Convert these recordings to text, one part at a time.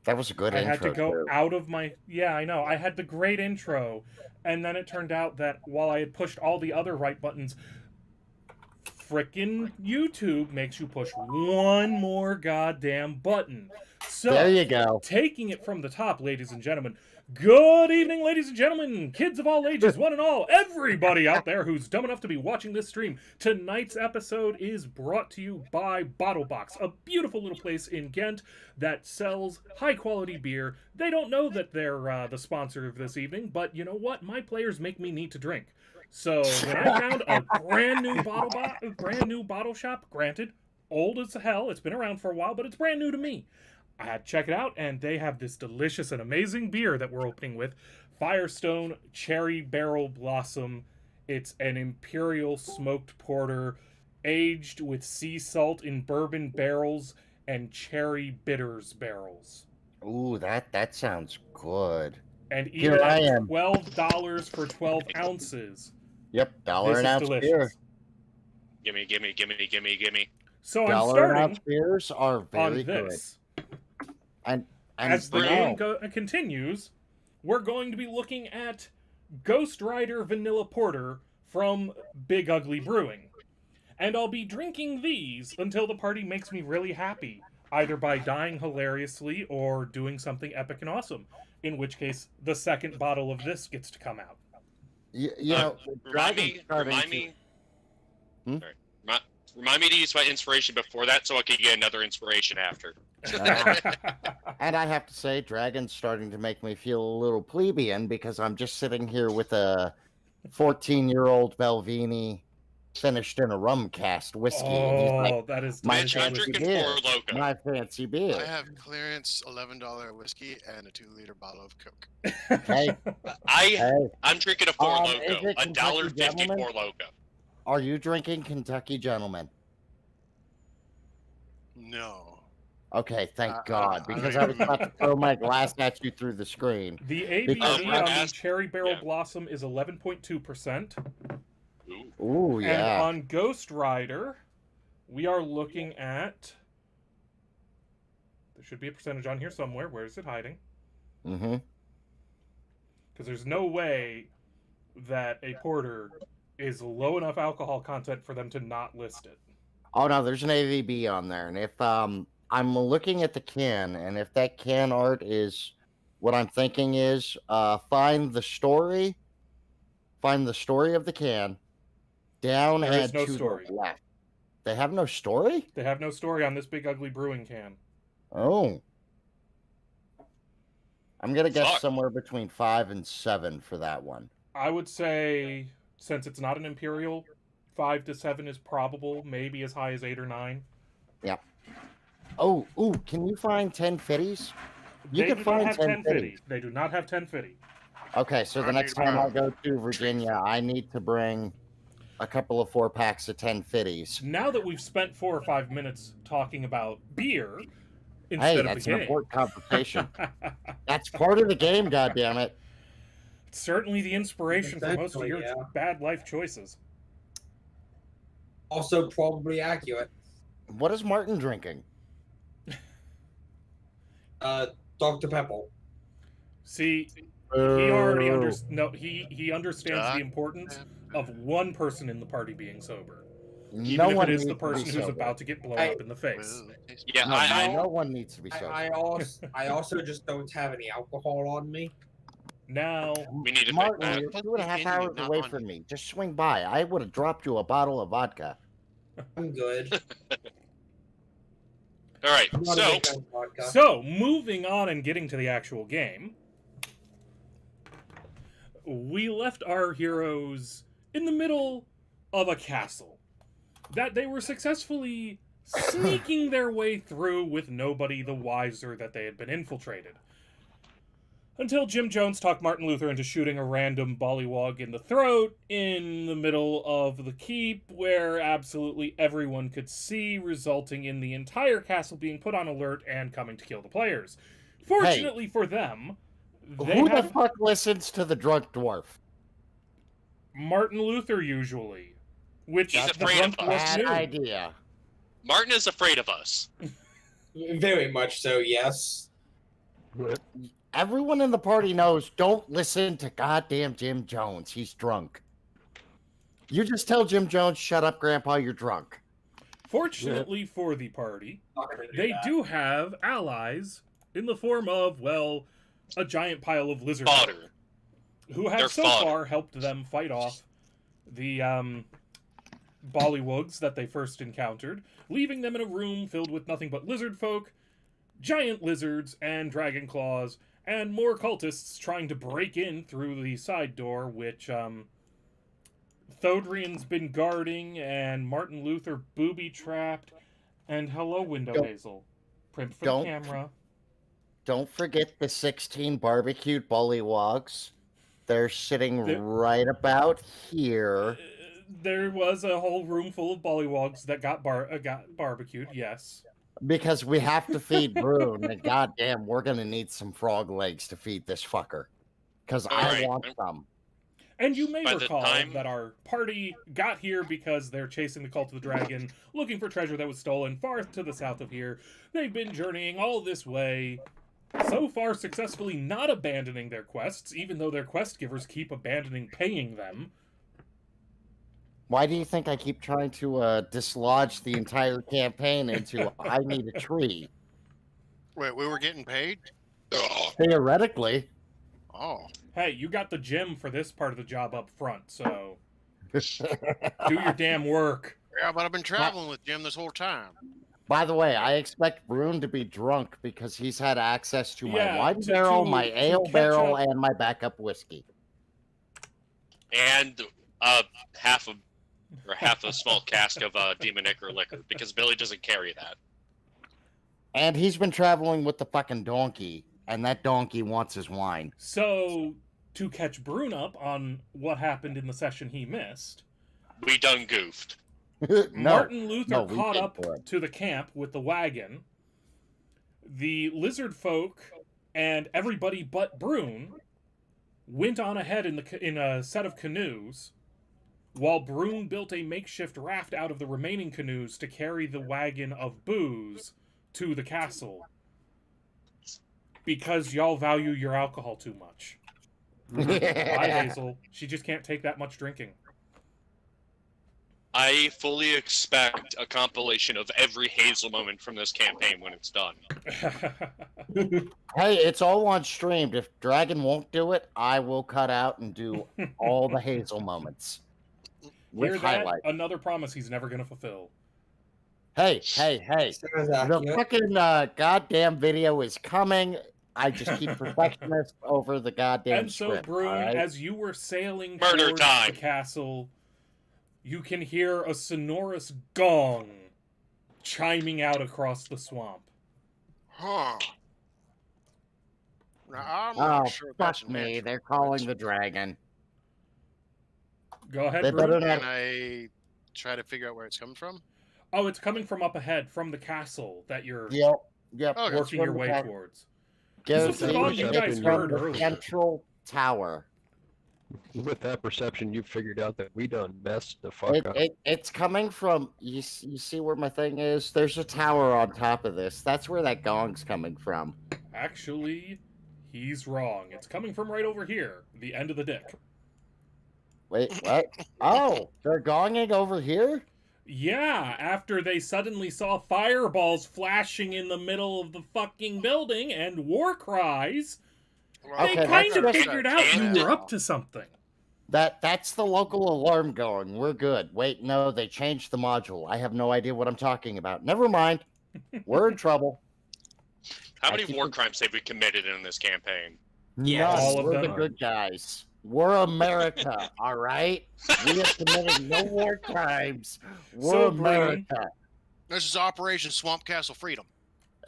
That was a good I intro. had to go too. out of my... Yeah, I know. I had the great intro, and then it turned out that while I had pushed all the other right buttons, frickin' YouTube makes you push one more goddamn button. So, there you go. Taking it from the top, ladies and gentlemen. Good evening, ladies and gentlemen, kids of all ages, one and all, everybody out there who's dumb enough to be watching this stream. Tonight's episode is brought to you by Bottlebox, a beautiful little place in Ghent that sells high-quality beer. They don't know that they're the sponsor of this evening, but you know what? My players make me need to drink. So when I found a brand new bottle shop, granted, old as hell, it's been around for a while, but it's brand new to me. I had to check it out, and they have this delicious and amazing beer that we're opening with, Firestone Cherry Barrel Blossom. It's an imperial smoked porter, aged with sea salt in bourbon barrels and cherry bitters barrels. Ooh, that sounds good. And Here even I at am. $12 for 12 ounces. Yep, dollar This an is ounce delicious. beer. Gimme. So I'm Dollar an ounce starting beers are very on this. good. And As the now, game continues, we're going to be looking at Ghost Rider Vanilla Porter from Big Ugly Brewing. And I'll be drinking these until the party makes me really happy, either by dying hilariously or doing something epic and awesome, in which case the second bottle of this gets to come out. you know, Remind me to use my inspiration before that so I can get another inspiration after. And I have to say, Dragon's starting to make me feel a little plebeian because I'm just sitting here with a 14-year-old Belvini finished in a rum cast whiskey. And he's like, that is my Bitch, I'm fancy drinking beer. Four Loko. My fancy beer. I have clearance $11 whiskey and a 2-liter bottle of Coke. Hey, I'm drinking a Four is Loko, it Kentucky $1.50 Gentleman? Four Loko. are you drinking Kentucky Gentleman? No. Okay, thank I God, because don't I was about to throw my glass at you through the screen. The ABV Because on the Cherry Barrel Blossom is 11.2%. Ooh, And yeah. on Ghost Rider, we are looking at... There should be a percentage on here somewhere. Where is it hiding? Mm-hmm. Because there's no way that a porter is low enough alcohol content for them to not list it. Oh, no, there's an AVB on there. And if I'm looking at the can, and if that can art is what I'm thinking is, find the story of the can, down There is and no to story. the left. They have no story? They have no story on this Big Ugly Brewing can. Oh. I'm going to guess Fuck. somewhere between 5 and 7 for that one. I would say, since it's not an Imperial, 5 to 7 is probable, maybe as high as 8 or 9. Yep. Oh, ooh, can you find 1050s? You They can do not find have 1050. They do not have 1050. Okay, so the next time I go to Virginia, I need to bring a couple of 4-packs of 1050s. Now that we've spent 4 or 5 minutes talking about beer Hey, instead of that's the an game. important conversation. That's part of the game, goddammit. It's certainly the inspiration for most of Essentially, your yeah. bad life choices. Also probably accurate. What is Martin drinking? Dr. Pepper. See, he already Oh. he understands the importance of one person in the party being sober. No Even if one it is needs the to be person who's sober. about to get blown up in the face. Yeah, No, no one needs to be sober. I also just don't have any alcohol on me. Now, we need to fix Martin, that. you're 2.5 hours away from me. Just swing by. I would have dropped you a bottle of vodka. I'm good. All right, I'm not a so big fan of vodka. so moving on and getting to the actual game, we left our heroes in the middle of a castle that they were successfully sneaking their way through with nobody the wiser that they had been infiltrated. Until Jim Jones talked Martin Luther into shooting a random bollywog in the throat in the middle of the keep where absolutely everyone could see, resulting in the entire castle being put on alert and coming to kill the players. Fortunately for them, they Who have the fuck listens to the drunk dwarf? Martin Luther usually, which He's the afraid of drunk dwarf Bad knew. Martin is afraid of us. Very much so, yes. Everyone in the party knows, don't listen to goddamn Jim Jones. He's drunk. You just tell Jim Jones, shut up, Grandpa, you're drunk. Fortunately for the party, Not gonna do they that. do have allies in the form of, well, a giant pile of lizard Fodder. folk who have They're so fodder. far helped them fight off the Bollywugs that they first encountered, leaving them in a room filled with nothing but lizard folk, giant lizards, and dragon claws, and more cultists trying to break in through the side door, which Thodrian's been guarding, and Martin Luther booby-trapped, and hello, Window Don't- Hazel. Primp for the don't- camera. Don't forget the 16 barbecued bullywogs. They're sitting They're- right about here. There was a whole room full of bollywogs that got barbecued, yes. Because we have to feed Brune, and goddamn, we're gonna need some frog legs to feed this fucker. Because I Alright. want some. And you may By the recall time- that our party got here because they're chasing the Cult of the Dragon, looking for treasure that was stolen far to the south of here. They've been journeying all this way, so far successfully not abandoning their quests, even though their quest givers keep abandoning paying them. Why do you think I keep trying to dislodge the entire campaign into I need a tree? Wait, we were getting paid? Ugh. Theoretically. Oh. Hey, you got the gem for this part of the job up front, so do your damn work. Yeah, but I've been traveling with Jim this whole time. By the way, I expect Brune to be drunk because he's had access to my Yeah, wine to- barrel, to- my to ale catch barrel, up. and my backup whiskey. And half a small cask of demon ichor liquor, because Billy doesn't carry that. And he's been traveling with the fucking donkey, and that donkey wants his wine. So, to catch Brune up on what happened in the session he missed, We done goofed. No, Martin Luther no, we caught paid up for it. to the camp with the wagon. The lizard folk and everybody but Brune went on ahead in a set of canoes, while Brune built a makeshift raft out of the remaining canoes to carry the wagon of booze to the castle. Because y'all value your alcohol too much. Bye, Hazel. She just can't take that much drinking. I fully expect a compilation of every Hazel moment from this campaign when it's done. Hey, it's all on streamed. If Dragon won't do it, I will cut out and do all the Hazel moments. With Hear that? highlight. Another promise he's never going to fulfill. Hey. Sounds The accurate. fucking goddamn video is coming. I just keep perfectionist over the goddamn And so, script. Brune, alright? as you were sailing Murder towards time. the castle, you can hear a sonorous gong chiming out across the swamp. Huh. Now, I'm Oh, not sure that's fuck me. natural. They're calling the dragon. Go ahead, They Brune. better Can I try to figure out where it's coming from? Oh, it's coming from up ahead, from the castle that you're Yep. Okay. working your way towards. towards. Guaranteed This is the song you it's guys from heard the earlier. Central Tower. With that perception, you figured out that we done messed the fuck up. It's coming from. You see where my thing is? There's a tower on top of this. That's where that gong's coming from. Actually, he's wrong. It's coming from right over here, the end of the dick. Wait, what? Oh, they're gonging over here? Yeah, after they suddenly saw fireballs flashing in the middle of the fucking building and war cries, Well, they Okay, kind of that's- figured out you And- were up to something. That's the local alarm going. We're good. Wait, no, they changed the module. I have no idea what I'm talking about. Never mind. We're in trouble. How I many keep war it- crimes have we committed in this campaign? Yeah, None. all of We're the them. good guys. We're America, all right? We have committed no war crimes. We're So, Brune, America. This is Operation Swamp Castle Freedom.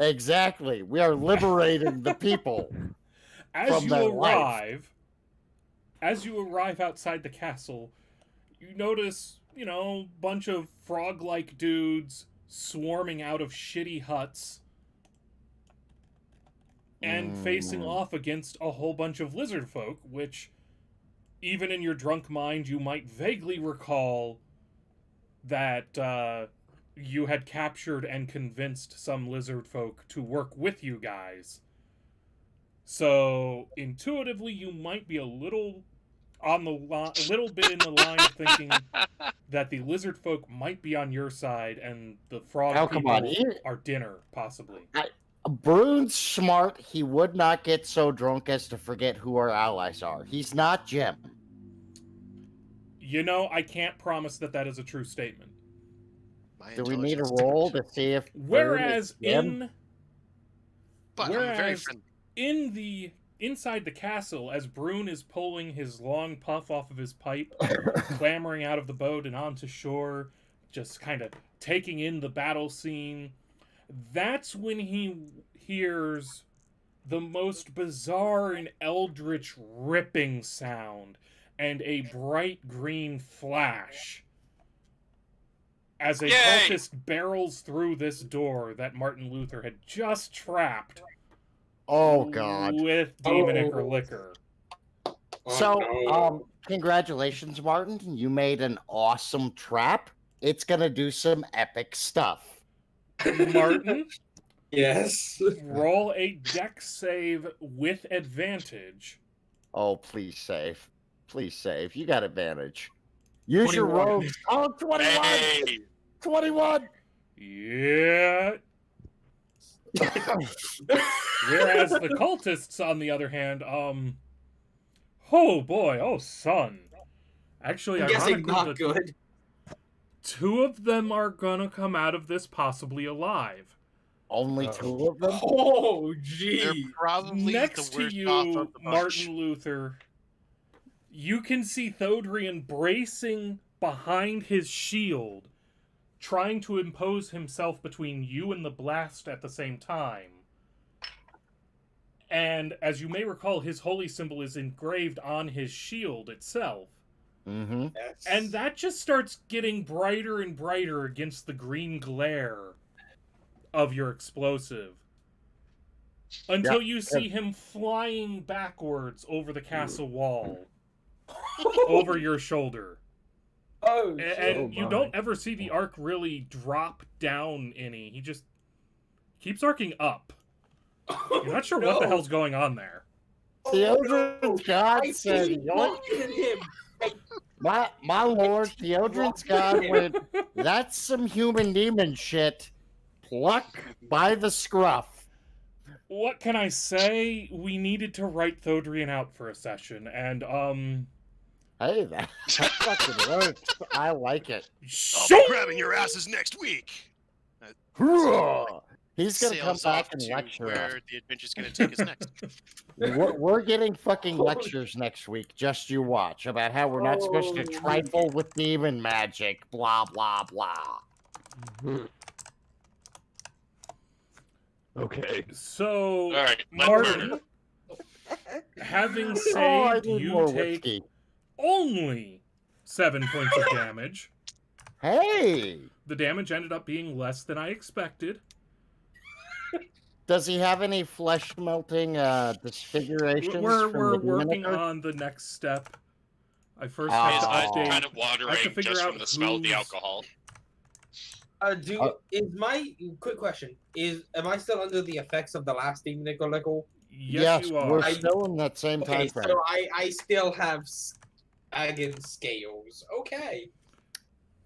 Exactly. We are liberating the people. As from you their life. arrive outside the castle, you notice, bunch of frog-like dudes swarming out of shitty huts and facing off against a whole bunch of lizard folk, which, even in your drunk mind, you might vaguely recall that you had captured and convinced some lizard folk to work with you guys. So intuitively, you might be a little on the a little bit in the line of thinking that the lizard folk might be on your side, and the frog Oh, come people on. are dinner, possibly. Brune's smart. He would not get so drunk as to forget who our allies are. He's not Jim. You know, I can't promise that that is a true statement. My Do we need a intelligence roll different. to see if Whereas Brune is Jim? But I'm very whereas friendly. inside the castle, as Brune is pulling his long puff off of his pipe, clambering out of the boat and onto shore, just kind of taking in the battle scene, that's when he hears the most bizarre and eldritch ripping sound and a bright green flash as a Yay! cultist barrels through this door that Martin Luther had just trapped Oh God. with demonic or liquor. So, no. congratulations, Martin. You made an awesome trap. It's gonna do some epic stuff. Martin, Yes. roll a dex save with advantage. Oh, please save. Please save. You got advantage. Use your 21. rogue. Oh, 21! Hey! 21! Yeah. Whereas the cultists, on the other hand, oh boy, oh son. Actually, I'm guessing ironically, not good. two of them are gonna come out of this possibly alive. Only two of them? Oh, They're gee. probably Next the to worst you, off of the bunch. Martin Luther, you can see Thodrian bracing behind his shield, trying to impose himself between you and the blast at the same time. And as you may recall, his holy symbol is engraved on his shield itself. Mm-hmm. Yes. And that just starts getting brighter and brighter against the green glare of your explosive. Until you see him flying backwards over the castle wall, over your shoulder. Oh, And shit. you don't ever see the arc really drop down any. He just keeps arcing up. You're not sure what the No. hell's going on there. Theodrin's God I said, see "Yoink." at him. My lord, Theodrin's God went, that's some human demon shit. Pluck by the scruff. What can I say? We needed to write Thodrian out for a session, and Hey, that fucking works. I like it. I'll be grabbing your asses next week. He's gonna come Sails back off and to lecture us. where the adventure's gonna take us next. We're getting fucking lectures next week. Just you watch about how we're not supposed to trifle with demon magic. Blah blah blah. Okay. so All right, let Martin, having saved, I need you more take whiskey. only 7 points of damage. Hey, The damage ended up being less than I expected. does he have any flesh melting disfigurations? We're from the working demonic? on the next step. I first Ah. have His to eyes update. kind of watering figure just out from the smell of the who's- alcohol. Is my quick question am I still under the effects of the last demon level? Yes, you we're are. still in that same Okay, time frame. so I still have again scales. Okay.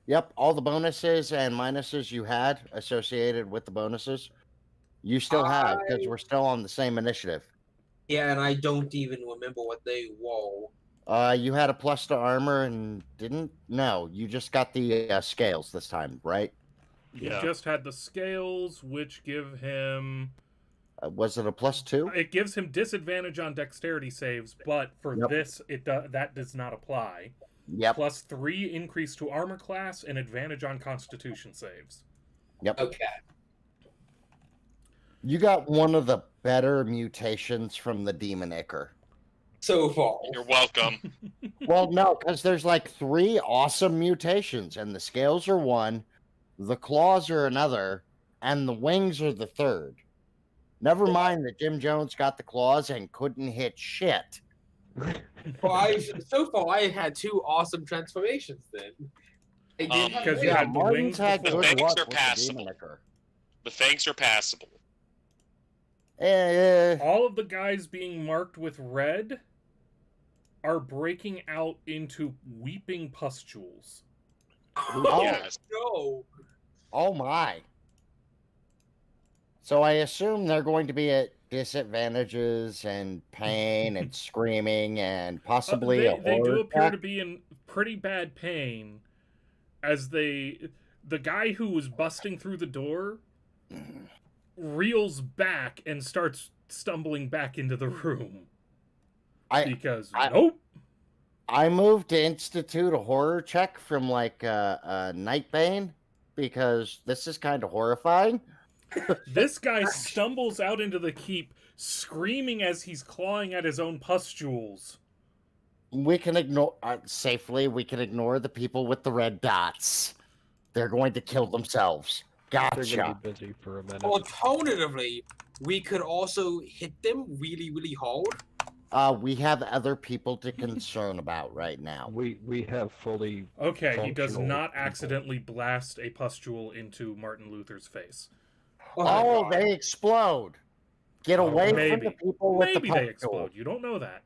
Yep, all the bonuses and minuses you had associated with the bonuses, you still have because we're still on the same initiative. Yeah, and I don't even remember what they were. You had a plus to armor and didn't? No, you just got the scales this time, right? He Yeah. just had the scales, which give him... Was it a plus 2? It gives him disadvantage on dexterity saves, but for Yep. this, that does not apply. Yep. Plus 3 increase to armor class and advantage on constitution saves. Okay. You got one of the better mutations from the demon ichor. So far. You're welcome. Well, no, because there's like 3 awesome mutations, and the scales are one, the claws are another, and the wings are the third. Never mind that Jim Jones got the claws and couldn't hit shit. Well, so far I had 2 awesome transformations then. I did have because you Yeah, had the Martin's wings had before. good The luck fangs are with the passable. demon ichor. The fangs are passable. All of the guys being marked with red are breaking out into weeping pustules. Oh, Yes. no. Oh my. So I assume they're going to be at disadvantages and pain and screaming and possibly a They do horror appear check. to be in pretty bad pain as the guy who was busting through the door reels back and starts stumbling back into the room. Because nope. I moved to institute a horror check from like a Nightbane because this is kind of horrifying. This guy stumbles out into the keep, screaming as he's clawing at his own pustules. We can ignore safely. We can ignore the people with the red dots. They're going to kill themselves. They're gonna Gotcha. be busy for a minute. Alternatively, we could also hit them really, really hard. We have other people to concern about right now. We have fully. Okay, he does Functional not people. accidentally blast a pustule into Martin Luther's face. Oh, my Oh, God. they explode. Get away from Maybe. the people with Maybe the they pustule. explode. You don't know that.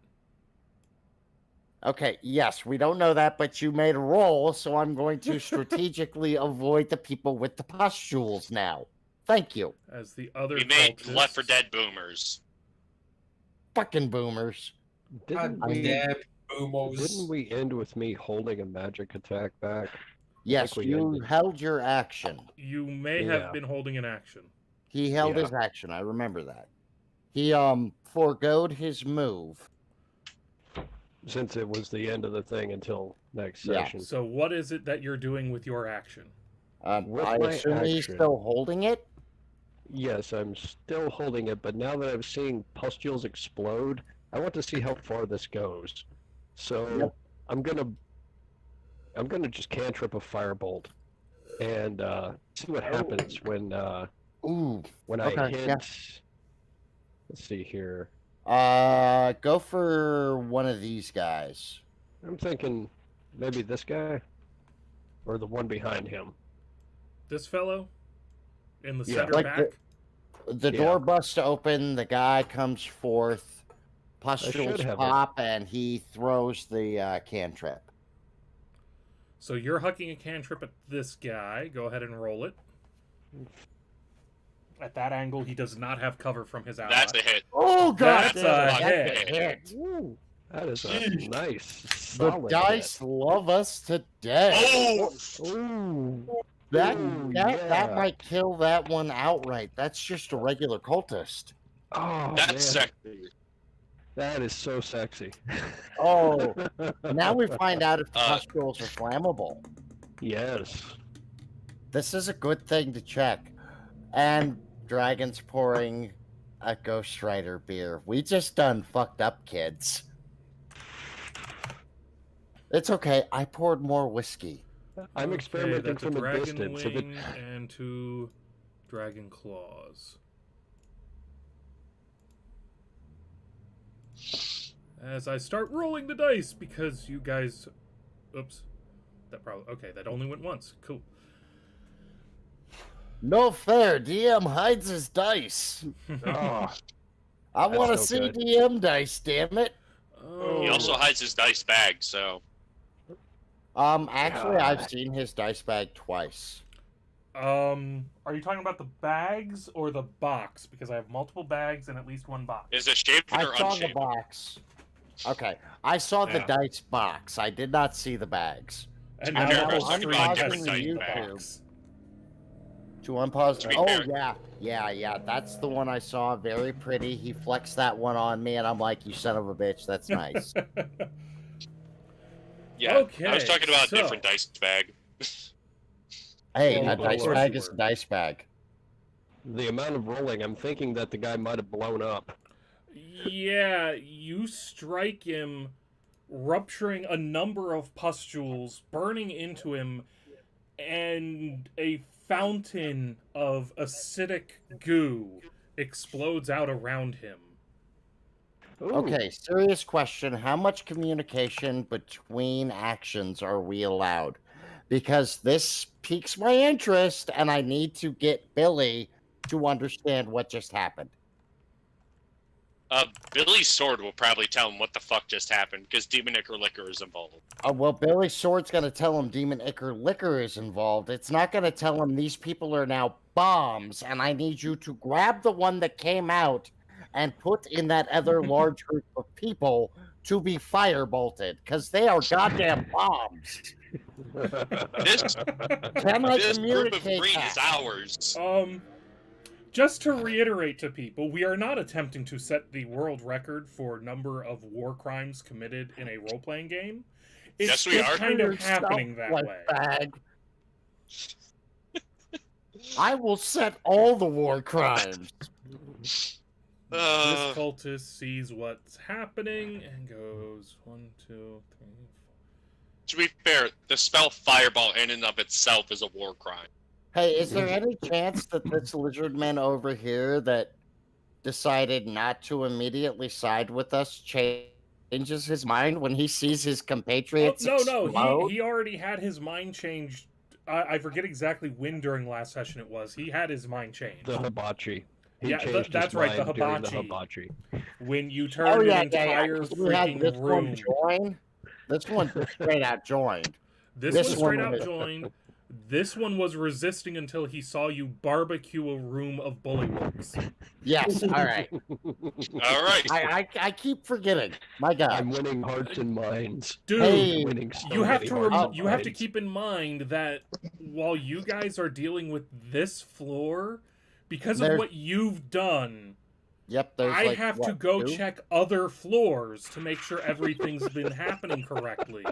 Okay, yes, we don't know that, but you made a roll, so I'm going to strategically avoid the people with the pustules now. Thank you. As the other We made cultists- Left 4 Dead boomers. Fucking boomers. Didn't God we? damn boomos. Didn't we end with me holding a magic attack back? Yes, we you ended. held your action. You may Yeah. have been holding an action. He held Yeah. his action. I remember that. He foregoed his move. Since it was the end of the thing until next Yeah. session. So what is it that you're doing with your action? With I my assume he's action. still holding it. Yes, I'm still holding it, but now that I'm seeing pustules explode, I want to see how far this goes. So Yep. I'm gonna just cantrip a firebolt and see what happens when Ooh. I Okay, hit. yeah. Let's see here. Go for one of these guys. I'm thinking maybe this guy or the one behind him. This fellow? In the Yeah. center Like back? The Yeah. door busts open. The guy comes forth. Pustules have pop, and he throws the cantrip. So you're hucking a cantrip at this guy. Go ahead and roll it. At that angle, he does not have cover from his ally. That's a hit. Oh god, That's damn a it, hit. hit. Ooh, that is a nice, The solid dice love us to death. Oh! hit. Ooh, That Ooh, that yeah. might kill that one outright. That's just a regular cultist. oh, That's man. sexy. That is so sexy. Oh, now we find out if the Uh, pustules are flammable. Yes. This is a good thing to check. And Dragon's pouring a Ghost Rider beer. We just done fucked up, kids. It's okay. I poured more whiskey. I'm experimenting that's from a dragon distance. If it, wing and 2 dragon claws. As I start rolling the dice because you guys, oops, that probably okay. That only went once. Cool. No fair. DM hides his dice. oh, I That's want to no see good. DM dice. Damn it. Oh, He also hides his dice bag, so Actually, I've God. seen his dice bag twice. are you talking about the bags or the box? Because I have multiple bags and at least one box. is it shaved I or saw the unshaved? box. Okay, I saw the Yeah. dice box. I did not see the bags. And I'm now not we're talking streaming about just different dice YouTube. bags. To unpause. To be Oh fair- yeah. That's the one I saw. Very pretty. He flexed that one on me, and I'm like, "You son of a bitch, that's nice." Yeah. Okay, I was talking about so- a different dice bag. Hey, Well, a of dice course bag you is a were. dice bag. the amount of rolling, I'm thinking that the guy might have blown up. Yeah, you strike him, rupturing a number of pustules, burning into him, and a fountain of acidic goo explodes out around him. Ooh, Okay, serious question. How much communication between actions are we allowed? Because this piques my interest, and I need to get Billy to understand what just happened. Billy's sword will probably tell him what the fuck just happened because Demon Ichor Liquor is involved. Well, Billy Sword's going to tell him Demon Ichor Liquor is involved. It's not going to tell him these people are now bombs, and I need you to grab the one that came out and put in that other large group of people to be firebolted, because they are goddamn bombs. This, Can I this group of communicate green that? is ours. Just to reiterate to people, we are not attempting to set the world record for number of war crimes committed in a role-playing game. It's Yes, we just are. kind of Yourself, happening that way. bag. I will set all the war crimes. This Uh, cultist sees what's happening and goes 1, 2, 3, 4. to be fair, the spell Fireball in and of itself is a war crime. Hey, is there any chance that this lizard man over here that decided not to immediately side with us changes his mind when he sees his compatriots No, explode? he already had his mind changed. I forget exactly when during last session it was. He had his mind changed. The hibachi. He Yeah, changed that's his right, the mind during hibachi. the hibachi. When you Oh, turn yeah, an entire 'cause we had freaking this room. one join. This one just straight out joined. This This one straight one out was- joined. This one was resisting until he saw you barbecue a room of bullywugs. Yes, all right. All right. I keep forgetting. My God. I'm winning hearts and minds. Dude, Hey, Winning so you have many to hearts and you have to minds. keep in mind that while you guys are dealing with this floor, because of There's- what you've done, Yep, there's I like, have to what, go 2? check other floors to make sure everything's been happening correctly.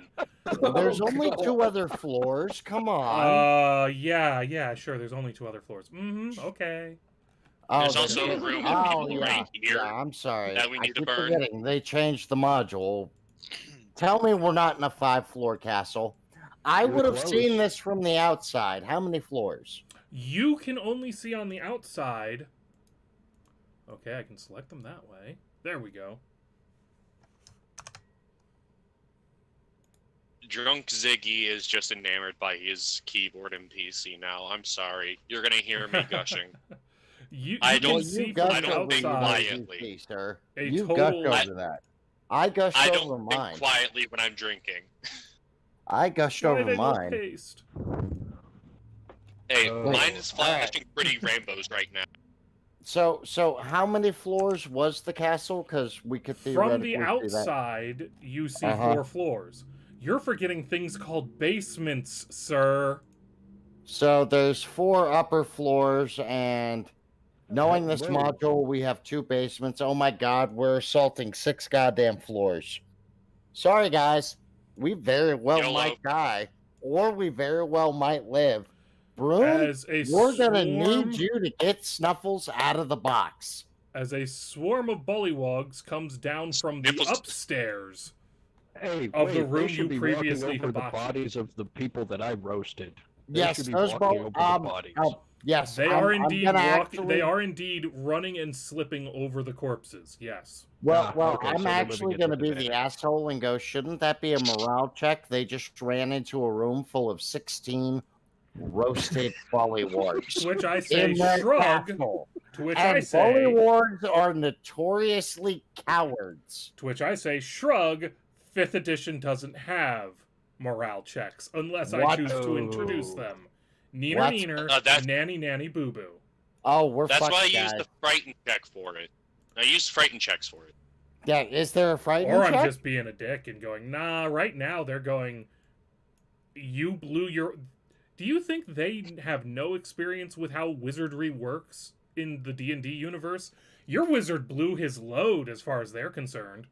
There's Oh, only God. 2 other floors. Come on. Yeah, sure. There's only 2 other floors. Okay. There's Oh, also they- a room oh, of people yeah, right here. yeah, I'm sorry. that we I need to keep burn. forgetting. They changed the module. Tell me we're not in a 5-floor castle. I We're would have close. seen this from the outside. How many floors? You can only see on the outside. Okay, I can select them that way. There we go. Drunk Ziggy is just enamored by his keyboard and PC now. I'm sorry. You're gonna hear me gushing. You I can don't- see gush from the don't think outside. quietly. PC, sir. A You total- gushed over that. I gushed I over don't think mine. quietly when I'm drinking. I gushed Why over they look mine. paste? Hey, Oh, mine is alright. flashing pretty rainbows right now. So how many floors was the castle? Because we could From theoretically the do that. outside, you see Uh-huh. 4 floors. You're forgetting things called basements, sir. So there's 4 upper floors, and knowing this Whoa. module, we have 2 basements. Oh my God, we're assaulting 6 goddamn floors. Sorry, guys. We very well YOLO. might die, or we very well might live. Broom, As a we're gonna swarm, need you to get Snuffles out of the box. as a swarm of bullywugs comes down from the Sniffles- upstairs. Hey, of wait, the room they should you be previously walking over the hibachied. bodies of the people that I roasted. They Yes, should be those walking both. over the bodies. Yes, They I'm- are I'm indeed gonna walking. actually- They are indeed running and slipping over the corpses. Yes. Well, Okay, I'm so they're actually moving going to into be the the van. asshole and go, shouldn't that be a morale check? They just ran into a room full of 16 roasted bullywugs. To which I say, in their shrug. castle. To which And I say, bullywugs are notoriously cowards. shrug. 5th edition doesn't have morale checks unless I What? choose to introduce Oh. them. Neener, What? neener, That's- nanny, nanny, boo boo. Oh, we're That's fucked, why I guys. use the frighten check for it. I use frighten checks for it. Yeah, is there a frightening Or I'm check? just being a dick and going, nah, right now they're going, you blew your... Do you think they have no experience with how wizardry works in the D&D universe? Your wizard blew his load as far as they're concerned.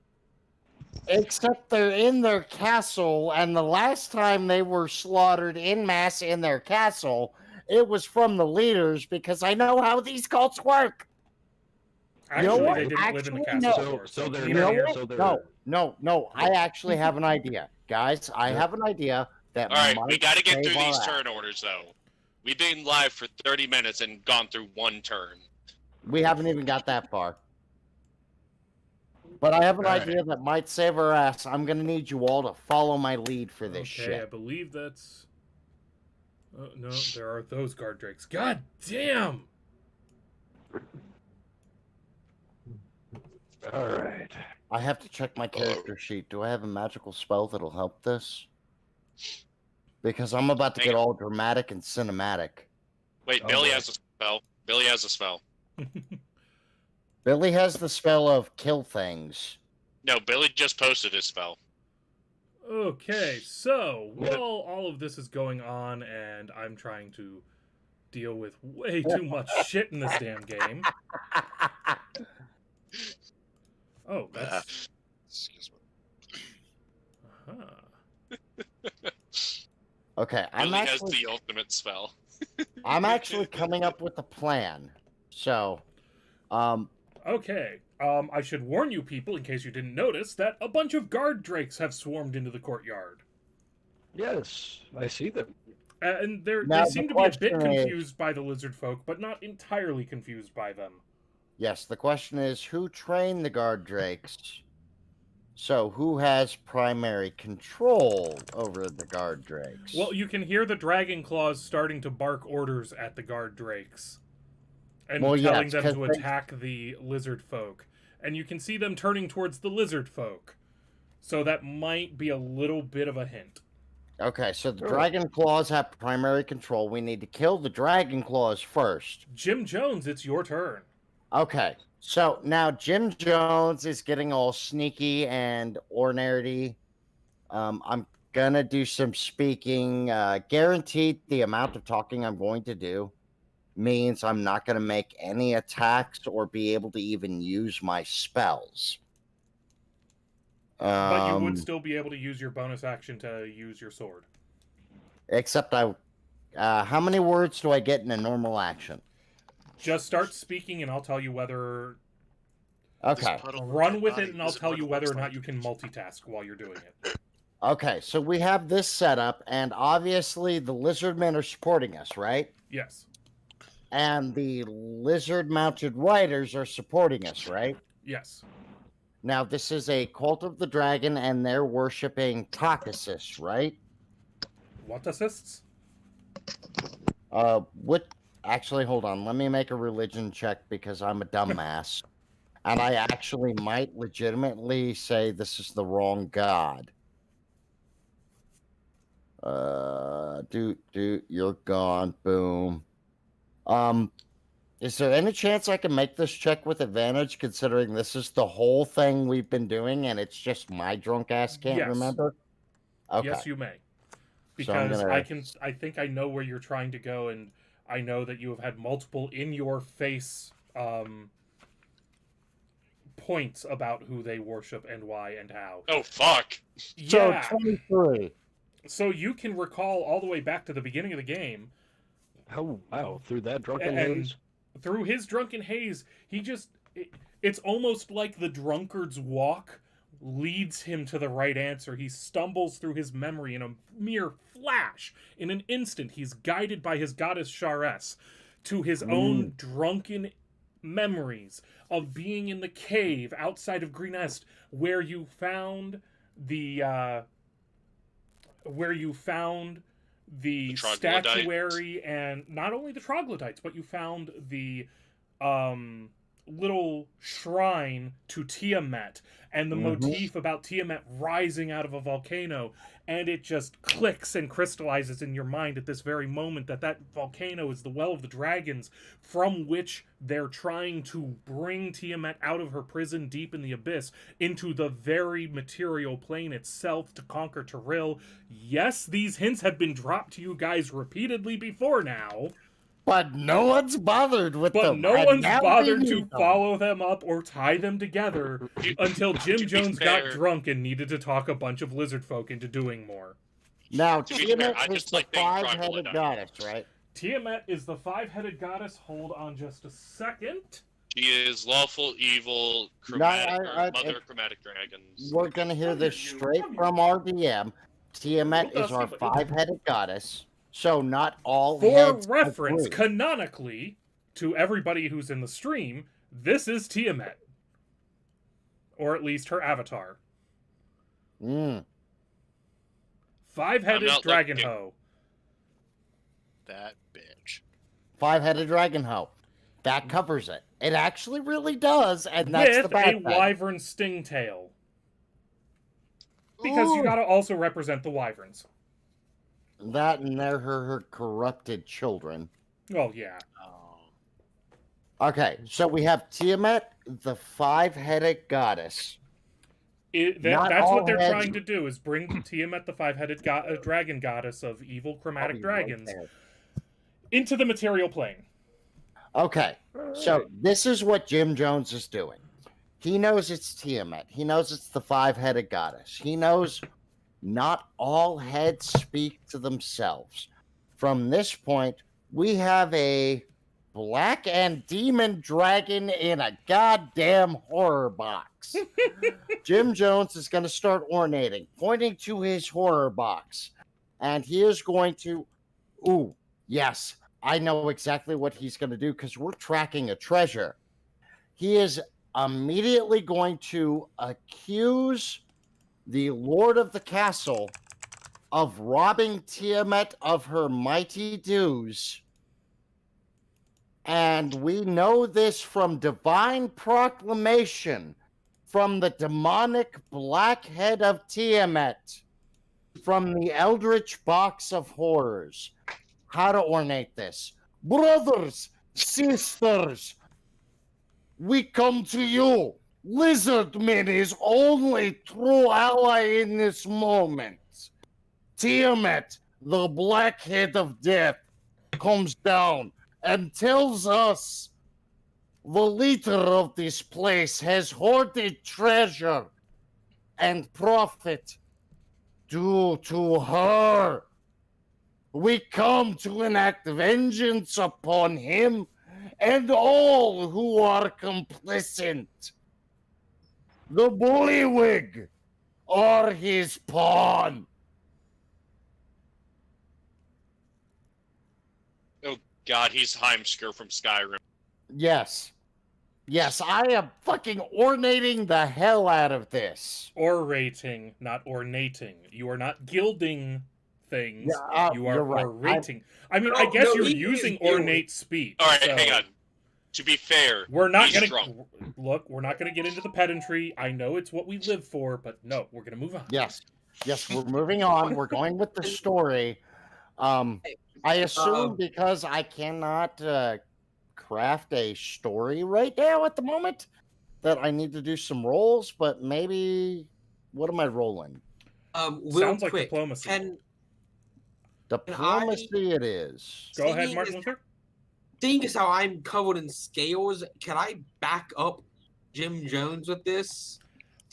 Except they're in their castle, and the last time they were slaughtered en masse in their castle, it was from the leaders, because I know how these cults work. You know Actually, what? they didn't live in the Actually, castle no. before. So they're neener, You know neener. what? So they're- No. I actually have an idea. Guys, I Yeah. have an idea that Alright, might we gotta get through save our these ass. turn orders though. We've been live for 30 minutes and gone through one turn. We haven't even got that far. But I have an Alright. idea that might save our ass. I'm going to need you all to follow my lead for this Okay, I shit. believe that's... Oh, no, there are those guard drakes. God damn! All right. I have to check my character sheet. Do I have a magical spell that'll help this? Because I'm about to Hang get on. all dramatic and cinematic. Wait, Oh, Billy boy. has a spell. Billy has a spell. Billy has the spell of kill things. No, Billy just posted his spell. Okay, so while all of this is going on and I'm trying to deal with way too much shit in this damn game. Oh, that's... Excuse me. Uh-huh. Okay, Billy has the ultimate spell. I'm actually coming up with a plan. So, Okay, I should warn you people, in case you didn't notice, that a bunch of guard drakes have swarmed into the courtyard. Yes, I see them. And Now, they seem to the be a bit question is- confused by the lizard folk, but not entirely confused by them. yes, the question is who trained the guard drakes? So, who has primary control over the guard drakes? Well, you can hear the dragon claws starting to bark orders at the guard drakes. And Well, telling yes, them 'cause to they- attack the lizard folk. And you can see them turning towards the lizard folk. So that might be a little bit of a hint. Okay, so the Sure. dragon claws have primary control. We need to kill the dragon claws first. Jim Jones, it's your turn. Okay, so now Jim Jones is getting all sneaky and ornary. I'm gonna do some speaking. Guaranteed the amount of talking I'm going to do means I'm not gonna make any attacks or be able to even use my spells. But you would still be able to use your bonus action to use your sword. Except how many words do I get in a normal action? Just start speaking and I'll tell you whether... Okay. Run with it and I'll tell you whether or not you can multitask while you're doing it. Okay, so we have this set up, and obviously the lizard men are supporting us, right? Yes. And the lizard mounted riders are supporting us, right? Yes. Now, this is a cult of the dragon, and they're worshiping Caucasus, right? What assists? What? Actually, hold on. Let me make a religion check because I'm a dumbass. And I actually might legitimately say this is the wrong god. You're gone. Boom. Is there any chance I can make this check with advantage, considering this is the whole thing we've been doing, and it's just my drunk ass can't Yes. remember? Okay. Yes, you may. So I'm Because gonna- I think I know where you're trying to go, and I know that you have had multiple in-your-face points about who they worship and why and how. Oh, fuck. So Yeah. 23. So you can recall all the way back to the beginning of the game. Oh, wow. Through that drunken And haze? through his drunken haze, it's almost like the drunkard's walk leads him to the right answer. He stumbles through his memory in a mere flash. In an instant, he's guided by his goddess Shares to his own drunken memories of being in the cave outside of Greenest, where you found the The troglodytes. statuary, and not only the troglodytes, but you found the little shrine to Tiamat and the motif about Tiamat rising out of a volcano, and it just clicks and crystallizes in your mind at this very moment that volcano is the Well of the Dragons, from which they're trying to bring Tiamat out of her prison deep in the abyss into the very material plane itself to conquer Tyrell. Yes, these hints have been dropped to you guys repeatedly before now, But no one's bothered with but them. no and one's now we bothered need to them. follow them up or tie them together until Jim To be Jones got fair- drunk and needed to talk a bunch of lizard folk into doing more. Now, To be fair, Tiamat I is just the like being five-headed troglodyte. goddess, right? Tiamat is the five-headed goddess. Hold on just a second. She is lawful, evil, No, mother of chromatic dragons. We're going to hear this straight from our DM. Tiamat Well, is our that's- five-headed goddess, so not all For heads reference, agree. canonically, to everybody who's in the stream, this is Tiamat. Or at least her avatar. Mm. Five-headed I'm not dragon looking. hoe. That bitch. Five-headed dragon hoe. That covers it. It actually really does, and that's the with bad a thing. wyvern stingtail. Because you Ooh. gotta also represent the wyverns. That and they're her corrupted children. Oh, yeah. Okay, so we have Tiamat, the five-headed goddess. Not That's all what they're heads- trying to do, is bring Tiamat, the five-headed dragon goddess of evil chromatic I'll be right dragons, there. into the material plane. Okay, so this is what Jim Jones is doing. He knows it's Tiamat. He knows it's the five-headed goddess. He knows not all heads speak to themselves. From this point, we have a black and demon dragon in a goddamn horror box. Jim Jones is going to start ornating, pointing to his horror box. And he is going to... Ooh, yes, I know exactly what he's going to do because we're tracking a treasure. He is immediately going to accuse the Lord of the Castle of robbing Tiamat of her mighty dues. And we know this from divine proclamation from the demonic black head of Tiamat from the Eldritch Box of Horrors. How to ornate this. Brothers, sisters, we come to you. Lizardman is only true ally in this moment. Tiamat, the black head of death, comes down and tells us the leader of this place has hoarded treasure and profit due to her. We come to enact vengeance upon him and all who are complicit. The bullywig are his pawn. Oh God, he's Heimskr from Skyrim. Yes. Yes, I am fucking ornating the hell out of this. Orating, not ornating. You are not gilding things. Yeah, you are you're right. orating. I mean, No, I guess no, you're he using is gilding. ornate speech. All right, so hang on. To be fair, We're not he's gonna drunk. look. We're not gonna get into the pedantry. I know it's what we live for, but no, we're gonna move on. Yes. Yes, we're moving on. We're going with the story. I assume because I cannot craft a story right now at the moment that I need to do some rolls, but maybe what am I rolling? Real Sounds like quick, diplomacy. Diplomacy it is. Go ahead, Seeing Martin as- Luther. Seeing as how I'm covered in scales, can I back up Jim Jones with this?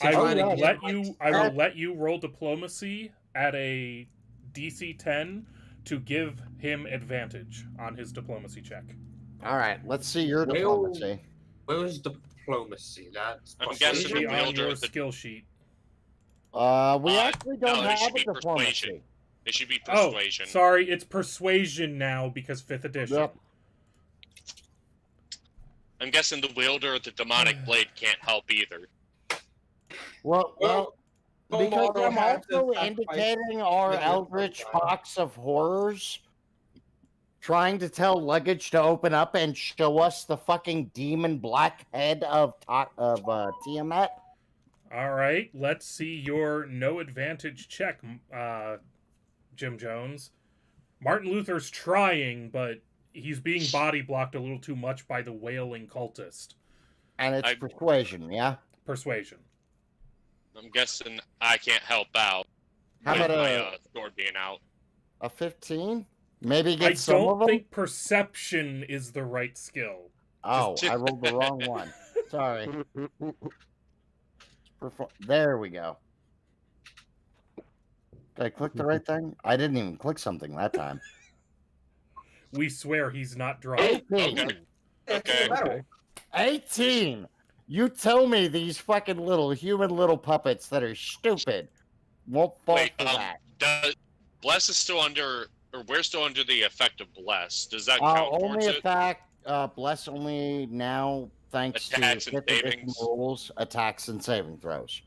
To I try to will get, let like, you. I will let you roll diplomacy at a DC 10 to give him advantage on his diplomacy check. All right, let's see your Well, diplomacy. Where's diplomacy? That's I'm It guessing should the be persuasion? on wielder your of the- skill sheet. We Uh, actually don't no, it have should a be diplomacy. persuasion. It should be Oh, persuasion. sorry, it's persuasion now because 5th edition. Yep. I'm guessing the wielder of the demonic blade can't help either. Well, Well, because Tomorrow I'm has to also sacrifice indicating our the Eldritch different Box of Horrors, trying to tell Luggage to open up and show us the fucking demon black head of Tiamat. All right, let's see your no advantage check, Jim Jones. Martin Luther's trying, but he's being body blocked a little too much by the wailing cultist. And it's I- persuasion, yeah? Persuasion. I'm guessing I can't help out. How with about my sword being out? a 15? Maybe I get some of don't them? think perception is the right skill. Oh, I rolled the wrong one. Sorry. There we go. Did I click the right thing? I didn't even click something that time. We swear he's not drunk. 18. Okay. That's Okay. the medal. 18. You tell me these fucking little human little puppets that are stupid won't fall Wait, for that. Bless is still under, or we're still under the effect of Bless. Does that count Only towards it? attack, bless only now, thanks Attacks to and fifth edition savings. rules, attacks and saving throws.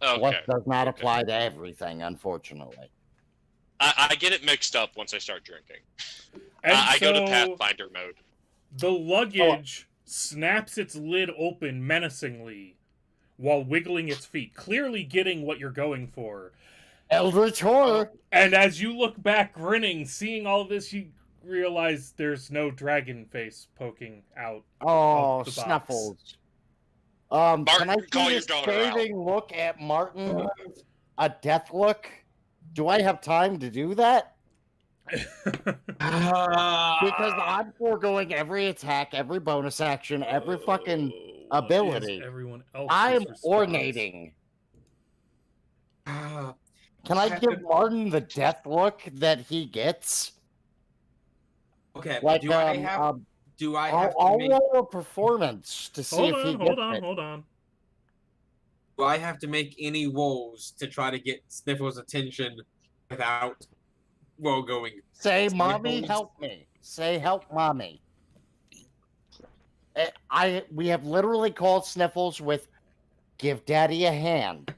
Okay. Bless does not Okay. apply to everything, unfortunately. I get it mixed up once I start drinking. And I so go to Pathfinder mode. the luggage snaps its lid open menacingly while wiggling its feet, clearly getting what you're going for. Eldritch horror. And as you look back grinning, seeing all this, you realize there's no dragon face poking out Oh, of the box. Snuffles. Martin, Can I call see your a daughter out. scathing look at Martin? A death look? Do I have time to do that? Because I'm foregoing every attack, every bonus action, every fucking What is ability. everyone else's I'm response? ornating. Ah, Can I give Martin the death look that he gets? okay. Like, do I have I'll to make? roll a performance to see if he gets it. Hold on. Do I have to make any rolls to try to get Sniffles' attention without going? Say, mommy, Sniffles. help me. Say, help mommy. We have literally called Sniffles with, give daddy a hand.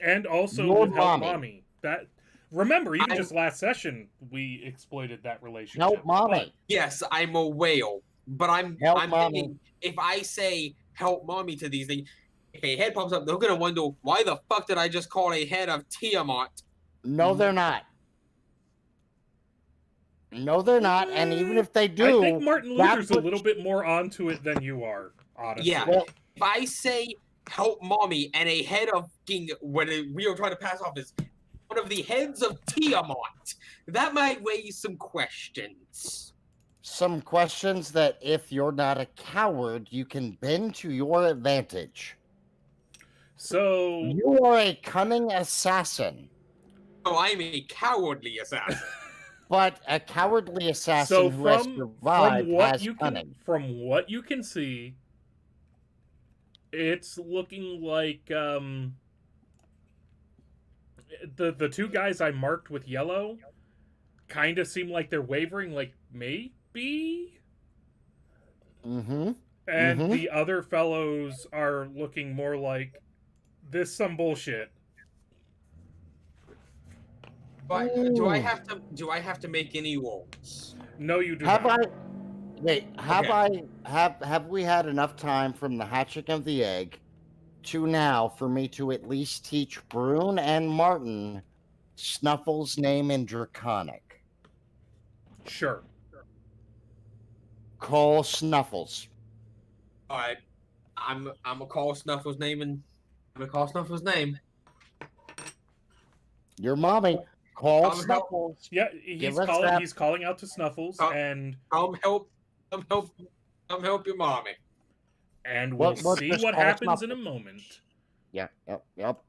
And also Your with Help mommy. Mommy. That remember, even I'm- just last session, we exploited that relationship. Help mommy. Yes, I'm a whale, but I'm Help mommy. thinking if I say help mommy to these things, if a head pops up, they're gonna wonder why the fuck did I just call a head of Tiamat? No, they're not. No, they're not. And even if they do, I think Martin that Luther's a little bit more onto it than you are, honestly. Yeah. Well, If I say help mommy and a head of King, when we are trying to pass off as one of the heads of Tiamat, that might raise some questions. some questions that if you're not a coward, you can bend to your advantage. So You are a cunning assassin, So I'm a cowardly assassin. but a cowardly assassin so who has survived has cunning. from what you can see, it's looking like the two guys I marked with yellow kind of seem like they're wavering, like maybe, Mm-hmm. and Mhm. the other fellows are looking more like this some bullshit. But do I have to make any rolls? No, you do Have not. have we had enough time from the hatching of the egg to now for me to at least teach Brune and Martin Snuffle's name in Draconic? Sure. Call Snuffles. All right, I'm gonna call Snuffles' name and I'm gonna call Snuffles' name. Your mommy. Call Help. Snuffles. Yeah, Give us that. he's calling out to Snuffles, Oh. and Come help your mommy. we'll What see just what call happens in a Snuffles? moment. Yeah, yep.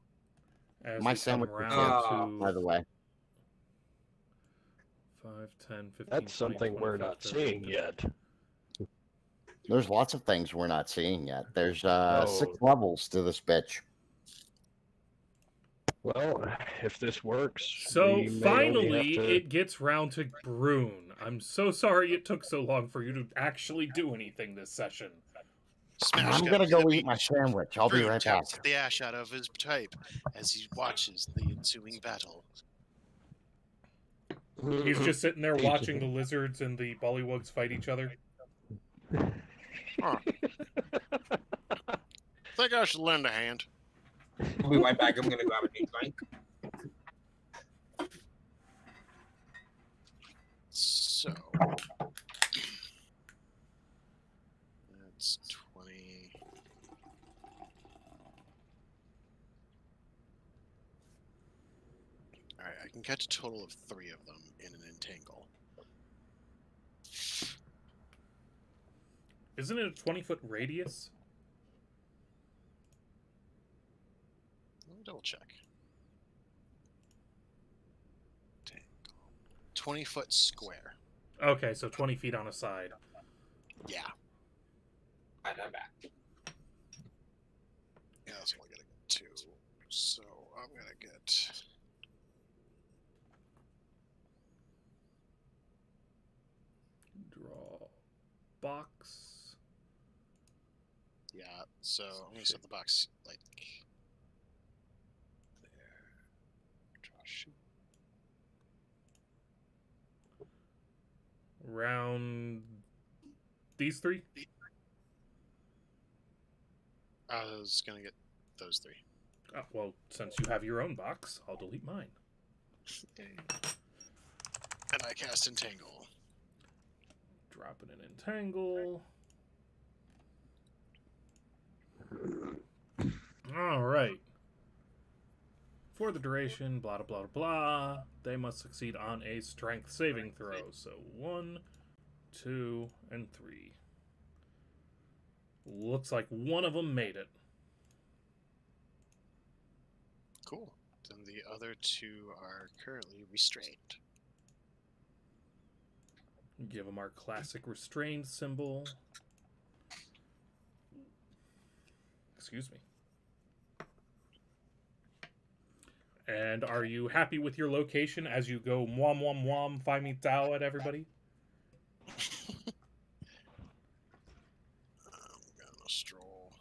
As My we come sandwich is around good, by the to way. 5, 10, 15, That's 20, something we're 25, not 30. seeing yet. There's lots of things we're not seeing yet. There's 6 Oh. levels to this bitch. Well, if this works, So we may finally, only have to... it gets round to Brune. I'm so sorry it took so long for you to actually do anything this session. Smash I'm cut gonna to go the eat my sandwich. I'll be Brute right back. takes the ash out of his pipe as he watches the ensuing battle. He's just sitting there He's watching the lizards and the bullywugs fight each other. Think I should lend a hand. I'll be right back. I'm gonna grab a new drink. So that's 20. Alright, I can catch a total of 3 of them in an entangle. Isn't it a 20-foot radius? Let me double check. 20-foot square. Okay, so 20 feet on a side. Yeah. Alright, I'm back. Yeah, that's only gonna get 2. So I'm gonna get. Draw box. Yeah, so I'm gonna set the box like there. Draw shoot. Round these three? I was gonna get those 3. Well, since you have your own box, I'll delete mine. And I cast Entangle. Dropping an entangle. All right. For the duration, blah, blah, blah, blah, they must succeed on a strength saving throw. So 1, 2, and 3. Looks like one of them made it. Cool. Then the other 2 are currently restrained. Give them our classic restrained symbol. Excuse me. And are you happy with your location as you go mwam mwam mwam, find me Tao at everybody? I'm gonna stroll.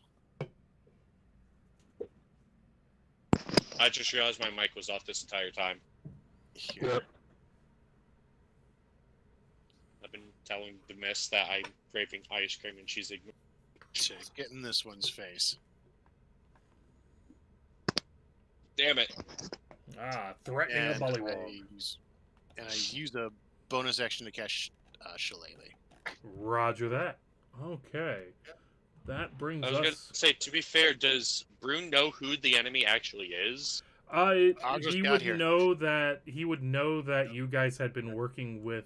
I just realized my mic was off this entire time. Here. Yep. I've been telling the miss that I'm craving ice cream and she's ignoring. To get in this one's face. Damn it. Threatening a And bullywog. I use a bonus action to cast Shillelagh. Roger that. Okay. That brings I was gonna us... say, to be fair, does Brune know who the enemy actually is? just He got would here. know that you guys had been working with...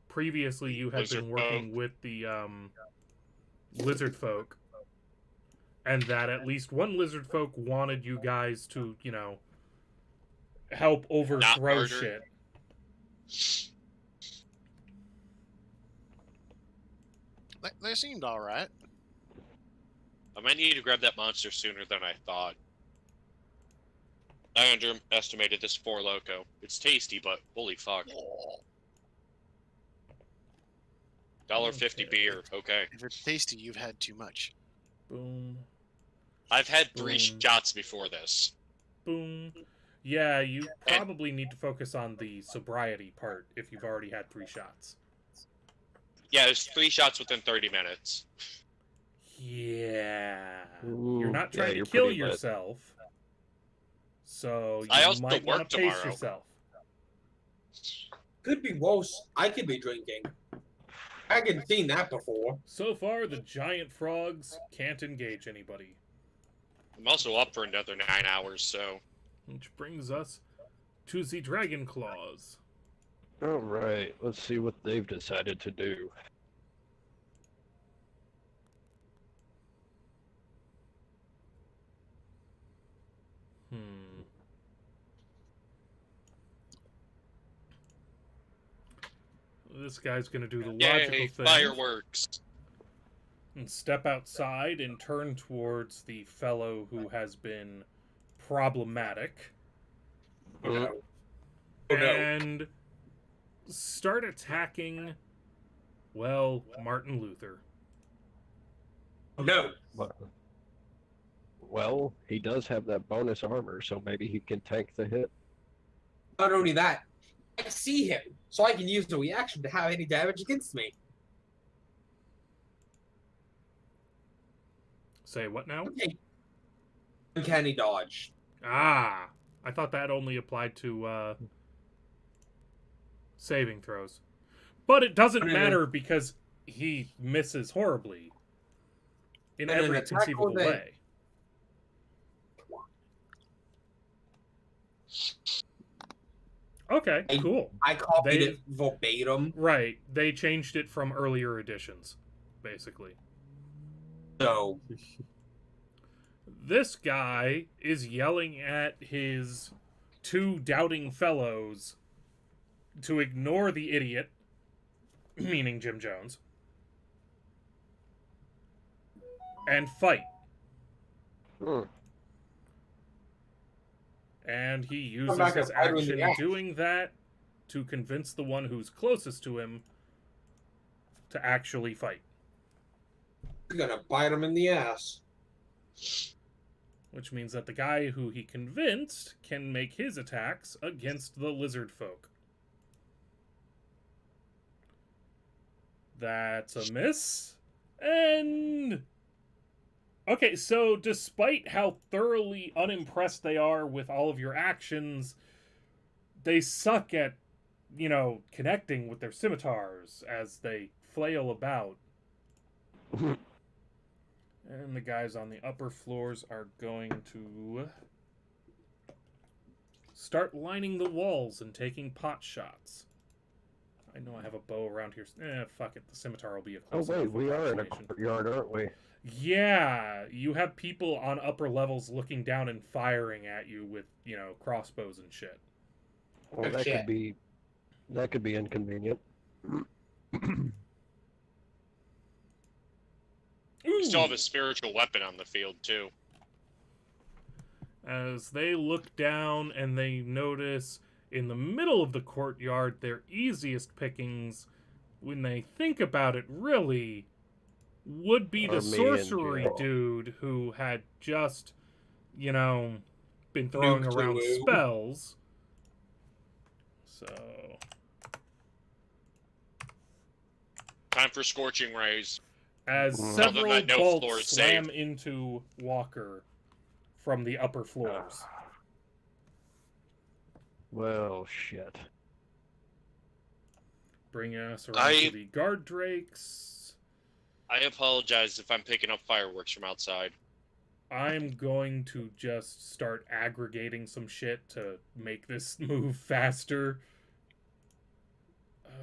Previously, you had Lizard been working with the lizard folk. And that at least one lizard folk wanted you guys to, you know, help overthrow murder. shit. They seemed alright. I might need to grab that monster sooner than I thought. I underestimated this Four Loko. It's tasty, but holy fuck. $1.50 Okay. beer, okay. If it's tasty, you've had too much. Boom. I've had 3 Boom. shots before this. Boom. Yeah, you probably need to focus on the sobriety part if you've already had 3 shots. Yeah, there's 3 shots within 30 minutes. Yeah. Ooh, You're not yeah, trying you're to kill pretty lit. yourself. So I you also might want work to pace tomorrow. yourself. Could be worse. I could be drinking. I haven't seen that before. So far, the giant frogs can't engage anybody. I'm also up for another 9 hours, so... Which brings us to the dragon claws. Alright, let's see what they've decided to do. This guy's gonna do the logical Yay, thing fireworks! and step outside and turn towards the fellow who has been problematic. Oh no. Oh no. And start attacking, well, Martin Luther. Oh no. Well, he does have that bonus armor, so maybe he can tank the hit. Not only that, I see him, so I can use the reaction to have any damage against me. Say what now? Okay. Uncanny dodge. Ah, I thought that only applied to saving throws. But it doesn't matter because he misses horribly in And an every attack conceivable with a- way. Okay, cool. I copied They- it verbatim, Right, they changed it from earlier editions, basically. so This guy is yelling at his 2 doubting fellows to ignore the idiot, meaning Jim Jones, and fight. Hmm. And he I'm uses not gonna his fight him in the action ass. doing that to convince the one who's closest to him to actually fight. you're gonna bite him in the ass. Which means that the guy who he convinced can make his attacks against the lizard folk. That's a miss. And... Okay, so despite how thoroughly unimpressed they are with all of your actions, they suck at, connecting with their scimitars as they flail about. And the guys on the upper floors are going to start lining the walls and taking pot shots. I know I have a bow around here. Fuck it. The scimitar will be a close enough we are in a approximation. courtyard, aren't we? Yeah, you have people on upper levels looking down and firing at you with, crossbows and shit. Well, Oh, that shit. could be inconvenient. We still have a spiritual weapon on the field, too. As they look down and they notice in the middle of the courtyard their easiest pickings, when they think about it, really would be the Are me and sorcery Joe. dude who had just, been throwing Nuke around Tulu. spells. So, Time for Scorching Rays. as Tell them several that no bolts floor is slam safe. into Walker from the upper floors. Well, shit. Bringing us around to I- the guard drakes. I apologize if I'm picking up fireworks from outside. I'm going to just start aggregating some shit to make this move faster.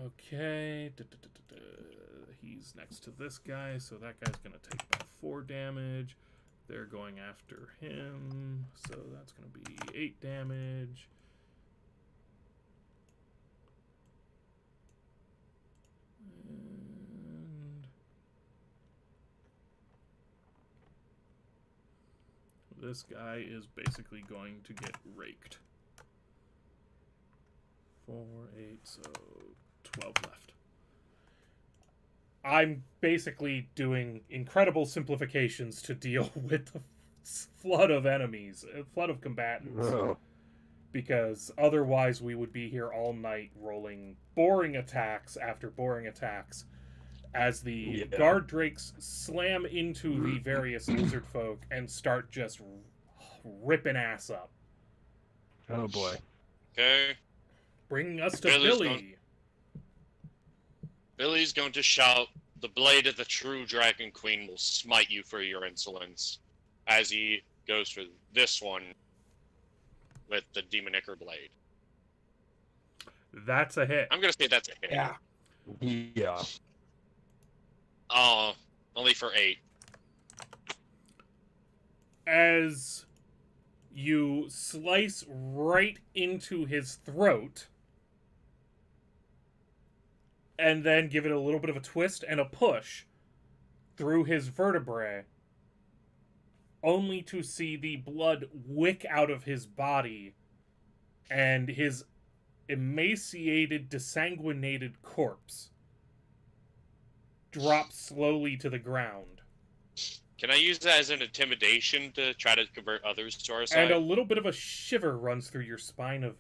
Okay. He's next to this guy, so that guy's going to take about 4 damage. They're going after him, so that's going to be 8 damage. And this guy is basically going to get raked. 4, 8, so 12 left. I'm basically doing incredible simplifications to deal with the flood of enemies, a flood of combatants. Oh, Because otherwise we would be here all night rolling boring attacks after boring attacks as the Yeah. guard drakes slam into the various lizard folk and start just ripping ass up. oh boy. Okay? Bringing us to Billy's Billy. Billy's going to shout, "The blade of the true Dragon Queen will smite you for your insolence," as he goes for this one with the Demonicker blade. That's a hit. I'm going to say that's a hit. Yeah. Yeah. Oh, only for 8. As you slice right into his throat and then give it a little bit of a twist and a push through his vertebrae, only to see the blood wick out of his body and his emaciated, desanguinated corpse drop slowly to the ground. Can I use that as an intimidation to try to convert others to our side? And a little bit of a shiver runs through your spine of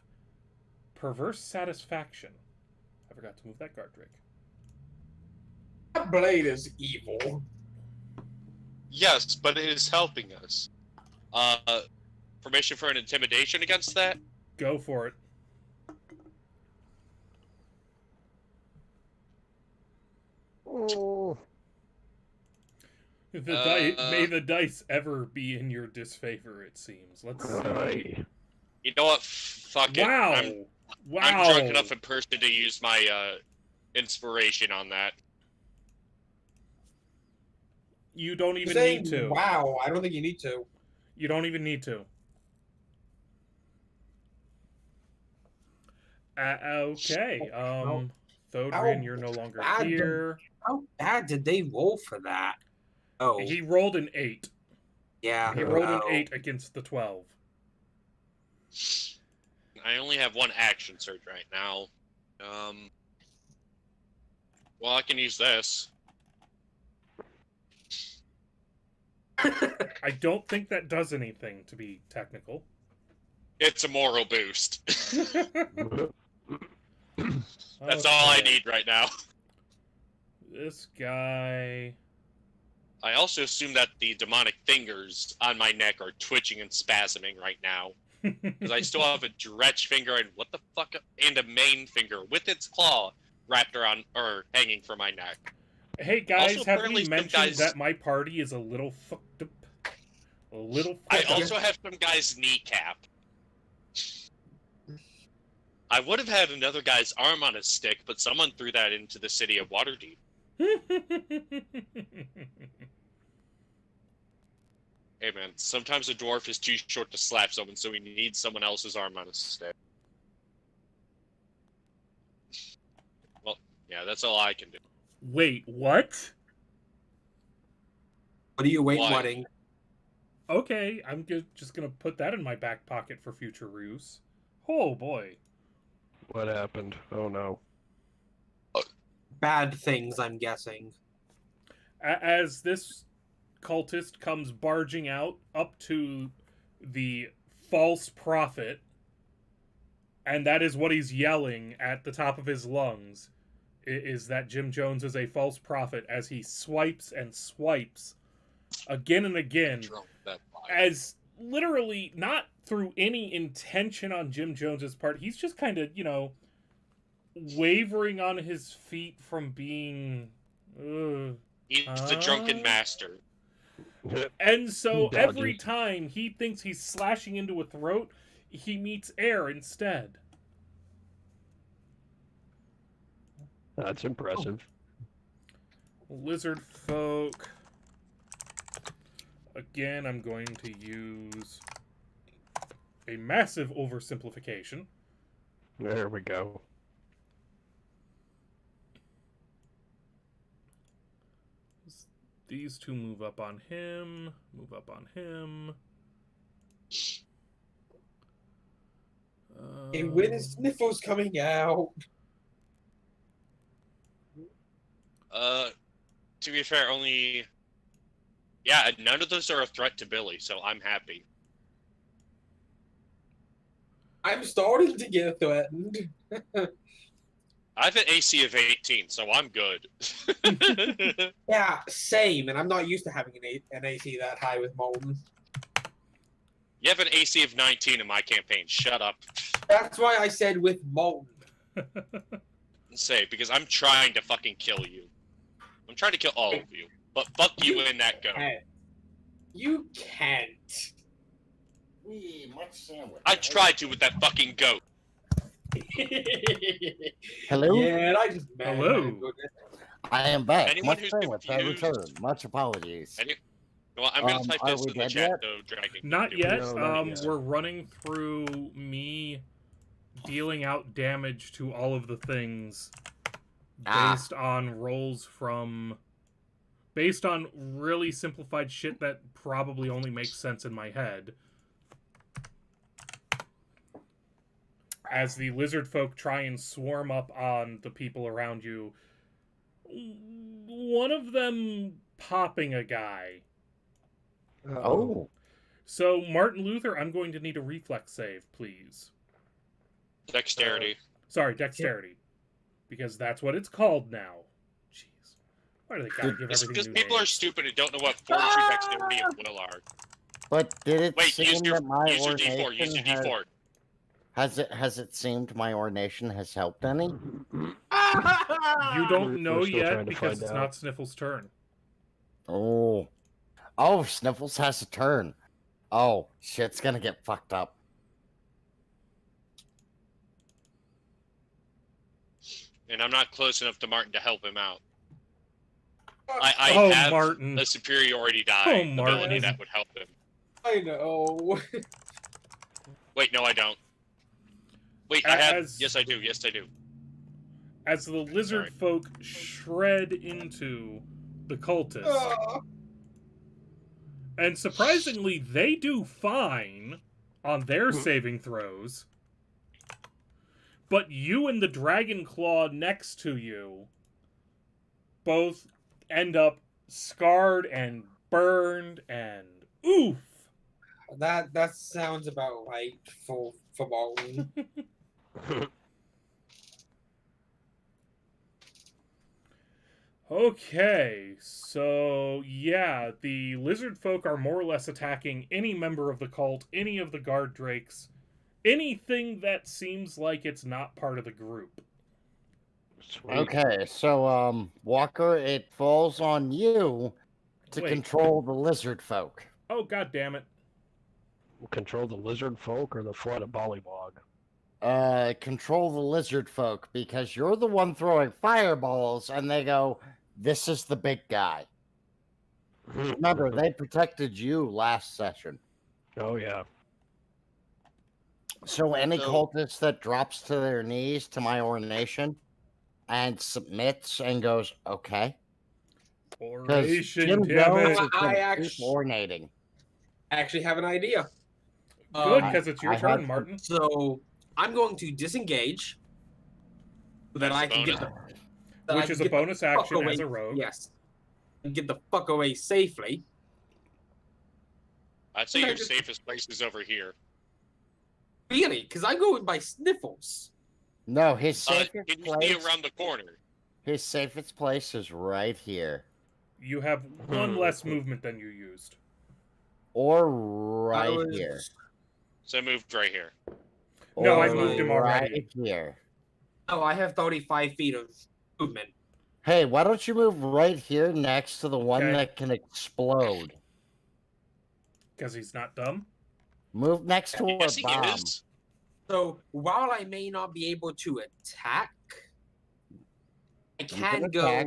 perverse satisfaction. I forgot to move that guard drake. That blade is evil. Yes, but it is helping us. Permission for an intimidation against that? Go for it. Oh, May the dice ever be in your disfavor, it seems. Let's see. aye. You know what? Fuck it. Wow. I'm drunk enough in person to use my inspiration on that. You don't even Saying, need to. wow, I don't think you need to. You don't even need to. Okay. Thodrin, you're no longer bad here. How bad did they roll for that? Oh, He rolled an 8. yeah. He rolled an Oh. 8 against the 12. I only have one action surge right now. Well, I can use this. I don't think that does anything, to be technical. It's a moral boost. That's all I Okay. need right now. This guy. I also assume that the demonic fingers on my neck are twitching and spasming right now. Because I still have a dretch finger and what the fuck, and a main finger with its claw wrapped around or hanging from my neck. Hey guys, Also, have apparently we some mentioned guys- that my party is a little fucked up? A little I fucked up. also have some guy's kneecap. I would have had another guy's arm on a stick, but someone threw that into the city of Waterdeep. Hey man, sometimes a dwarf is too short to slap someone, so he needs someone else's arm on a stick. Well, yeah, that's all I can do. Wait, what? What are you Why? waiting? Okay, I'm just gonna put that in my back pocket for future use. Oh boy. What happened? Oh no. Bad things, I'm guessing. As this cultist comes barging out up to the false prophet, and that is what he's yelling at the top of his lungs, is that Jim Jones is a false prophet as he swipes and swipes again and again, Drunk that fire. as literally not through any intention on Jim Jones's part. He's just kind of, wavering on his feet from being... He's the drunken master. And so Dodges. every time he thinks he's slashing into a throat, he meets air instead. That's impressive. Lizard folk. Again, I'm going to use a massive oversimplification. There we go. These two move up on him. Move up on him. Hey, when is Sniffles coming out? To be fair, only... Yeah, none of those are a threat to Billy, so I'm happy. I'm starting to get threatened. I have an AC of 18, so I'm good. Yeah, same, and I'm not used to having an AC that high with Molten. You have an AC of 19 in my campaign. Shut up. That's why I said with Molten. Say, because I'm trying to fucking kill you. I'm trying to kill all of you. But fuck you in that go. You can't. I tried to with that fucking goat. Hello? Yeah, and I just Hello. I am back. Anyone Much who's thanks. I confused- returned. Much apologies. Well, I'm gonna type are this we in the dead chat, yet? though, Dragon. Not yet. No, not yet. We're running through me dealing out damage to all of the things based on rolls from... Based on really simplified shit that probably only makes sense in my head. As the lizard folk try and swarm up on the people around you, one of them popping a guy. Oh. So, Martin Luther, I'm going to need a reflex save, please. Dexterity. Sorry, dexterity. Because that's what it's called now. Jeez. Why do they gotta give It's everything because new people are names? stupid and don't know what fortitude, dexterity, and will are. But did it Wait, seem use your that my D4. Use your ordination D4. has it seemed my ordination has helped any? You don't know We're still yet trying to because find it's out. not Sniffle's turn. Oh. Oh, Sniffles has a turn. Oh, shit's gonna get fucked up. And I'm not close enough to Martin to help him out. I Oh, have Martin. a superiority die Oh, ability Martin. that would help him. I know. Wait, no, I don't. Wait, I have. As- Yes, I do. Yes, I do. As the lizard folk shred into the cultists. And surprisingly, they do fine on their saving throws. But you and the dragon claw next to you both end up scarred and burned and oof. That sounds about right for Molten. Okay, so yeah, the lizard folk are more or less attacking any member of the cult, any of the guard drakes, anything that seems like it's not part of the group. Sweet. Okay, so Walker, it falls on you to Wait. control the lizard folk. Oh, god damn it. Control the lizard folk or the flood of Bollywog? Control the lizard folk because you're the one throwing fireballs, and they go, "This is the big guy." Remember, they protected you last session. Oh yeah. So any So- cultist that drops to their knees to my ordination and submits and goes, "Okay," because Oration, Jim damn Jones it. is I gonna keep actually- ornating. I actually have an idea. Good, Um, because it's your I turn, have- Martin. So I'm going to disengage so that I can get the that I Which can is a get the bonus fuck action away. as a rogue. Yes, and get the fuck away safely. I'd say Okay, your just- safest place is over here. Really? Because I go by sniffles. No, his Can safest you see place. around the corner? His safest place is right here, You have one less movement than you used. or I right was- here. So I moved right here. No, I or moved him already. Right here. Oh, I have 35 feet of movement. Hey, why don't you move right here next to the one Okay. that can explode? Because he's not dumb. Move next to a Yes, he bomb. is. So while I may not be able to attack, I You can can go. attack.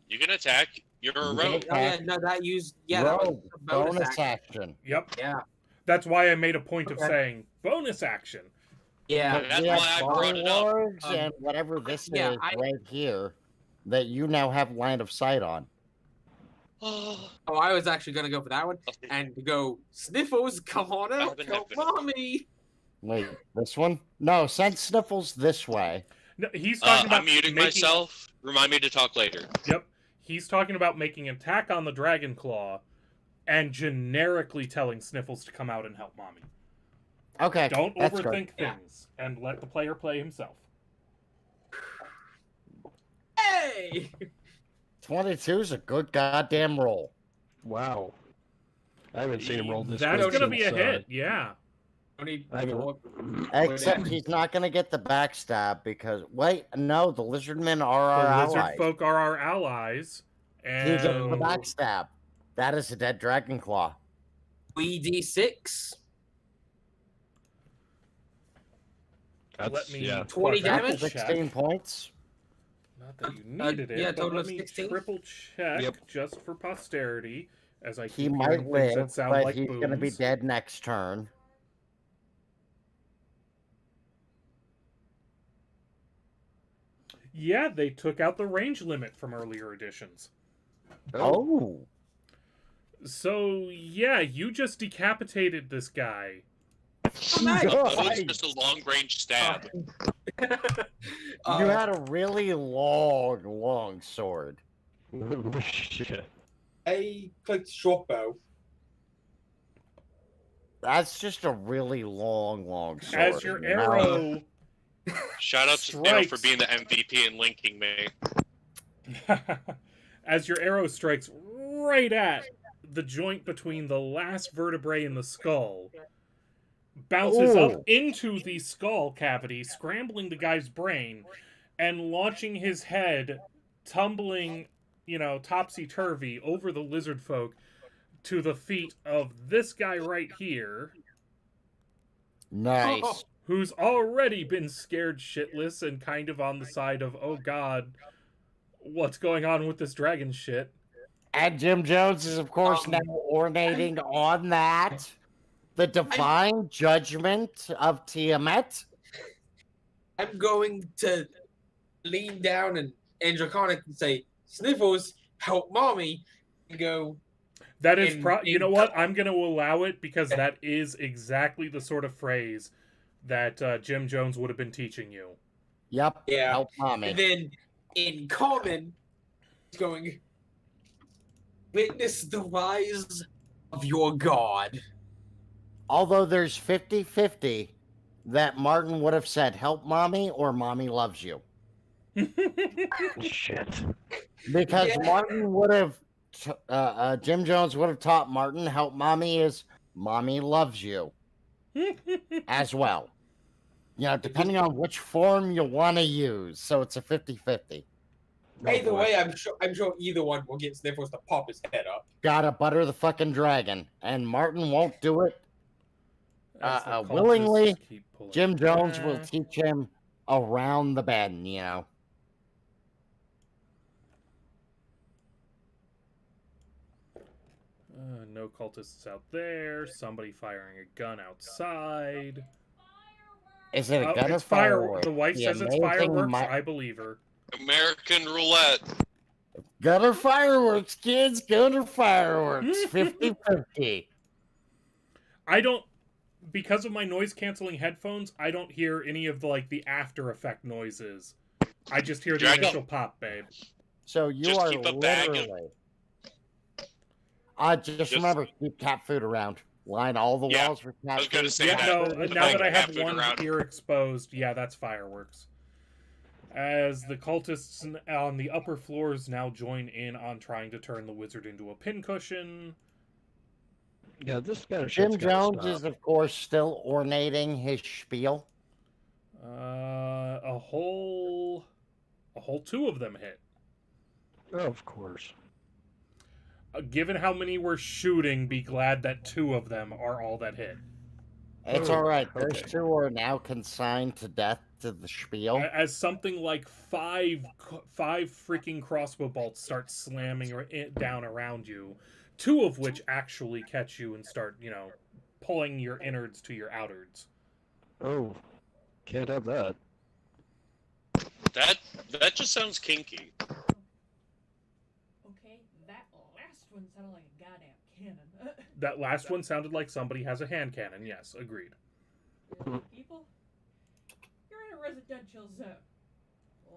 You can attack. You're a You can rogue. Oh yeah, attack. no, that used that was Rogue, a bonus bonus action. action. Yep. Yeah, That's why I made a point of Okay. saying bonus action. yeah. But That's we why have I brought it up. Wargs Um, and whatever this yeah, is I- right here that you now have line of sight on. Oh, Oh, I was actually gonna go for that one and go sniffles. Come on out, haven't help happened. mommy. Wait, this one? No, send Sniffles this way. No, he's talking about I'm muting making, myself. Remind me to talk later. Yep. He's talking about making an attack on the Dragon Claw and generically telling Sniffles to come out and help Mommy. Okay, Don't that's good. overthink Yeah. things and let the player play himself. Hey! 22 is a good goddamn roll. Wow. I haven't seen him roll this That's good gonna be a since, hit, yeah. Only I haven't- four- Except he's not going to get the backstab because, wait, no, the lizardmen are The our lizard allies. folk are our allies. He gets the And backstab. That is a dead dragon claw. 3d6. That's, let me yeah. 20 triple damage? check. 16 points. Not that you needed it, yeah, but total let of me 16. triple check Yep. just for posterity as I He keep might hearing things that live, sound but like he's going to be booms. dead next turn. Yeah, they took out the range limit from earlier editions. Oh. So, yeah, you just decapitated this guy. nice. Oh, it's Nice. just a long range stab. You had a really long sword. Shit. I clicked short bow. That's just a really long sword. As your you know? arrow Shout out to Daryl for Strikes. being the MVP and linking me. as your arrow strikes right at the joint between the last vertebrae in the skull, bounces up Ooh. into the skull cavity, scrambling the guy's brain, and launching his head, tumbling, topsy-turvy over the lizard folk to the feet of this guy right here, Nice. who's already been scared shitless and kind of on the side of, oh god, what's going on with this dragon shit? And Jim Jones is, of course, now ornating on that. The divine judgment of Tiamat. I'm going to lean down and draconic and say, Sniffles, help mommy. And go, That is In- you know in- what? I'm going to allow it because that is exactly the sort of phrase that Jim Jones would have been teaching you. Yep. Yeah. Help mommy. and then in common, he's going, witness the rise of your god. Although there's 50-50 that Martin would have said, help mommy or mommy loves you. Shit. Because Yeah. Martin would have, Jim Jones would have taught Martin help mommy is mommy loves you as well. You know, depending on which form you want to use. So it's a 50-50. Oh, Either boy. way, I'm sure either one will get Sniffles to pop his head up. Gotta butter the fucking dragon. And Martin won't do it As the cultists willingly. keep pulling Jim Jones will back. teach him around the bend, you know. No cultists out there. Somebody firing a gun outside. Is it a Oh, gun or it's firework? The wife The says it's amazing fireworks. I believe her. American roulette. Gun or fireworks, kids. Gun or fireworks. 50-50. I don't, because of my noise canceling headphones, I don't hear any of the after effect noises. I just hear the Dragon. initial pop, babe. So you Just are keep a bag of- literally. Just remember, keep cat food around. Line all the Yeah, walls for cat I was gonna food. say Yeah, that. no, The now that I have cat food one around. ear exposed, yeah, that's fireworks. As the cultists on the upper floors now join in on trying to turn the wizard into a pincushion. Yeah, this kind of Jim shit's gotta Jones stop. is, of course, still ornating his spiel. A whole two of them hit. Oh, of course. Given how many we're shooting, be glad that two of them are all that hit. It's Oh, all right. Those okay. two are now consigned to death to the spiel. As something like five freaking crossbow bolts start slamming down around you, two of which actually catch you and start, pulling your innards to your outards. Oh, can't have that. That just sounds kinky. Okay, that last one sounded like a goddamn cannon. That last one sounded like somebody has a hand cannon. Yes, agreed. People, you're in a residential zone.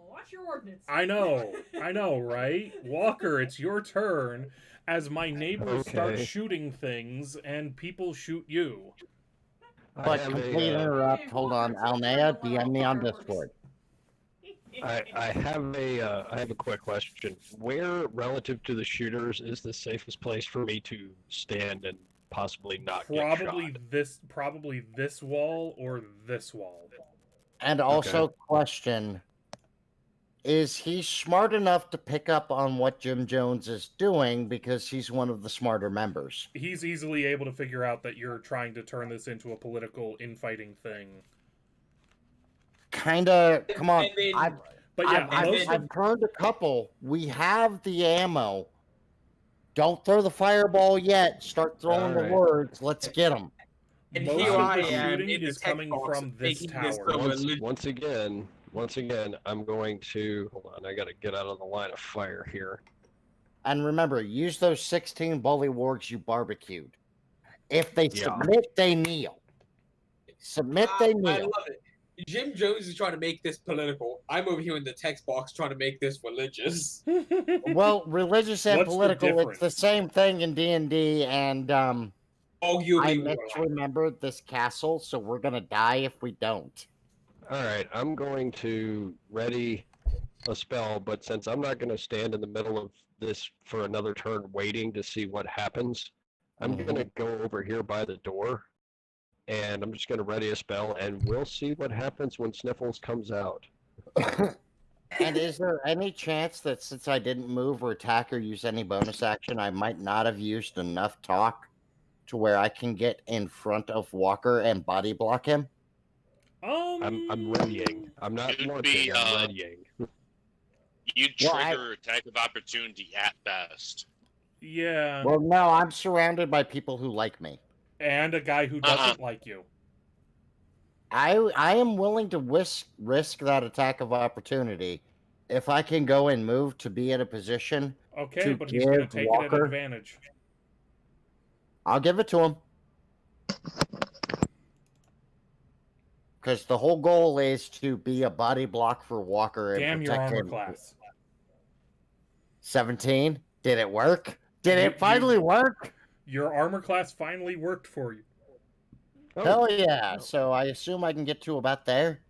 Watch your ordinance. I know, right? Walker, it's your turn as my neighbors start Okay. shooting things and people shoot you. I But have complete a, interrupt. Hold on, Alnea, DM me on Discord. I have a quick question. Where, relative to the shooters, is the safest place for me to stand and possibly not get shot? Probably this wall or this wall. And also, question: is he smart enough to pick up on what Jim Jones is doing because he's one of the smarter members? He's easily able to figure out that you're trying to turn this into a political infighting thing. Kinda. Come on. I mean, But yeah, I've heard a couple. We have the ammo. Don't throw the fireball yet. Start throwing the Alright. words. Let's get them. And most here of I the am shooting in the is text coming box from this making this tower. so religious. Once again, I'm going to hold on. I got to get out of the line of fire here. And remember, use those 16 bullywargs you barbecued. If they Yeah. submit, they kneel. Submit, they I kneel. love it. Jim Jones is trying to make this political. I'm over here in the text box trying to make this religious. Well, religious and What's the political, it's difference? the same thing in D&D, and I Arguably, misremembered this castle, so we're gonna die if we don't. All right, I'm going to ready a spell, but since I'm not going to stand in the middle of this for another turn waiting to see what happens, I'm going to go over here by the door, and I'm just going to ready a spell, and we'll see what happens when Sniffles comes out. And is there any chance that since I didn't move or attack or use any bonus action, I might not have used enough talk to where I can get in front of Walker and body block him? I'm readying. I'm not It'd launching, be, I'm readying. You Well, trigger attack of opportunity at best. Yeah, Well, no, I'm surrounded by people who like me. and a guy who doesn't like you. I am willing to risk that attack of opportunity if I can go and move to be in a position. Okay, To but he's going to give take it at Walker- advantage. I'll give it to him. Because the whole goal is to be a body block for Walker and Damn your protect armor him. class. 17. Did it work? Did You- it finally work? Your armor class finally worked for you. Oh, Hell yeah. So I assume I can get to about there.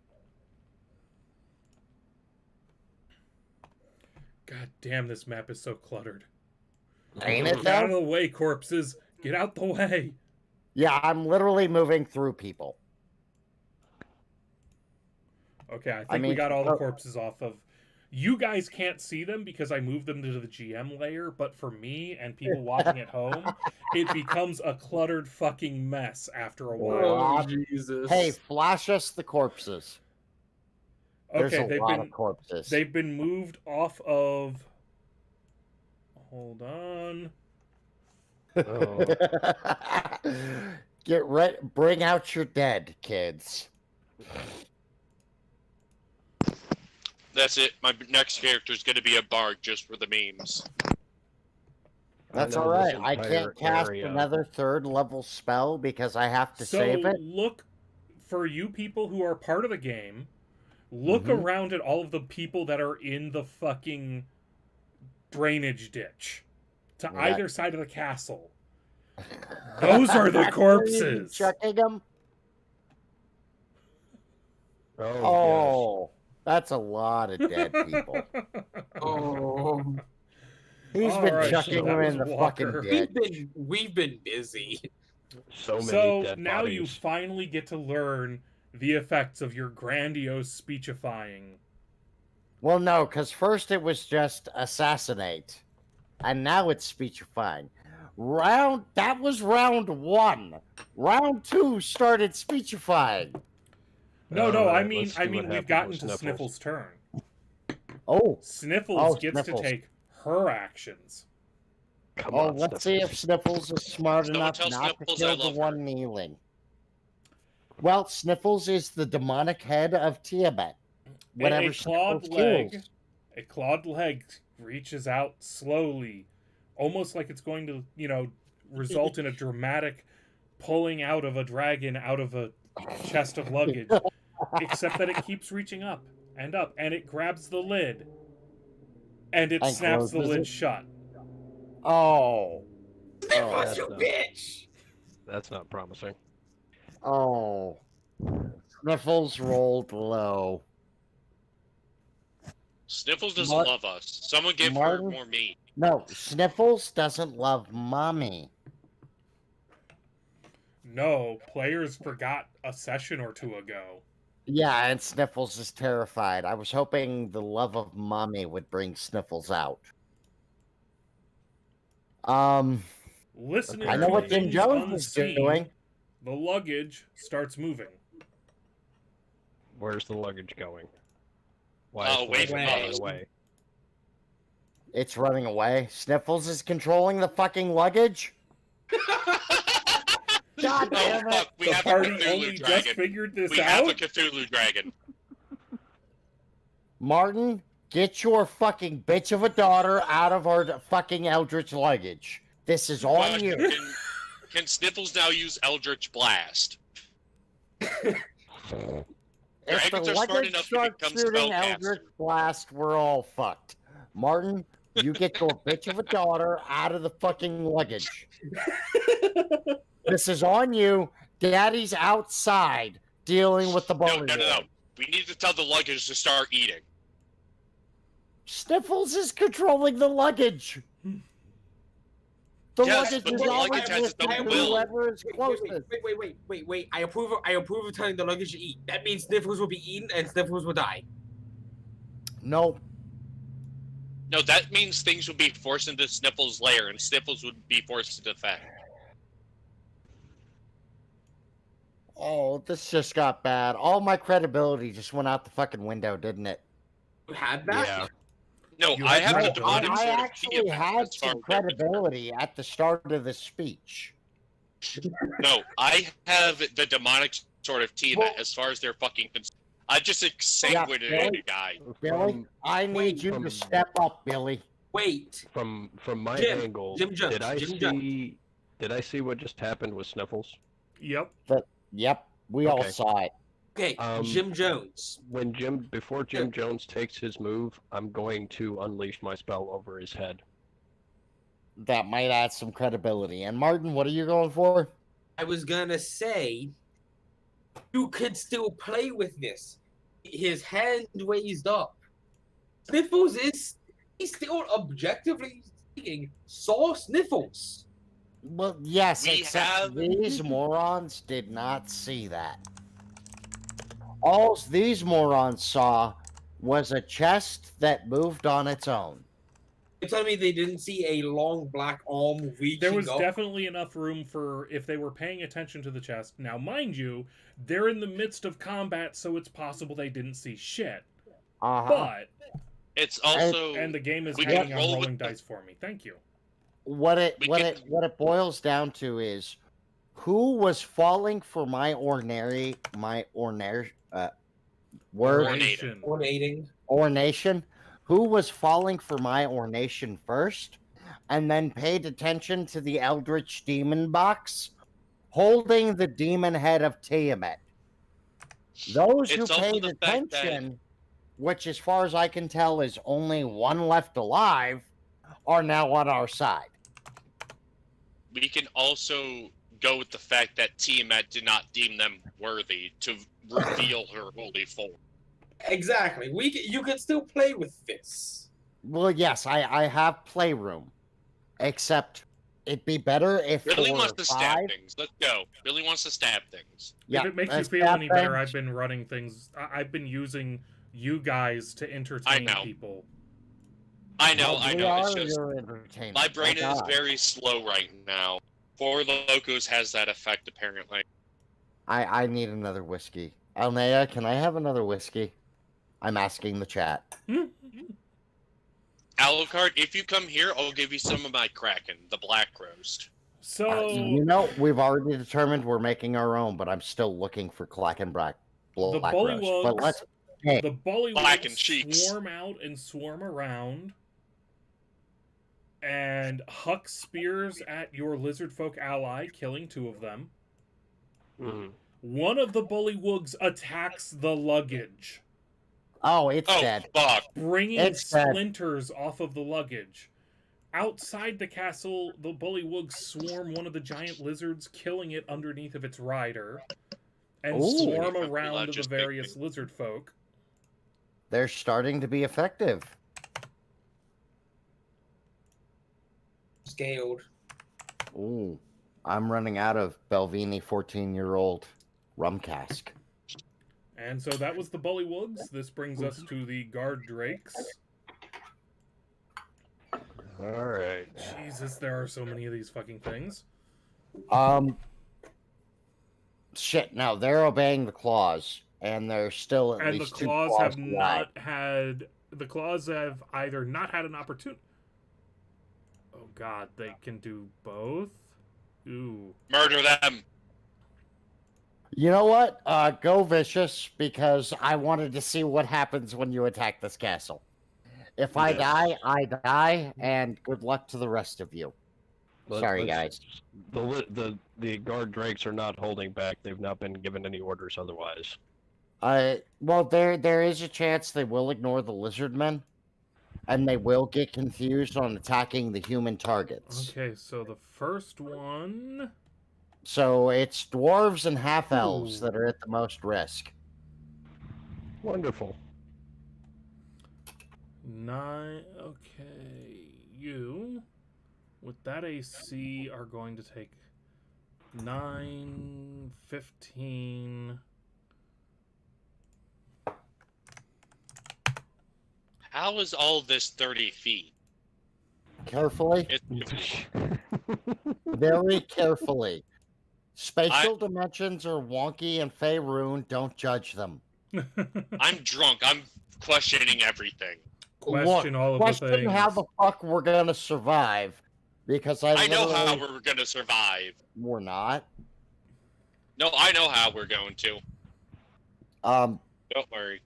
God damn, this map is so cluttered. Ain't it Get out of though? the way, corpses. Get out the way. Yeah, I'm literally moving through people. Okay, I think I we mean, got all the corpses off of... You guys can't see them because I moved them to the GM layer, but for me and people watching at home, it becomes a cluttered fucking mess after a while. Oh, Jesus. Hey, flash us the corpses. There's Okay, a lot of corpses. they've been moved off of... Hold on. Oh, Get ready. Bring out your dead, kids. That's it. My next character is going to be a bard just for the memes. That's I know all right. this I entire can't cast area. another 3rd level spell because I have to So save it. look, for you people who are part of the game, look Mhm. around at all of the people that are in the fucking drainage ditch to Yeah. either side of the castle. Those are the That's where you'd be corpses. chucking them? Oh, yes. Oh, that's a lot of dead people. Oh, He's All been right, so chucking that them was in the Walker. fucking ditch. we've been busy. So many So dead now bodies. you finally get to learn the effects of your grandiose speechifying. Well, no, because first it was just assassinate, and now it's speechifying. That was round 1. Round 2 started speechifying. No, Alright, I mean let's see what we've happens gotten with to Sniffles' turn. Oh, Sniffles gets Sniffles. to take her actions. Come oh, on, let's see if Sniffles is smart Someone enough tell not to Sniffles kill I the love her. one kneeling. Well, Sniffles is the demonic head of Tiamat. Whenever Sniffles kills. A clawed leg reaches out slowly, almost like it's going to, result in a dramatic pulling out of a dragon out of a chest of luggage, except that it keeps reaching up, and it grabs the lid, and it And snaps the closes lid it? shut. Oh. Sniffles, you that's not- bitch! That's not promising. Oh. Sniffles rolled low. Sniffles doesn't Mar- love us. Someone give Martin? her more meat. No, Sniffles doesn't love mommy. No, players forgot a session or two ago. Yeah, and Sniffles is terrified. I was hoping the love of mommy would bring Sniffles out. Listening I know to what Jim things Jones unseen, is doing. the luggage starts moving. Where's the luggage going? Why Oh, is the wait, luggage wait. running away? It's running away. Sniffles is controlling the fucking luggage. God Oh, damn it. fuck. We The have a party Cthulhu only just dragon. figured this We have a out? Cthulhu dragon. Martin, get your fucking bitch of a daughter out of our fucking Eldritch luggage. This is on you. Can Sniffles now use Eldritch Blast? If Dragons the are smart luggage enough to starts become shooting spellcaster. Eldritch Blast, we're all fucked. Martin, you get your bitch of a daughter out of the fucking luggage. This is on you. Daddy's outside dealing with the No, bully. no. We need to tell the luggage to start eating. Sniffles is controlling the luggage. The Yes, luggage but is the always luggage has its listening own to will. whoever is closest. Wait. I approve of telling the luggage to eat. That means Sniffles will be eaten and Sniffles will die. Nope. No, that means things would be forced into Sniffles' lair, and Sniffles would be forced to defend. Oh, this just got bad. All my credibility just went out the fucking window, didn't it? You had that? Yeah. No, You I have have no, the demonic I sort of actually Tiamat had as far some as I'm concerned. credibility at the start of the speech. No, I have the demonic sort of Tiamat Well- as far as they're fucking concerned. I just exsanguinated Billy? a guy. Billy, I need wait, you to from- step up, Billy. Wait. From my Jim, angle, Jim Jones, did I Jim see what just happened with Sniffles? Yep. Yep, we all Okay. saw it. Okay, Jim Jones. Before Jim Jones takes his move, I'm going to unleash my spell over his head. That might add some credibility. And Martin, what are you going for? I was gonna say, you could still play with this. His hand raised up. Sniffles is he still, objectively speaking, saw Sniffles. Well, yes, We except have- these morons did not see that. All these morons saw was a chest that moved on its own. You're telling me they didn't see a long black arm reaching There was up? definitely enough room for if they were paying attention to the chest. Now, mind you, they're in the midst of combat, so it's possible they didn't see shit. But It's also and the game is we hanging can on roll rolling with the- dice for me. Thank you. What it We what can- it what it boils down to is who was falling for my ornary word Ornate. Ornating. ornation? Who was falling for my ornation first, and then paid attention to the Eldritch Demon box holding the demon head of Tiamat? Those who It's also paid the fact that- attention, which as far as I can tell is only one left alive, are now on our side. We can also go with the fact that Tiamat did not deem them worthy to reveal her holy form. Exactly. You can still play with this. Well, yes, I have playroom, except it'd be better if Really for wants to stab 5 things. Let's go. Really wants to stab things. Yeah, if it makes you let's feel stab any better, things. I've been running things. I've been using you guys to entertain know. people. I know, Well, I we know. It's are just your entertainment. my brain My is God. very slow right now. Four Locos has that effect apparently. I need another whiskey. Alnea, can I have another whiskey? I'm asking the chat. Alucard, if you come here, I'll give you some of my Kraken, the black roast. So You know, we've already determined we're making our own, but I'm still looking for Clack and Black the roast. But let's hey, the Black and bullywugs cheeks. swarm out and swarm around, and huck spears at your lizard folk ally, killing 2 of them. Mm. One of the bullywugs attacks the luggage, oh, it's Oh, dead. fuck. bringing It's dead. splinters off of the luggage. Outside the castle, the bullywugs swarm one of the giant lizards, killing it underneath of its rider, and Ooh. swarm Fucking around the logistic. various lizard folk. They're starting to be effective. Scaled. Ooh, I'm running out of Belvini 14-year-old rum cask. And so that was the bullywugs. This brings us to the guard drakes. All right. Jesus, there are so many of these fucking things. Shit, no, they're obeying the claws, and there's still at And the least 2 claws have alive. not had. The claws have either not had an opportunity. Oh god, they can do both? Ooh. Murder them. You know what? Go vicious, because I wanted to see what happens when you attack this castle. If I Yeah. die, I die, and good luck to the rest of you. Sorry, Let's- guys. The guard drakes are not holding back. They've not been given any orders otherwise. Well, there is a chance they will ignore the lizardmen, and they will get confused on attacking the human targets. Okay, so the first one. So it's dwarves and half elves Ooh. that are at the most risk. Wonderful. 9. Okay. You, with that AC, are going to take 9, 15. How is all this 30 feet? Carefully, It's very carefully. Spatial dimensions are wonky and Faerun. Don't judge them. I'm drunk. I'm questioning everything. Question all of the Question things. how the fuck we're gonna survive, because I know how literally- we're gonna survive. we're not. No, I know how we're going to. Don't worry.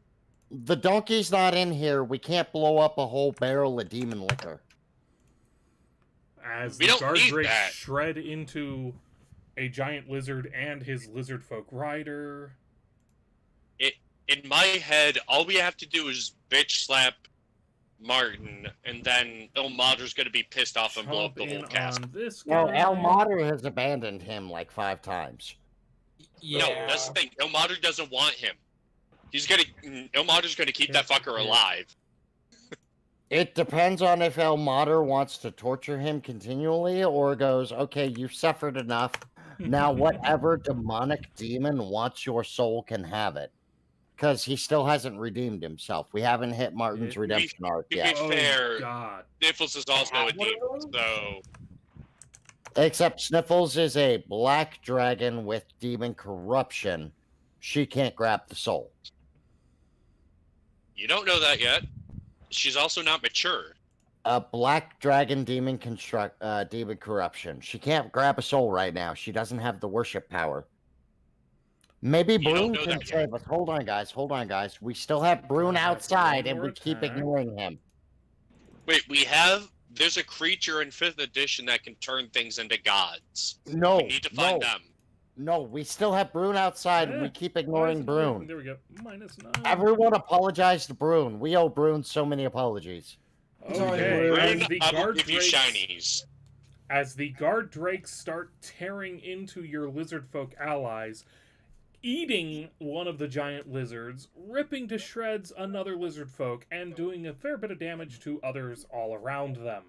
The donkey's not in here. We can't blow up a whole barrel of demon liquor. As We the don't guard need drakes that. shred into a giant lizard and his lizard folk rider. In my head, all we have to do is bitch slap Martin, and then Ilmater's gonna be pissed off and blow up Chomp the in whole castle. on this Well, guy. El Mater has abandoned him like 5 times. Yeah. No, that's the thing. Ilmater doesn't want him. Ilmater's gonna keep that fucker alive. It depends on if El Mater wants to torture him continually or goes, okay, you've suffered enough. Now, whatever demonic demon wants your soul can have it. Because he still hasn't redeemed himself. We haven't hit Martin's Yeah. redemption arc To yet. be Oh, fair, God. Sniffles is also a One of demon, those? so Except Sniffles is a black dragon with demon corruption. She can't grab the soul. you don't know that yet. She's also not mature. A black dragon demon demon corruption. She can't grab a soul right now. She doesn't have the worship power. Maybe You don't Brune know can that save us. Hold on, guys. Hold on, guys. We still have Brune Have outside, one and more we keep attack. ignoring him. Wait, there's a creature in 5th edition that can turn things into gods. No, We need to find no, them. no. We still have Brune outside, and we Eh, keep Why is ignoring it Brune. There we go. -9. Everyone apologize to Brune. We owe Brune so many apologies. Okay, Rune, as the I will guard give you drakes, shinies. as the guard drakes start tearing into your lizard folk allies, eating one of the giant lizards, ripping to shreds another lizard folk, and doing a fair bit of damage to others all around them.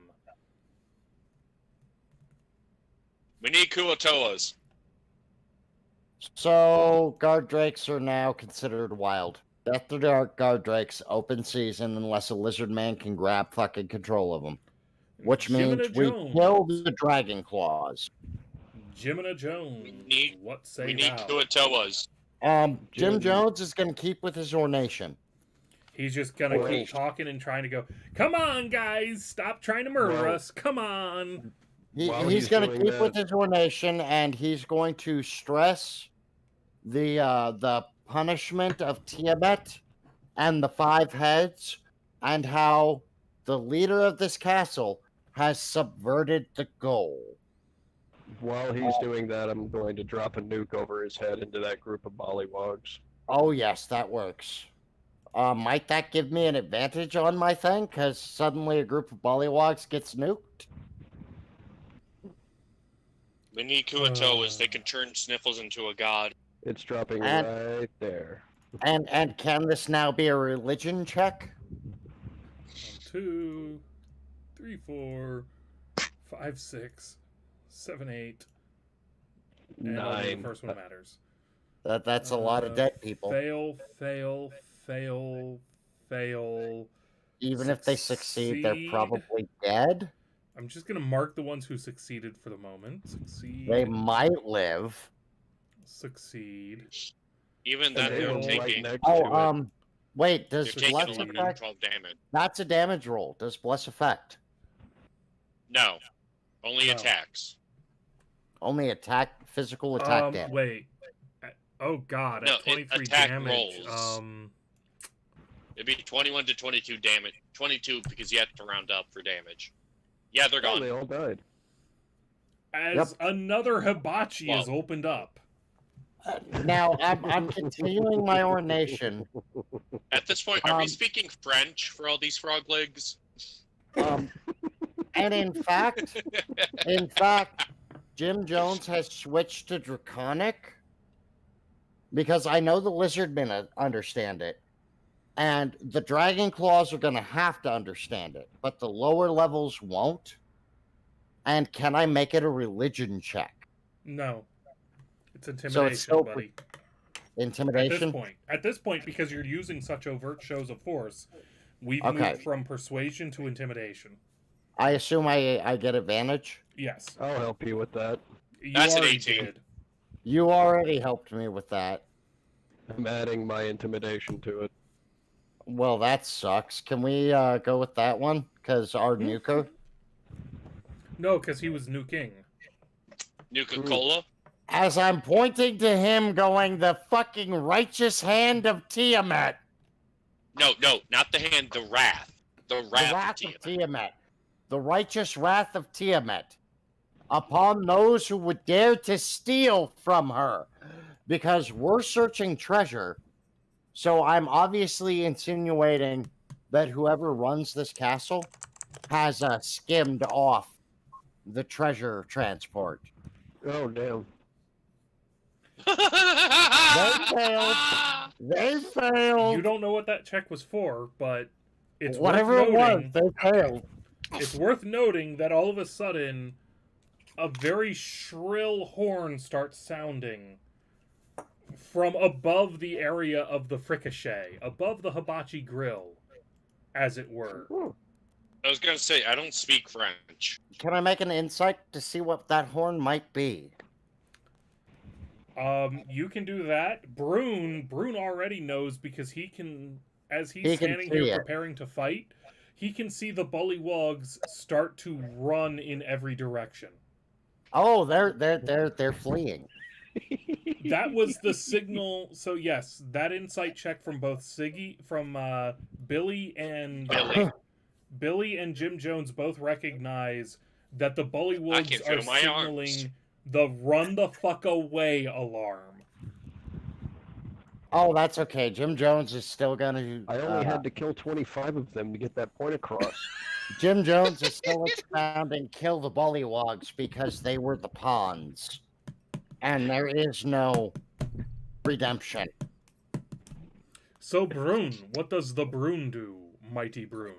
We need Kuatoas. So, guard drakes are now considered wild. After dark, guard drakes open season unless a lizard man can grab fucking control of them. Which means Jimina we Jones. kill the dragon claws. Jimina Jones. need- What say We need thou? Kuatoas. Jim Jim- Jones is going to keep with his ornation. He's just gonna Well- keep talking and trying to go, come on, guys, stop trying to murder Well- us. Come on. While He's he's going to doing keep that- with his ornation, and he's going to stress the punishment of Tiamat and the 5 heads, and how the leader of this castle has subverted the goal. While he's doing that, I'm going to drop a nuke over his head into that group of mollywogs. Oh yes, that works. Might that give me an advantage on my thing? Because suddenly a group of bollywogs gets nuked? We need Kuatoas. They can turn Sniffles into a god. It's dropping And- right there. And can this now be a religion check? 1, 2, 3, 4, 5, 6, 7, 8. And only Nine. the first one matters. That's a lot of dead people. Fail, fail, fail, fail. Even if they succeed, they're succeed. probably dead. I'm just gonna mark the ones who succeeded for the moment. Succeed. They might live. Succeed. Even that And they're Fail. right taking, next Oh, to it. wait, they're does taking bless 11 affect? 12 damage. That's a damage roll. Does bless affect? No, only No. attacks. Only attack, physical attack damage. Wait. Oh God! No, At 23 attack damage. rolls. It'd be 21 to 22 damage. 22 because you have to round up for damage. Yeah, they're Oh, gone. they all died. As another hibachi is Well- opened up. Now I'm continuing my ornation. At this point, are we Um, speaking French for all these frog legs? And in fact, Jim Jones has switched to Draconic because I know the lizardmen understand it, and the dragon claws are going to have to understand it, but the lower levels won't. And can I make it a religion check? No. It's So intimidation, it's still buddy. Intimidation? At this point, because you're using such overt shows of force, we've Okay. moved from persuasion to intimidation. I assume I get advantage. Yes. I'll help you with that. You That's an already 18. did. You already helped me with that. I'm adding my intimidation to it. Well, that sucks. Can we go with that one? Because our nuker. No, because he was new king. Nuka-Cola? As I'm pointing to him, going, the fucking righteous hand of Tiamat. No, not the hand, the wrath. The The wrath, wrath of of Tiamat. Tiamat. The righteous wrath of Tiamat. Upon those who would dare to steal from her. Because we're searching treasure. So I'm obviously insinuating that whoever runs this castle has skimmed off the treasure transport. Oh, damn. They failed. They failed. You don't know what that check was for, but It's Whatever worth it was, noting, they failed. it's worth noting that all of a sudden, a very shrill horn starts sounding from above the area of the fricasee, above the hibachi grill, as it were. I was gonna say I don't speak French. Can I make an insight to see what that horn might be? You can do that. Brune already knows because he can, as he's He can standing see here it. preparing to fight, he can see the bullywugs start to run in every direction. Oh, they're fleeing. That was the signal. So yes, that insight check from both Billy and Billy and Jim Jones both recognize that the I bullywugs can are feel my signaling arms. the "run the fuck away" alarm. Oh, that's okay. Jim Jones is still gonna. I only had to kill 25 of them to get that point across. Jim Jones is still expounding kill the bullywogs because they were the pawns, and there is no redemption. So Brune, what does the Brune do, mighty Brune?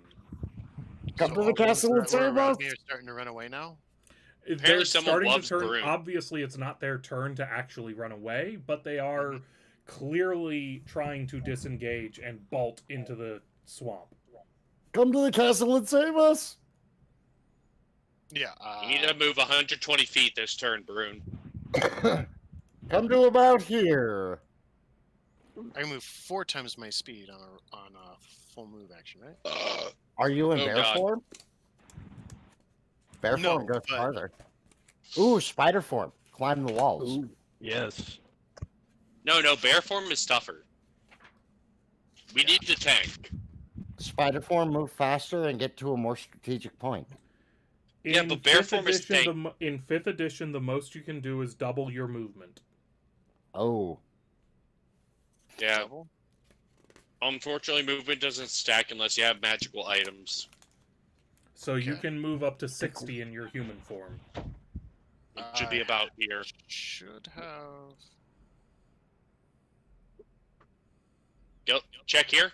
Come to all the those castle and that were save around us. me are starting to run away now. They're someone starting to loves turn. Brune. Obviously, it's not their turn to actually run away, but they are clearly trying to disengage and bolt into the swamp. Come to the castle and save us. Yeah. You need to move 120 feet this turn, Brune. Come to about here. I can move 4 times my speed on a full move action, right? Are you in Oh, bear God. form? Bear No, form goes but- farther. Ooh, spider form. Climb the walls. Ooh, yes. No, bear form is tougher. We need the tank. Spider form move faster and get to a more strategic point. Yeah, but bear form is in 5th edition, the most you can do is double your movement. Oh, Yeah. Double? Unfortunately, movement doesn't stack unless you have magical items. So you Okay. can move up to 60 in your human form. It should be about here. Should have. Go. Check here.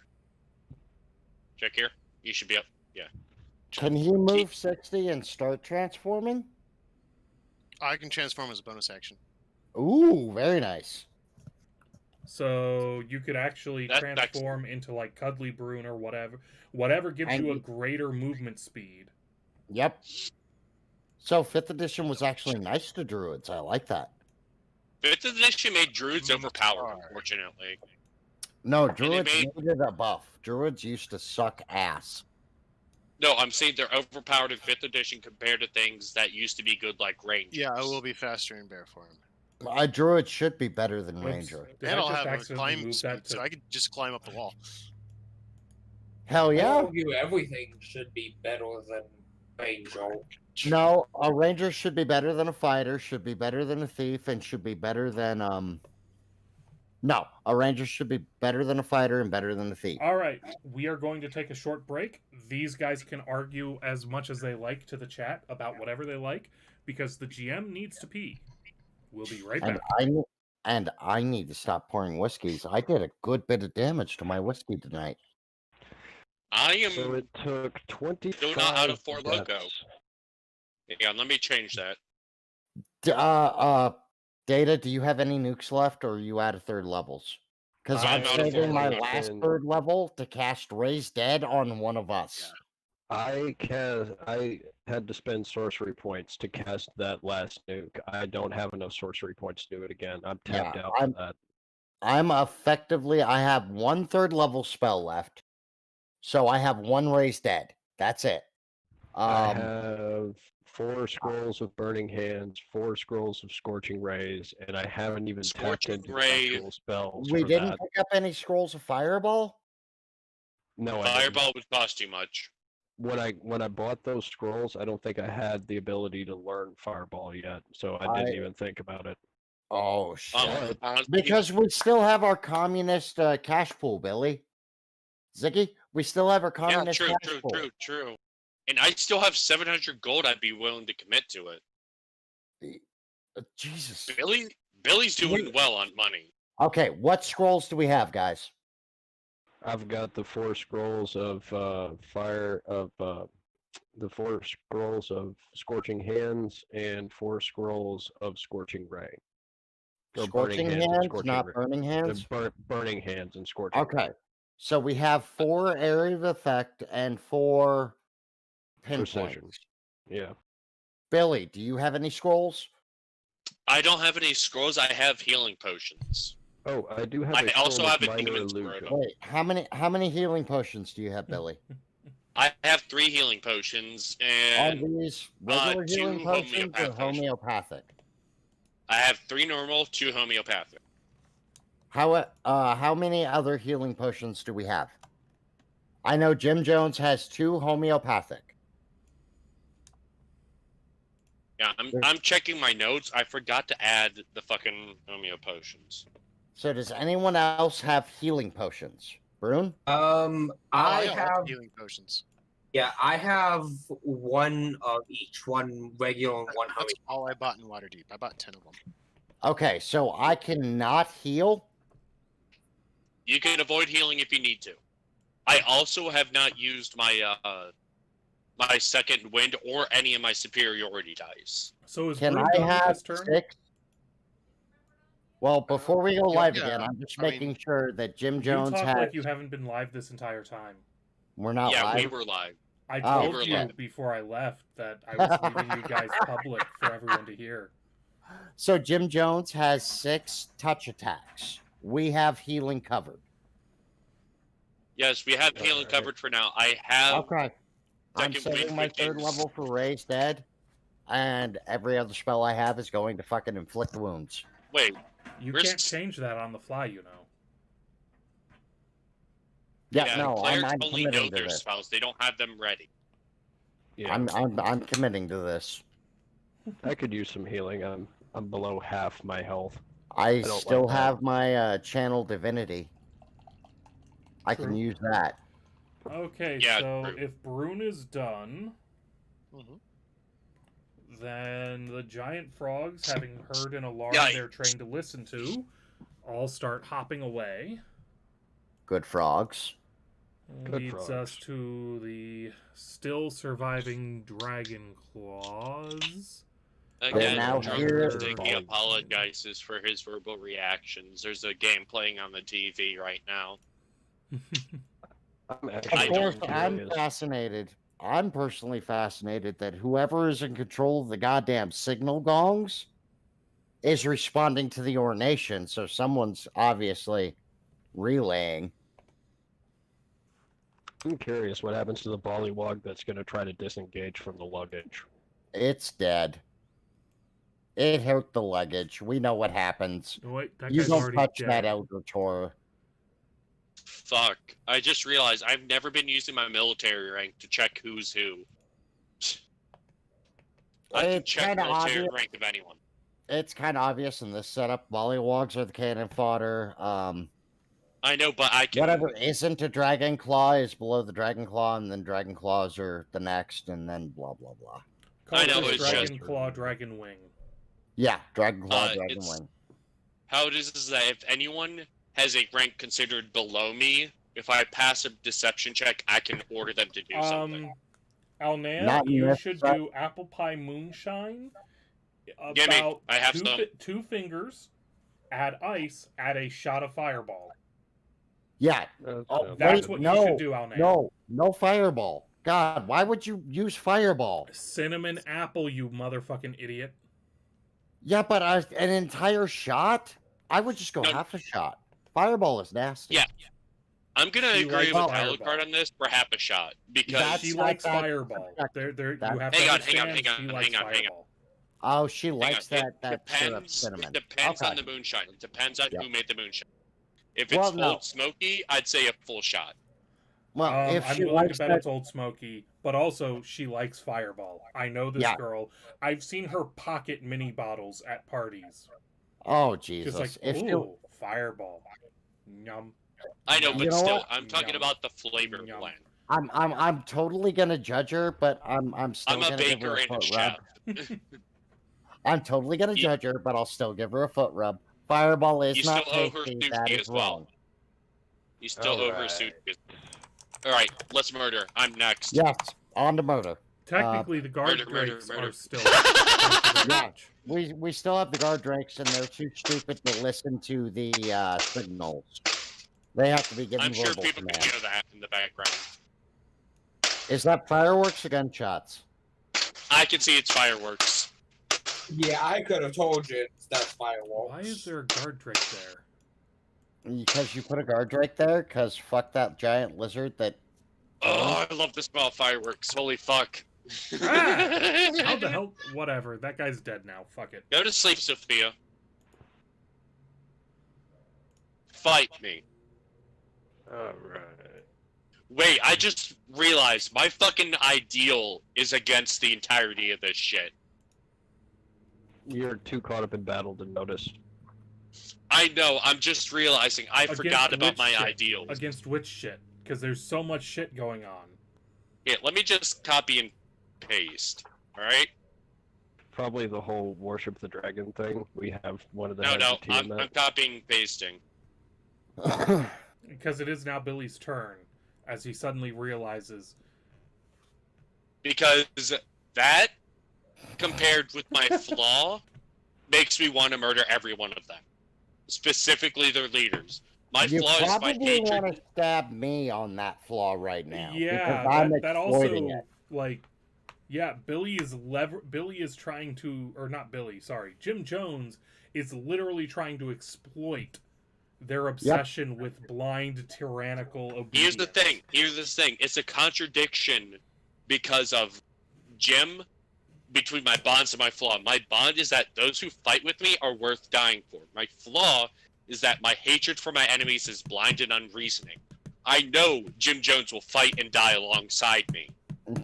Check here. You should be up. can he move 60 and start transforming? I can transform as a bonus action. Ooh, very nice. So you could actually That's- transform into like Cuddly Brune or whatever. Whatever gives And you a you- greater movement speed. Yep. So 5th edition was actually nice to druids. I like that. 5th edition made druids overpowered, unfortunately. No, they druids made- needed a buff. Druids used to suck ass. No, I'm saying they're overpowered in 5th edition compared to things that used to be good, like rangers. Yeah, I will be faster in bear form. A druid should be better than Oops. ranger. Did And I I'll just have a accidentally climb move speed, that to... so I could just climb up the wall. Hell I yeah. argue everything should be better than Ranger. No, a ranger should be better than a fighter, should be better than a thief, and should be better than No, a ranger should be better than a fighter and better than a thief. All right, we are going to take a short break. These guys can argue as much as they like to the chat about whatever they like because the GM needs to pee. We'll be right back. And I need to stop pouring whiskeys. I did a good bit of damage to my whiskey tonight. I am So it took 25 still not out of Four deaths. Loko. Yeah, let me change that. Data, do you have any nukes left, or are you out of 3rd levels? Because I'm I'm out of saving my 4th last and- 3rd level to cast Raise Dead on one of us. I had to spend sorcery points to cast that last nuke. I don't have enough sorcery points to do it again. I'm tapped out for that. I'm effectively, I have 1 3rd level spell left. So I have 1 Raise Dead. That's it. I have 4 scrolls of burning hands, 4 scrolls of scorching rays, and I haven't even tapped Scorching into the Ray- actual spells. we for didn't that. pick up any scrolls of Fireball? No, I didn't. Fireball would cost too much. When I bought those scrolls, I don't think I had the ability to learn Fireball yet, so I didn't even think about it. Oh, shit. Honestly, Because we still have our communist cash pool, Billy. Ziggy, we still have our yeah, communist cash pool. true. And I still have 700 gold. I'd be willing to commit to it. Jesus. Billy's doing well on money. Okay, what scrolls do we have, guys? I've got the 4 scrolls of the 4 scrolls of scorching hands and 4 scrolls of scorching ray. Or Scorching and hands, scorching not ray. burning hands. Burning hands and scorching. Okay, so we have 4 area of effect and 4 pinpoints. Precision. Yeah. Billy, do you have any scrolls? I don't have any scrolls. I have healing potions. Oh, I do have. I a also scroll have of a minor demon's illusion. grove. Wait, how many healing potions do you have, Billy? I have 3 healing potions, Are and these regular 2 healing potions or homeopathic potions. homeopathic? I have 3 normal, 2 homeopathic. How many other healing potions do we have? I know Jim Jones has 2 homeopathic. Yeah, I'm checking my notes. I forgot to add the fucking homeo potions. So does anyone else have healing potions? Brune? I all have. healing potions. Yeah, I have 1 of each. 1 regular and 1 That's honey. all I bought in Waterdeep. I bought 10 of them. Okay, so I cannot heal. You can avoid healing if you need to. I also have not used my my second wind or any of my superiority dice. So is Can Brune I done with have this turn? 6? Well, before we go live yeah, again, I'm just I mean, making sure that Jim You Jones talk has. like you haven't been live this entire time. We're not Yeah, live. we were live. I Oh, told we were you live. before I left that I was leaving you guys public for everyone to hear. So Jim Jones has 6 touch attacks. We have healing covered. Yes, we have healing Alright. covered for now. I have Okay. I'm second saving wind my with 3rd you. level for Ray's dead, and every other spell I have is going to fucking inflict wounds. Wait, You Where's- can't change that on the fly, you know. Yeah, no, players I'm only know committing to their this. spells. They don't have them ready. Yeah. I'm committing to this. I could use some healing. I'm below half my health. I don't still like that. have my channel divinity. I can True. use that. Okay, Yeah, so true. if Brune is done, Mhm. then the giant frogs, having heard an alarm Yeah. they're trained to listen to, all start hopping away. Good frogs. Good Leads frogs. us to the still surviving dragon claws. Again, now here- he apologizes for his verbal reactions. There's a game playing on the TV right now. I'm Of actually course, just I'm curious. fascinated. I'm personally fascinated that whoever is in control of the goddamn signal gongs is responding to the ordination. So someone's obviously relaying. I'm curious what happens to the bollywog that's going to try to disengage from the luggage. It's dead. It hurt the luggage. We know what happens. Wait, that You guy's don't already touch dead. that Elder Tor. Fuck. I just realized I've never been using my military rank to check who's who. I can It's check kinda military obvious. rank of anyone. It's kind of obvious in this setup. Bollywogs are the cannon fodder. I know, but I can. Whatever isn't a dragon claw is below the dragon claw, and then dragon claws are the next, and then blah blah blah. Call I know, this it's dragon just- claw, dragon wing. Yeah, dragon claw, dragon it's- wing. How it is that if anyone has a rank considered below me, if I pass a deception check, I can order them to do something. Alnan, Not you necessar- should do apple pie moonshine. Gimme. About I have two, some. 2 fingers. Add ice. Add a shot of fireball. Yeah, Oh, That's Wait, what no, you should do, Alnan. no fireball. God, why would you use fireball? Cinnamon apple, you motherfucking idiot. Yeah, but an entire shot? I would just go No. half a shot. Fireball is nasty. Yeah. I'm gonna She agree likes with fireball. Alucard on this for half a shot because That's She not likes that- fireball. that- You that- have to Hang on, understand hang on, she likes hang on. fireball. Oh, she hang likes on, that syrup cinnamon. It depends Okay. on the moonshine. It depends on Yep. who made the moonshine. If it's Well, no. Old Smoky, I'd say a full shot. Well, if I'm she willing to likes bet that, it's Old Smoky, but also she likes fireball. I know this Yeah. girl. I've seen her pocket mini bottles at parties. oh Just Jesus! like, If she, ooh, fireball. Yum. I know, You but know still, what? I'm talking Yum. about the flavor Yum. blend. I'm totally gonna judge her, but I'm still I'm a gonna give her baker a and a foot chef. rub. I'm totally gonna You- judge her, but I'll still give her a foot rub. Fireball is You not still owe her tasty. sushi That is as well. wrong. He's still All over right. his suitcase. Alright, let's murder. I'm next. Yes, on to murder. Technically, the guard murder, murder, drakes murder. are still. Yeah, we still have the guard drakes, and they're too stupid to listen to the signals. They have to be given I'm sure verbal people can commands. hear that in the background. Is that fireworks or gunshots? I can see it's fireworks. Yeah, I could have told you that's fireworks. Why is there a guard drake there? Because you put a guard drake there? Because fuck that giant lizard that... Oh, I love the smell of fireworks. Holy fuck. Ah! How the hell? Whatever. That guy's dead now. Fuck it. Go to sleep, Sophia. Fight me. All right. Wait, I just realized my fucking ideal is against the entirety of this shit. You're too caught up in battle to notice. I know, I'm just realizing I Against forgot about which my shit? ideals. Against which shit? Because there's so much shit going on. Here, let me just copy and paste. Alright? Probably the whole worship the dragon thing. We have one of the No, heads no, of tea in I'm that. copying and pasting. Because it is now Billy's turn, as he suddenly realizes. Because that, compared with my flaw, makes me want to murder every one of them. Specifically their leaders. My You flaw is my probably hatred. want to stab me on that flaw right now. Yeah, because I'm that exploiting also, it. like, yeah, Billy is trying to, or not Billy, sorry, Jim Jones is literally trying to exploit their obsession with blind, tyrannical obedience. Here's the thing. It's a contradiction because of Jim between my bonds and my flaw. My bond is that those who fight with me are worth dying for. My flaw is that my hatred for my enemies is blind and unreasoning. I know Jim Jones will fight and die alongside me.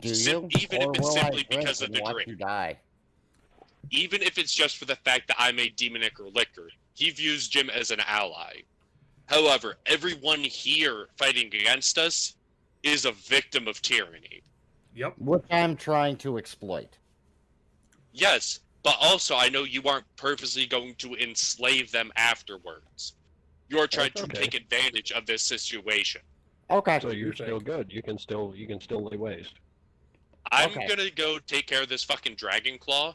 Do you? even if Or it's will I simply drink because of and the watch drink. you die? Even if it's just for the fact that I'm a demonic or liquor, he views Jim as an ally. However, everyone here fighting against us is a victim of tyranny. Yep. Which I'm trying to exploit. Yes, but also I know you aren't purposely going to enslave them afterwards. You're trying That's to okay. take advantage of this situation. Okay. So you're you still think? good. You can still lay waste. I'm Okay. gonna go take care of this fucking dragon claw.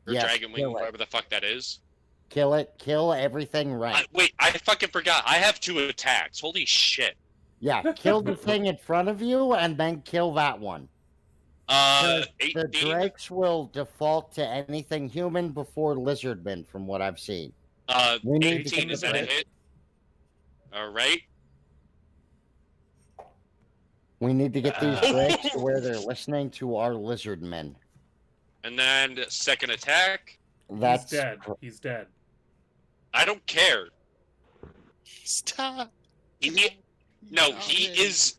Or Yes, dragon wing, kill it. whatever the fuck that is. Kill it. Kill everything right. Wait, I fucking forgot. I have 2 attacks. Holy shit. Yeah, kill the thing in front of you and then kill that one. The 18? drakes will default to anything human before lizardmen, from what I've seen. we need to 18, get is the that a drakes. hit? Alright. We need to get these drakes to where they're listening to our lizardmen. And then second attack. That's He's dead. He's dead. I don't care. Stop. He is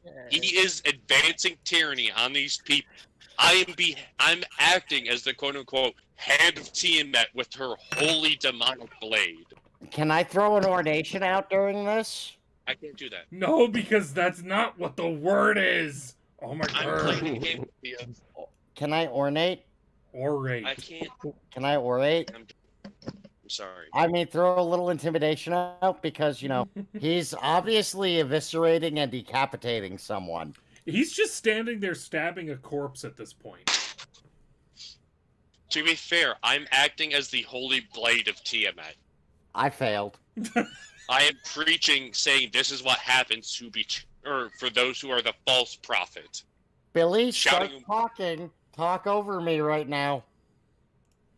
advancing tyranny on these people. I'm acting as the quote unquote head of Tiamat with her holy demonic blade. Can I throw an ordination out during this? I can't do that. No, because that's not what the word is. Oh my I'm god. playing a game with you. Can I ornate? Orate. I can't. Can I orate? I'm sorry. I mean, throw a little intimidation out because, you know, he's obviously eviscerating and decapitating someone. He's just standing there stabbing a corpse at this point. To be fair, I'm acting as the holy blade of Tiamat. I failed. I am preaching, saying this is what happens to for those who are the false prophet. Billy, start Shouting- talking. Talk over me right now.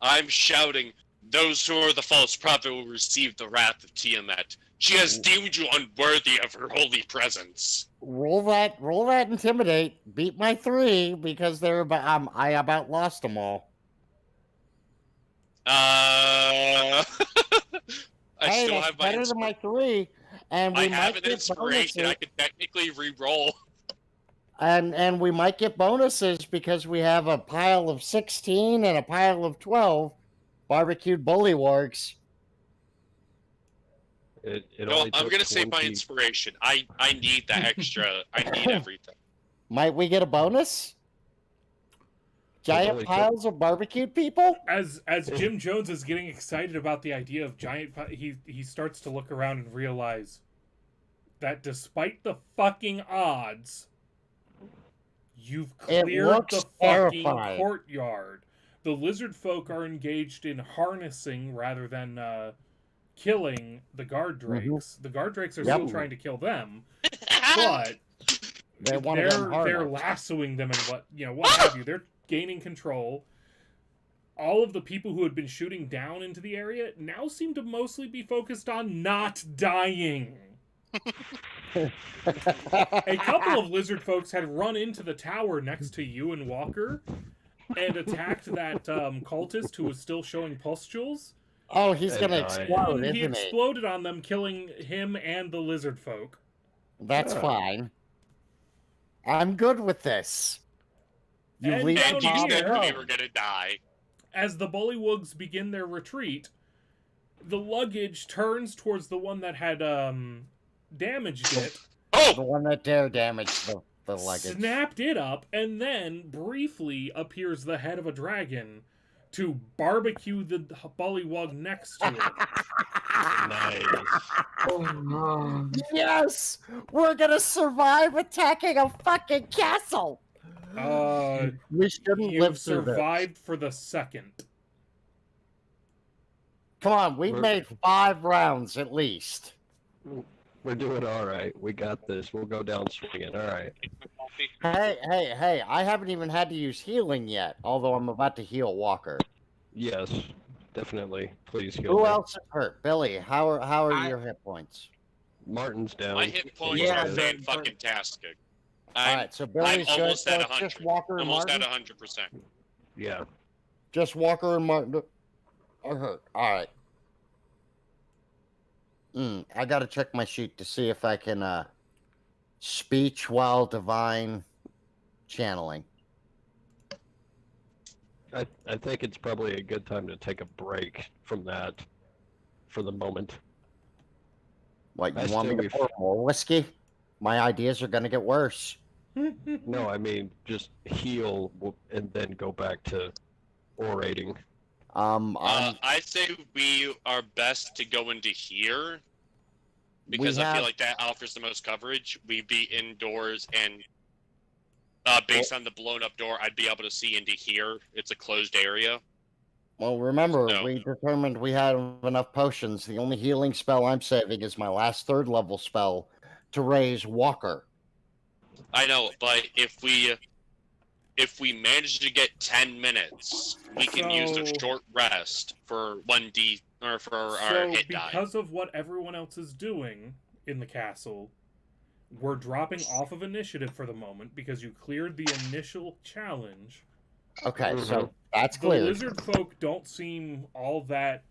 I'm shouting, those who are the false prophet will receive the wrath of Tiamat. She has deemed you unworthy of her holy presence. Roll that intimidate. Beat my 3 because they're about, I about lost them all. I Hey, still that's have my better than my 3, and we I have might an get inspiration. I bonuses. could technically re-roll. And we might get bonuses because we have a pile of 16 and a pile of 12 barbecued bullywargs. It No, only I'm took gonna save my 20 inspiration. I need that extra. I need everything. Might we get a bonus? Giant only took- piles of barbecued people? As Jim Jones is getting excited about the idea of giant, he starts to look around and realize that despite the fucking odds, you've It cleared looks the fucking terrifying. courtyard. The lizard folk are engaged in harnessing rather than killing the guard drakes. The guard drakes are Yep. still trying to kill them, but They want to get they're harnessed. lassoing them and what have you. They're gaining control. All of the people who had been shooting down into the area now seem to mostly be focused on not dying. A couple of lizard folks had run into the tower next to you and Walker and attacked that cultist who was still showing pustules. Oh, he's They gonna die. explode, And he isn't he? exploded on them, killing him and the lizard folk. That's Yeah. fine. I'm good with this. You And leave down And the you bomb said here- we alone. were gonna die. As the bullywugs begin their retreat, the luggage turns towards the one that had damaged it, The Oh! one that dare damage the luggage. snapped it up, and then briefly appears the head of a dragon to barbecue the bullywug next to it. Nice. Yes! We're gonna survive attacking a fucking castle! We shouldn't You've live through this. survived for the second. Come on, we've We're- made 5 rounds at least. We're doing all right. We got this. We'll go down swinging. All right. Hey, I haven't even had to use healing yet, although I'm about to heal Walker. Yes, definitely. Please heal Who me. else is hurt? Billy, how are I- your hit points? Martin's down. My hit points Yeah, are the- fantastic. I'm Alright, so Billy's good, almost so at it's 100. just Walker and almost Martin? at 100%. Yeah. Just Walker and Martin are hurt. Alright. I gotta check my sheet to see if I can speech while divine channeling. I think it's probably a good time to take a break from that for the moment. What, I you want me still to be- pour more whiskey? My ideas are gonna get worse. No, I mean just heal and then go back to orating. I say we are best to go into here because I feel like that offers the most coverage. We'd be indoors, and based on the blown up door, I'd be able to see into here. It's a closed area. Well, remember, No. we determined we had enough potions. The only healing spell I'm saving is my last 3rd level spell to raise Walker. I know, but if we manage to get 10 minutes, we can use a So- short rest for 1D or for our So, hit die. because of what everyone else is doing in the castle, we're dropping off of initiative for the moment because you cleared the initial challenge. Okay, so that's The clear. lizard folk don't seem all that,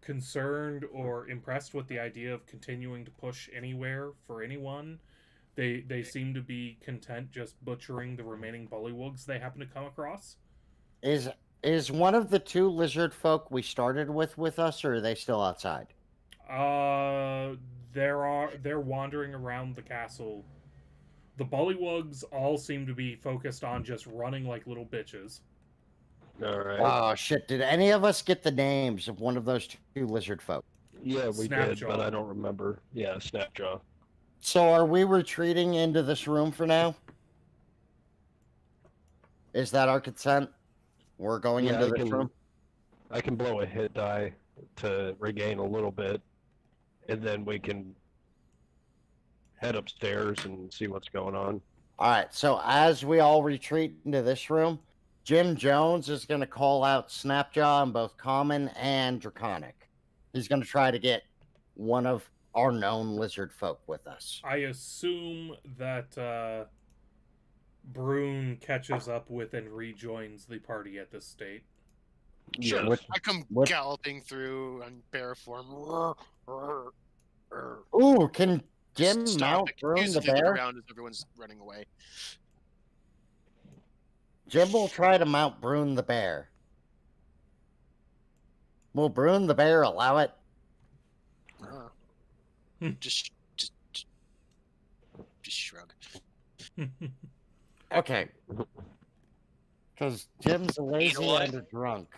concerned or impressed with the idea of continuing to push anywhere for anyone. They seem to be content just butchering the remaining bullywugs they happen to come across. Is one of the 2 lizard folk we started with us, or are they still outside? They're wandering around the castle. The bullywugs all seem to be focused on just running like little bitches. All right. Oh shit! Did any of us get the names of one of those 2 lizard folk? Yeah, we did, Snapjaw. but I don't remember. Yeah, Snapjaw. So are we retreating into this room for now? Is that our consent? We're going Yeah, into I this can- room? I can blow a hit die to regain a little bit, and then we can head upstairs and see what's going on. Alright, so as we all retreat into this room, Jim Jones is going to call out Snapjaw in both Common and Draconic. He's going to try to get one of our known lizard folk with us. I assume that Brune catches up with and rejoins the party at this state. Sure. What- I come what- galloping through on bear form. Ooh, can Jim Stop mount it. Broom the Confusively look bear? around as everyone's running away. Jim will try to mount Brune the bear. Will Brune the bear allow it? Just shrug. Okay. Because Jim's lazy what? and a drunk.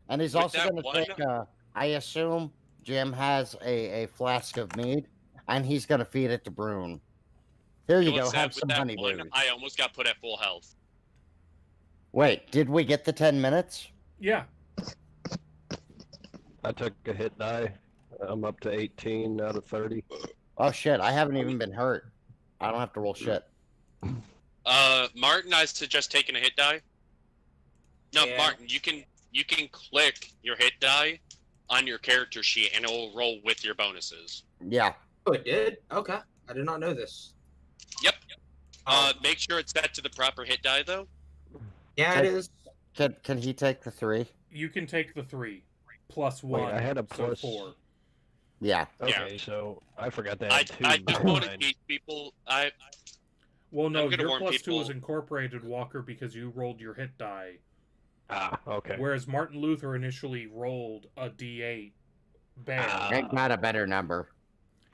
And he's With also that going to one- take, I assume Jim has a flask of mead. and he's gonna feed it to Brune. Here you go, What's have that with some that honey one? boo. I almost got put at full health. Wait, did we get the 10 minutes? Yeah. I took a hit die. I'm up to 18 out of 30. Oh shit, I haven't even been hurt. I don't have to roll shit. Martin, I suggest taking a hit die. No, Yeah. Martin, you can click your hit die on your character sheet, and it will roll with your bonuses. Yeah. Oh, it did? Okay. I did not know this. Yep. Oh. Make sure it's set to the proper hit die, though. Yeah, it is. Can he take the 3? You can take the 3 plus 1. Wait, I had a so plus- 4. Yeah. Okay, so I forgot to I add 2. just want to Fine. teach people. Well, no, I'm gonna your warn plus 2 people- is incorporated, Walker, because you rolled your hit die. Ah, okay. Whereas Martin Luther initially rolled a D8 bear. I got a better number.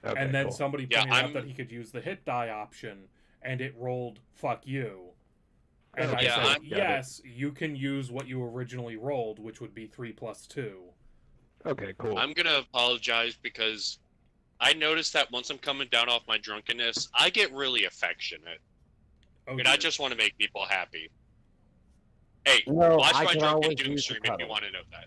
Okay, and then cool. somebody Yeah, pointed out I'm- that he could use the hit die option, and it rolled "fuck you." And I Yeah, said, I'm- yes, you can use what you originally rolled, which would be 3 plus 2. Okay, cool. I'm gonna apologize because I noticed that once I'm coming down off my drunkenness, I get really affectionate, Oh, and I dear. just want to make people happy. Hey, No, watch I my can drunken always doom use stream the if you cuddle. want to know that.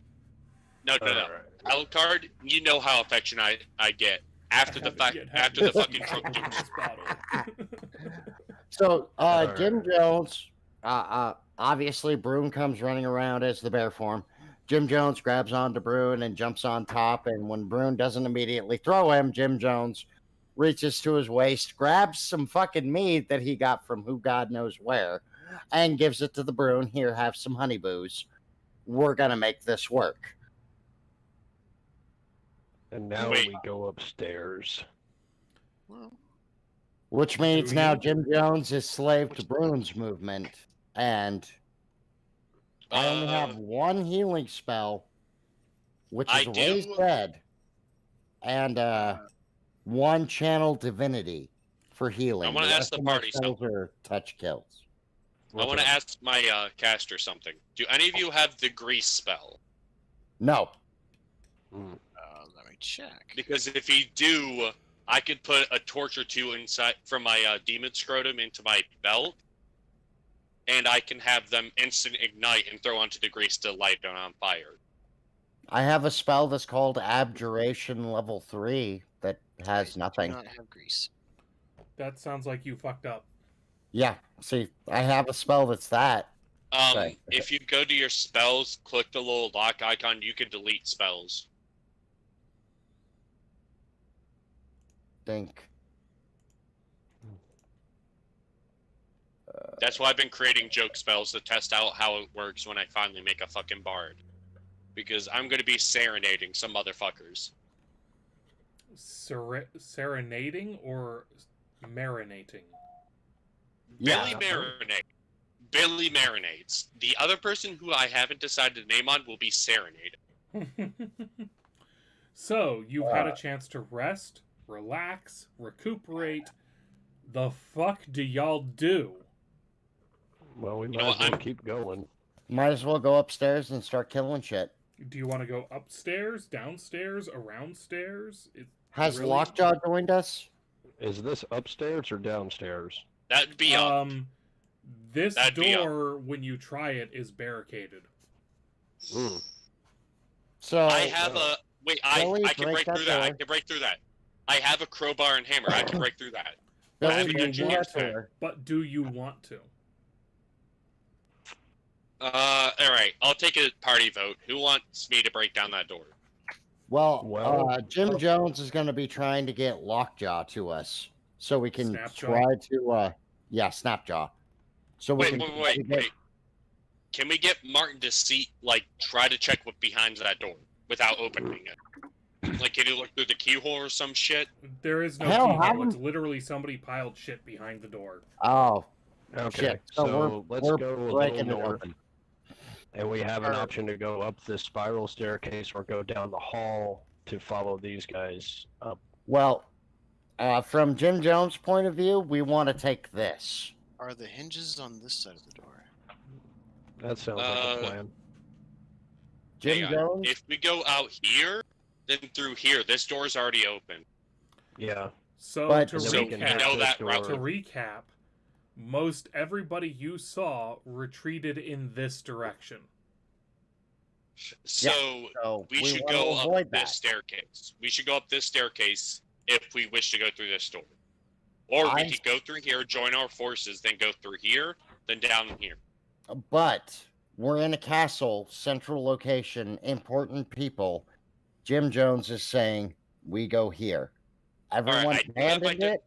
No. Alright. Alucard, you know how affectionate I get after the fact, Yet after the haven't fucking drunk drunk doom. this bottle. So, Jim Alright. Jones, obviously Brune comes running around as the bear form. Jim Jones grabs onto Brune and jumps on top, and when Brune doesn't immediately throw him, Jim Jones reaches to his waist, grabs some fucking meat that he got from who God knows where, and gives it to the Brune. Here, have some honey boos. We're gonna make this work. And now Wait. we go upstairs. Well, Which means Do now you? Jim Jones is slave to Brune's movement, and I only have one healing spell, which I is Raise do- Dead, and one Channel Divinity for healing. I wanna The ask rest the of my party spells are touch kills. I want to ask my caster something. Do any of you have the grease spell? No, let me check. Because if you do, I could put a torch or two inside from my demon scrotum into my belt, and I can have them instant ignite and throw onto the grease to light it on fire. I have a spell that's called Abjuration level 3 that has Do nothing. not have grease. That sounds like you fucked up. Yeah, see, I have a spell that's that. Right. If you go to your spells, click the little lock icon, you can delete spells. Think. That's why I've been creating joke spells to test out how it works when I finally make a fucking bard. Because I'm gonna be serenading some motherfuckers. Serenading or marinating? Yeah. Billy marinates. The other person who I haven't decided the name on will be serenaded. So, you've had a chance to rest, relax, recuperate. The fuck do y'all do? Well, we might know as what, well I'm- keep going. Might as well go upstairs and start killing shit. Do you want to go upstairs, downstairs, around stairs? Has Really? Lockjaw joined us? Is this upstairs or downstairs? That'd be up. This That'd be up. door, when you try it, is barricaded. Hmm. So I have a wait. I Billy, can break break that through that. I door. can break through that. I have a crowbar and hammer. I can break through that. Billy, haven't you got your want hands to. to- But do you want to? All right. I'll take a party vote. Who wants me to break down that door? Well, Jim Jones is going to be trying to get Lockjaw to us, so we can Snapjaw? try to, Snapjaw. So we Wait, can wait, try to wait, get- wait. Can we get Martin to see, like, try to check what behind that door without opening it? Like, can you look through the keyhole or some shit? There is no Hell, keyhole. have It's him- literally somebody piled shit behind the door. Oh, Okay, shit. So so let's we're go a breaking little it north. open. And we have an option to go up this spiral staircase or go down the hall to follow these guys up. Well, from Jim Jones' point of view, we want to take this. Are the hinges on this side of the door? That sounds like a plan. Jim Hang on. Jones? If we go out here, then through here, this door's already open. Yeah. So But- to So we recap, know that route. to recap, most everybody you saw retreated in this direction. So So we should wanna go up avoid this that. staircase. We should go up this staircase if we wish to go through this door. Or we I'm- could go through here, join our forces, then go through here, then down here. But we're in a castle, central location, important people. Jim Jones is saying we go here. Everyone I do have my abandoned it.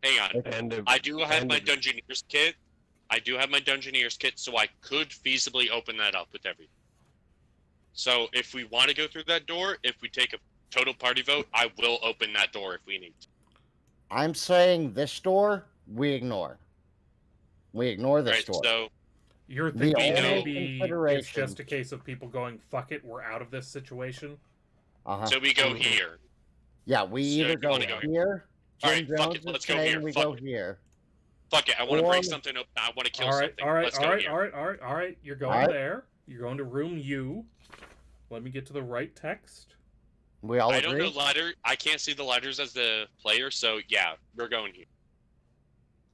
Hang on. And if, I do have and my if- Dungeoneer's kit. I do have my Dungeoneer's kit, so I could feasibly open that up with everything. So if we want to go through that door, if we take a total party vote, I will open that door if we need to. I'm saying this door we ignore. We ignore this Right, door. so You're The thinking only maybe it's consideration- just a case of people going, fuck it, we're out of this situation? Uh-huh. so we go here. Yeah, we So either you go wanna go here? here. Jim Alright, fuck Jones it, is let's go saying here, we fuck go it. here. Fuck it, I want to Or- break something open. I want to kill All right, something. all right, Let's all go right, here. all right, all right, all right. You're going Alright. there. You're going to room U. Let me get to the right text. We all I don't agree. know ladder. I can't see the ladders as the player, so yeah, we're going here.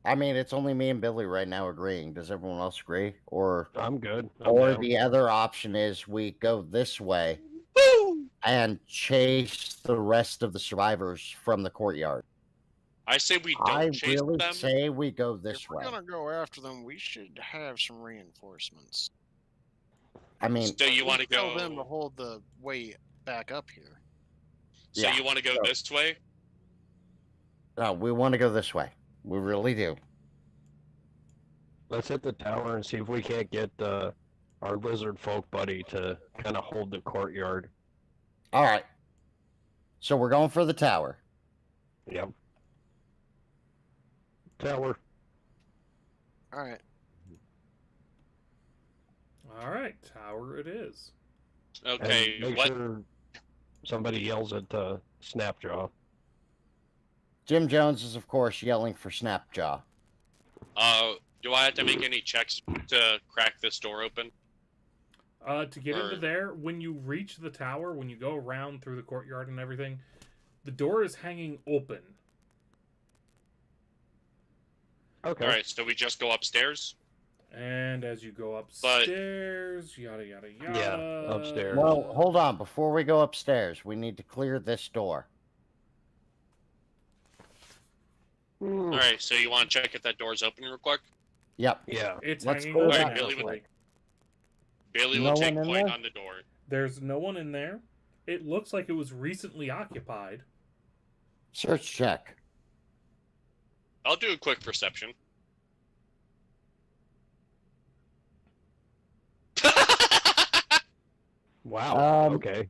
I mean, it's only me and Billy right now agreeing. Does everyone else agree? Or I'm good. I'm or down. the other option is we go this way Woo! and chase the rest of the survivors from the courtyard. I say we don't I chase really them. say we go If this we're way. gonna go after them, we should have some reinforcements. I mean, So you want to Tell them to go? hold the way back up here. So Yeah, you want to go so- this way? no, we want to go this way. We really do. Let's hit the tower and see if we can't get our lizard folk buddy to kind of hold the courtyard. All right. So we're going for the tower. Yep. Tower. All right. All right, tower it is. Okay. And make What? sure somebody yells at Snapjaw. Jim Jones is, of course, yelling for Snapjaw. Do I have to make any checks to crack this door open? To get into Or- there, when you reach the tower, when you go around through the courtyard and everything, the door is hanging open. Okay. All right. So we just go upstairs. And as you go upstairs, yada yada yada. Yeah, upstairs. Well, hold on. Before we go upstairs, we need to clear this door. Hmm, All right. So you want to check if that door's open real quick? Yep. Yeah. It's Let's hanging clear open. that Billy this way. Bailey No will take one in point there? on the door. There's no one in there. It looks like it was recently occupied. Search check. I'll do a quick perception. Wow. Um, okay.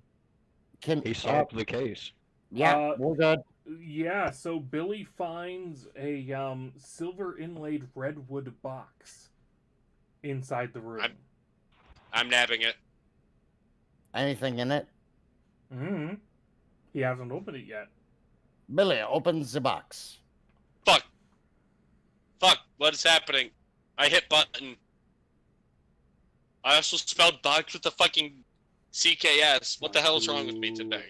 Can He solved the case. yeah, Uh, we're good. Yeah, so Billy finds a silver inlaid redwood box inside the room. I'm nabbing it. Anything in it? Hmm. He hasn't opened it yet. Billy opens the box. Fuck. Fuck. What is happening? I hit button. I also spelled box with the fucking CKS. What the hell is wrong with me today?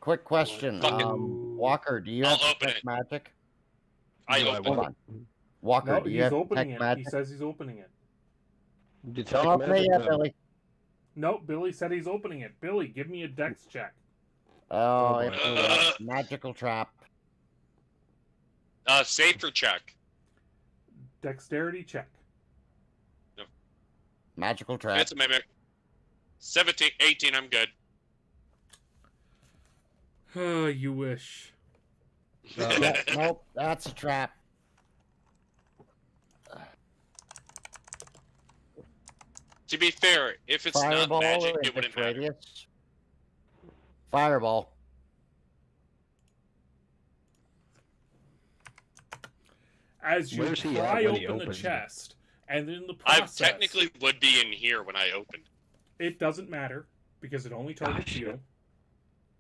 Quick question. Fuck it. Walker, do you I'll have open detect it. magic? I Do opened Hold it. on. Walker, No, do you he's have opening detect it. magic? He says he's opening it. Detect Don't open it magic, yet, no. Billy. No, Billy said he's opening it. Billy, give me a dex check. Oh, Oh, if boy. we will. Magical trap. Safer check. Dexterity check. Magical trap. That's a mimic. 17, 18, I'm good. Oh, you wish. Yeah, nope, that's a trap. To be fair, if it's Fireball not magic, or it wouldn't index matter. radius? Fireball. As you Where's he at pry when he open the opens it? chest, and in the I process, technically would be in here when I opened. it doesn't matter because it only targets shit. you.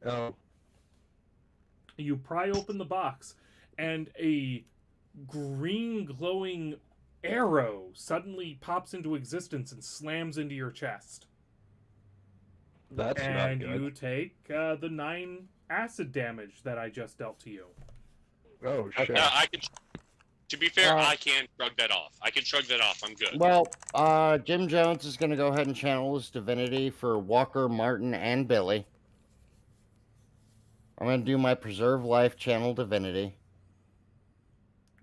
Oh, You pry open the box, and a green glowing arrow suddenly pops into existence and slams into your chest. That's not and good. you take the 9 acid damage that I just dealt to you. Oh shit. I can. To be fair, Uh, I can shrug that off. I can shrug that off. I'm good. Well, Jim Jones is going to go ahead and channel his divinity for Walker, Martin, and Billy. I'm going to do my preserve life channel divinity.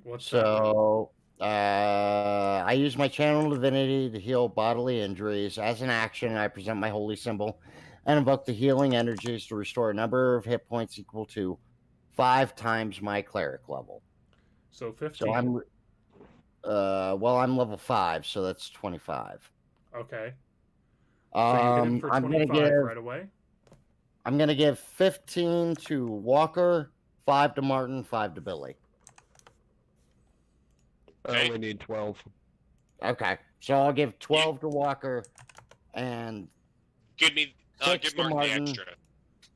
What's that? So, I use my channel divinity to heal bodily injuries. As an action, I present my holy symbol and invoke the healing energies to restore a number of hit points equal to 5 times my cleric level. So 15. So I'm, I'm level 5, so that's 25. Okay. So you hit him for I'm gonna 25 give right away. I'm gonna give 15 to Walker, 5 to Martin, 5 to Billy. I only need 12. Okay, so I'll give 12 to Walker and Give me. Six Give to Martin the Martin. extra.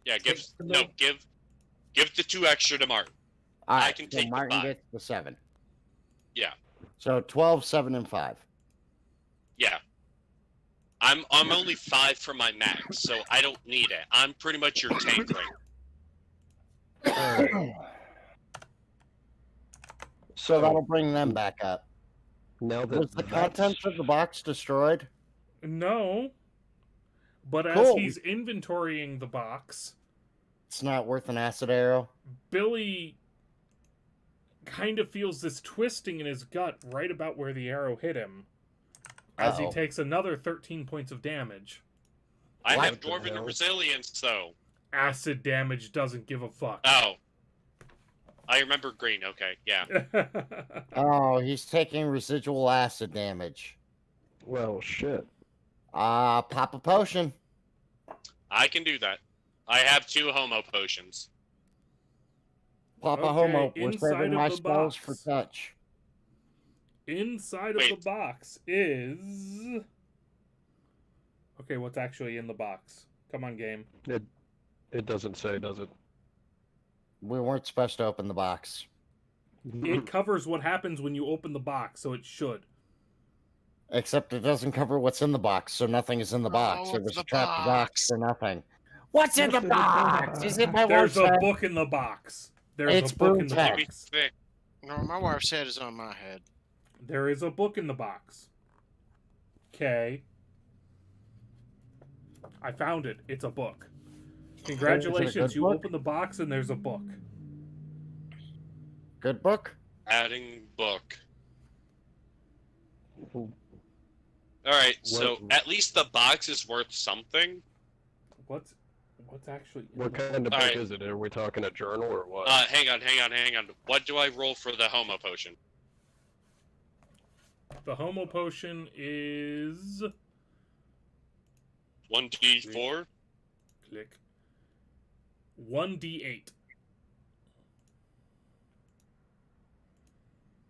Yeah. Give. Six to No. me. Give the 2 extra to Martin. all right, I can so take the Martin 5. gets the 7. Yeah. So 12, 7, and 5. Yeah. I'm only 5 for my max, so I don't need it. I'm pretty much your tank right. So that'll bring them back up. Now that Was the contents of the box destroyed? No. But as Cool. he's inventorying the box, It's not worth an acid arrow. Billy kind of feels this twisting in his gut right about where the arrow hit him, as he Uh-oh. takes another 13 points of damage. I What have the dwarven hell? resilience, though. Acid damage doesn't give a fuck. Oh. I remember green. Okay. Yeah. Oh, he's taking residual acid damage. Well, shit. Pop a potion. I can do that. I have 2 homo potions. Pop a Okay, homo. We're inside saving of my the spells box. for touch. Inside of Wait. the box is... Okay, what's actually in the box? Come on, game. It doesn't say, does it? We weren't supposed to open the box. It covers what happens when you open the box, so it should. Except it doesn't cover what's in the box, so nothing is in the box. Oh, It was it's a the trapped box box. for nothing. What's in the What's in the box? box? Is it my There's wife's a head? book in the box. There's It's a book in the Boom's Let me box. think. No, my wife's head is on my head. There is a book in the box. Okay. I found it. It's a book. Congratulations, good you book? open the box and there's a book. Good book? Adding book. Alright, so What- at least the box is worth something. What's actually in What the kind of All book right. is it? Are we talking a journal or what? Hang on. What do I roll for the homo potion? The homo potion is 1d4? click 1d8.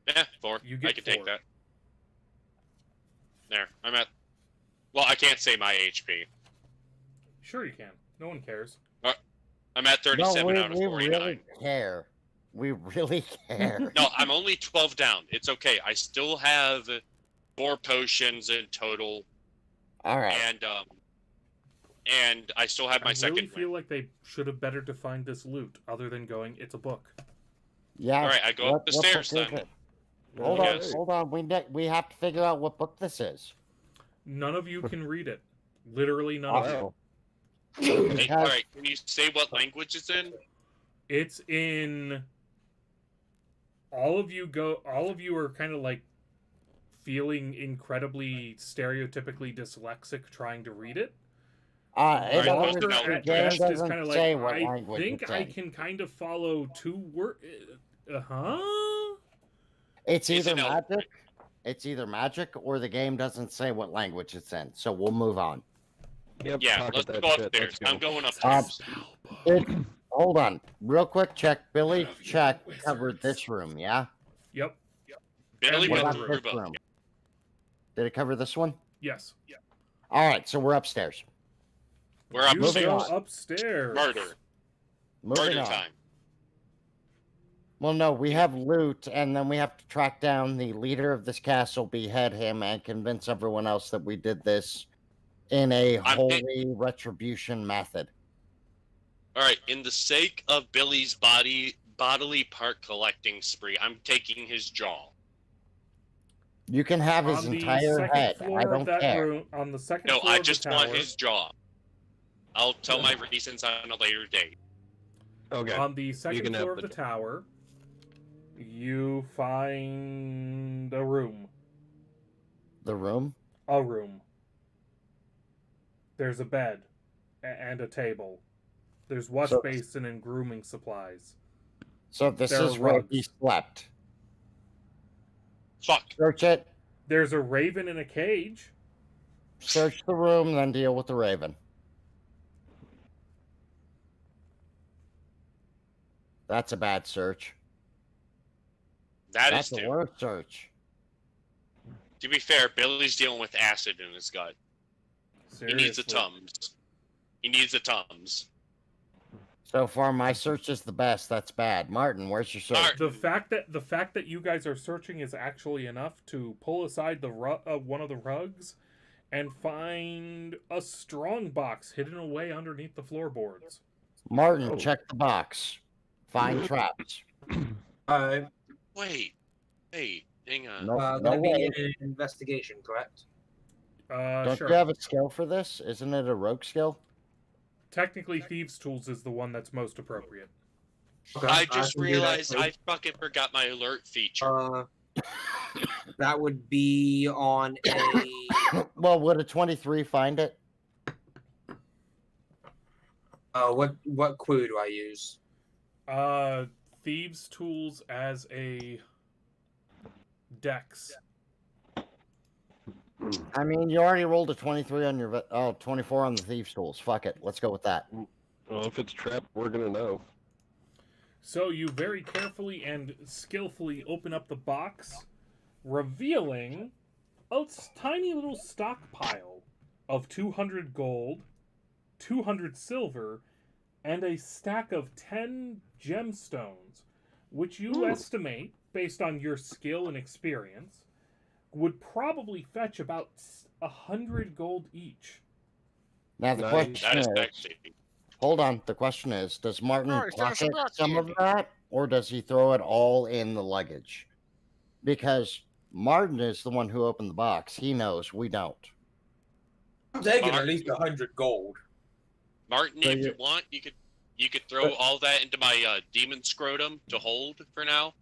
Yeah, 4. You get I can take 4. that. There, I'm at... Well, I can't say my HP. Sure you can. No one cares. I'm at 37 out of we 49. really care. We really care. No, I'm only 12 down. It's okay. I still have 4 potions in total, All right. and I still have my I second really feel win. like they should have better defined this loot, other than going, it's a book. Yeah. All right, I go up the what stairs book is then. it? Hold on, Yes. hold on. We have to figure out what book this is. None of you can read it. Literally none of you. Wow. Hey, all right, can you say what language it's in? It's in... All of you are kind of like feeling incredibly stereotypically dyslexic trying to read it. It Alright, always, Walker the at game best is doesn't kind of like, say what I language think it's I in. can kind of follow 2 words. Uh-huh? It's It's either an elf, magic. It's either magic or the game doesn't say what language it's in. So we'll move on. Yep, Yeah, pocket let's that go shit. upstairs. Let's I'm go. going upstairs. Hold on, real quick. Check. Billy, None of you check. are Covered wizards. this room. Yeah. Yep. Billy What went What about through about this both. room? Did it cover this one? Yes. All right. So we're upstairs. We're You Moving go upstairs. upstairs. Murder. Moving Murder on. time. Well, no, we have loot, and then we have to track down the leader of this castle, behead him, and convince everyone else that we did this in a I'm holy retribution method. All right, in the sake of Billy's bodily part collecting spree, I'm taking his jaw. You can have his On the entire second head. I floor of don't that care. room, on the second No, floor I of the just tower, want his jaw. I'll tell my reasons on a later date. Okay. on the second can have floor of the the tower, you find a room. The room? A room. There's a bed and a table. There's wash So- basin and grooming supplies. So this There is are where rugs. he slept. Fuck. Search it. There's a raven in a cage. Search the room, then deal with the raven. That's a bad search. That That's is a too. worse search. To be fair, Billy's dealing with acid in his gut. He needs a Seriously. Tums. He needs a Tums. So far, my search is the best. That's bad. Martin, where's your search? Alright. The fact that you guys are searching is actually enough to pull aside the one of the rugs and find a strong box hidden away underneath the floorboards. Martin, Oh. check the box. Find traps. Wait, hang on. No, no Gonna be way. an investigation, correct? Don't Sure. you have a skill for this? Isn't it a rogue skill? Technically, Thieves' Tools is the one that's most appropriate. Okay, I just can do that, realized too. I fucking forgot my alert feature. That would be on a. Well, would a 23 find it? What clue do I use? Thieves' Tools as a dex. I mean, you already rolled a 23 on your... 24 on the thieves' tools. Fuck it. Let's go with that. Well, if it's trapped, we're gonna know. So you very carefully and skillfully open up the box, revealing a tiny little stockpile of 200 gold, 200 silver, and a stack of 10 gemstones, which you estimate, based on your skill and experience, would probably fetch about 100 gold each. Now, the Nice. question That is is... sexy. Hold on. The question is, does Martin Oh, he's got some pocket rock some of candy. that, or does he throw it all in the luggage? Because Martin is the one who opened the box. He knows. We don't. I'm taking Mark. at least 100 gold. Martin, So if you- you want, you could throw all that into my demon scrotum to hold for now.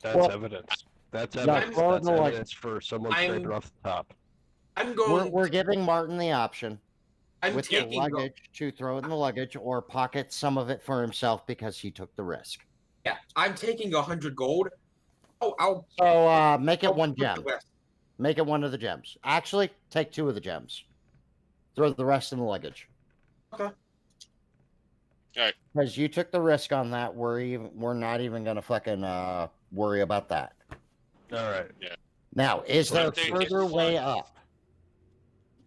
That's Well- evidence. That's Yeah, evidence. throw it That's in the, like- evidence for someone I'm- scraping off the top. I'm going. We're giving Martin the option I'm with the taking. luggage to throw it in the luggage or pocket some of it for himself because he took the risk. Yeah, I'm taking 100 gold. Oh, I'll. So make it I'll one put the gem. rest. Make it one of the gems. Actually, take 2 of the gems. Throw the rest in the luggage. Okay. Alright. Because you took the risk on that. We're not even gonna fucking worry about that. All right. Now, is Well, there I think further it's way fine. up?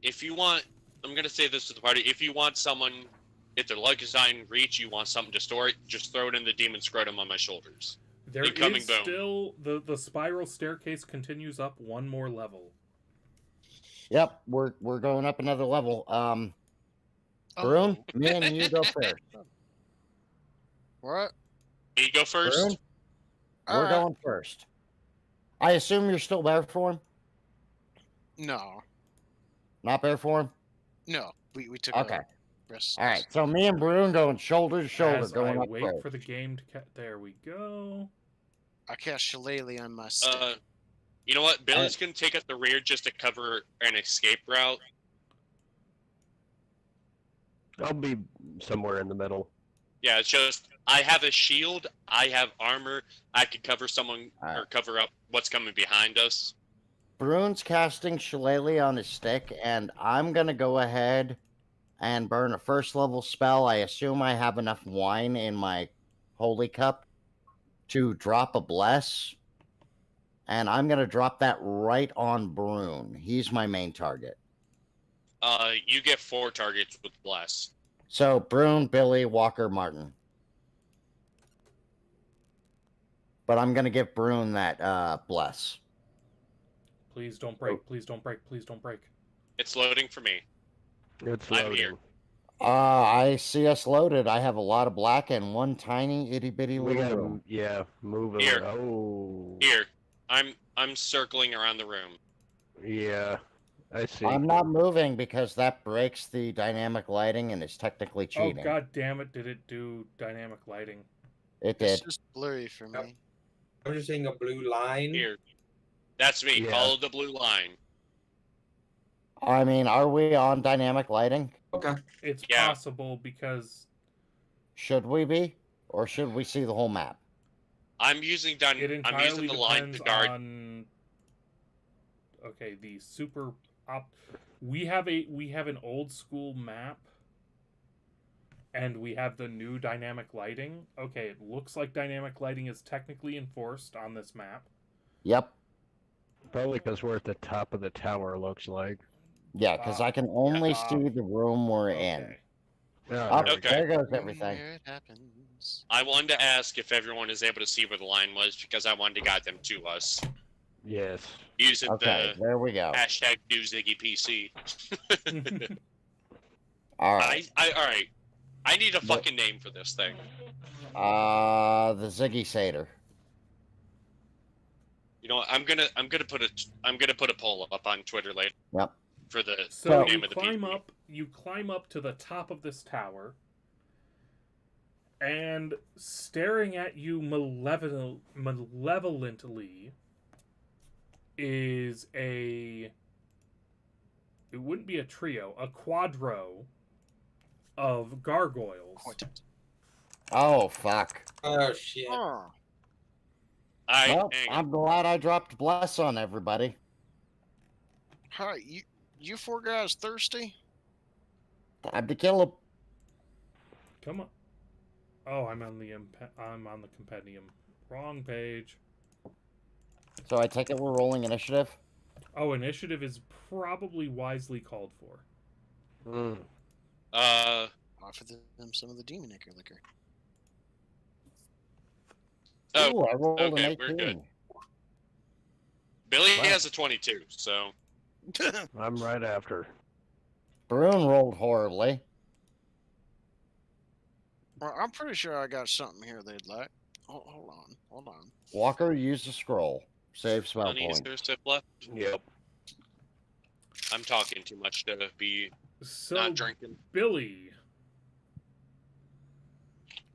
If you want, I'm gonna say this to the party. If you want someone, if their luggage is not in reach, you want something to store it, just throw it in the demon scrotum on my shoulders. There Incoming is boom. still the spiral staircase continues up one more level. Yep, we're going up another level. Varun, Oh. me and you go first. What? You go first. Varun, we're Alright. going first. I assume you're still bare form? No, Not bare form? no. We took Okay. a rest. All right. So me and Varun going shoulder to shoulder, As going I up wait first. for the game to there we go. I cast Shillelagh on my stick. You know what? Billy's gonna take up the rear just to cover an escape route. I'll be somewhere in the middle. Yeah, it's just I have a shield, I have armor, I could cover someone or Alright. cover up what's coming behind us. Varun's casting Shillelagh on his stick, and I'm gonna go ahead and burn a first level spell. I assume I have enough wine in my holy cup to drop a bless. And I'm gonna drop that right on Varun. He's my main target. You get 4 targets with bless. So Brune, Billy, Walker, Martin. But I'm gonna give Brune that bless. Please don't break. Please don't break. Please don't break. It's loading for me. It's I'm loading. here. I see us loaded. I have a lot of black and one tiny itty bitty We little gotta, room. yeah, move it. Here. Oh. Here. I'm circling around the room. Yeah, I see. I'm not moving because that breaks the dynamic lighting and is technically Oh cheating. god damn it! Did it do dynamic lighting? It It's did. just blurry for Yep. me. I'm just seeing a blue line. Here. That's me. Yeah. Follow the blue line. I mean, are we on dynamic lighting? Okay. It's Yeah. possible because Should we be? Or should we see the whole map? I'm using it I'm entirely using the line depends to guard. on. Okay, the super op. We have an old school map, and we have the new dynamic lighting. Okay, it looks like dynamic lighting is technically enforced on this map. Yep. Probably because we're at the top of the tower, looks like. Yeah, because I can only see the room we're in. Okay. Yeah, Oh, there we go. there goes everything. Where it happens. I wanted to ask if everyone is able to see where the line was because I wanted to guide them to us. Yes. Using Okay, there we go. the hashtag new Ziggy PC. All right. All right. I need a fucking name for this thing. The Ziggy Satyr. You know what? I'm gonna put a poll up on Twitter later. Yep. For the So name you of the climb PC. up. You climb up to the top of this tower, and staring at you malevolently is a. It wouldn't be a trio, a quadro of gargoyles. Quartet. Oh, fuck. Oh shit. Oh, Well, hang on. I'm glad I dropped bless on everybody. hi, you four guys thirsty? Time to kill him. Come on. Oh, I'm on the compendium. Wrong page. So I take it we're rolling initiative? Oh, initiative is probably wisely called for. Mm. Offer them some of the demon liquor. Oh, Ooh, I rolled okay, an we're 18. good. Billy Wow. has a 22, so I'm right after. Bruin rolled horribly. Well, I'm pretty sure I got something here they'd like. Oh, hold on. Walker used a scroll. Save spell Honey, is point. there a sip left? Yep. I'm talking too much to be So, not drinking. Billy,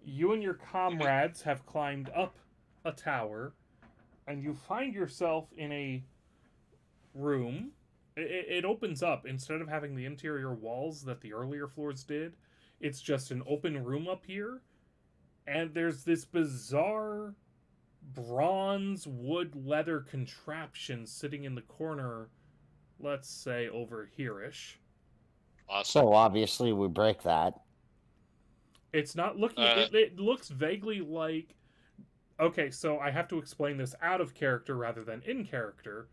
you and your comrades have climbed up a tower, and you find yourself in a room. It opens up. Instead of having the interior walls that the earlier floors did, it's just an open room up here. And there's this bizarre bronze wood leather contraption sitting in the corner, let's say over here-ish. Awesome. So obviously we break that. It's not looking. It looks vaguely like. Okay, so I have to explain this out of character rather than in character.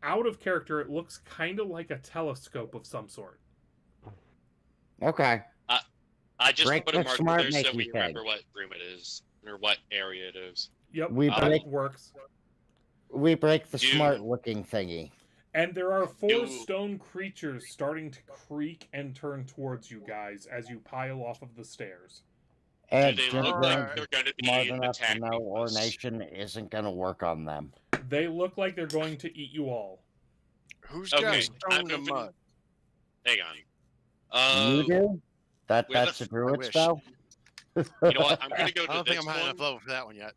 Out of character, it looks kind of like a telescope of some sort. Okay. I just Break put a the marker smart there so makey we thing. remember what room it is or what area it is. Yep, We that break- works. We break the Dude. smart looking thingy. And there are 4 Dude. stone creatures starting to creak and turn towards you guys as you pile off of the stairs. And Do they Jim look Grant like they're going to be smart enough to attacking know us? Ornation isn't going to work on them. They look like they're going to eat you all. Who's Okay, got I'm stone in the moving- mud? Hang on. You do? where the That's a f- druid wish. spell? You know what? I'm going to go I to don't this think I'm high enough one. level for that one yet.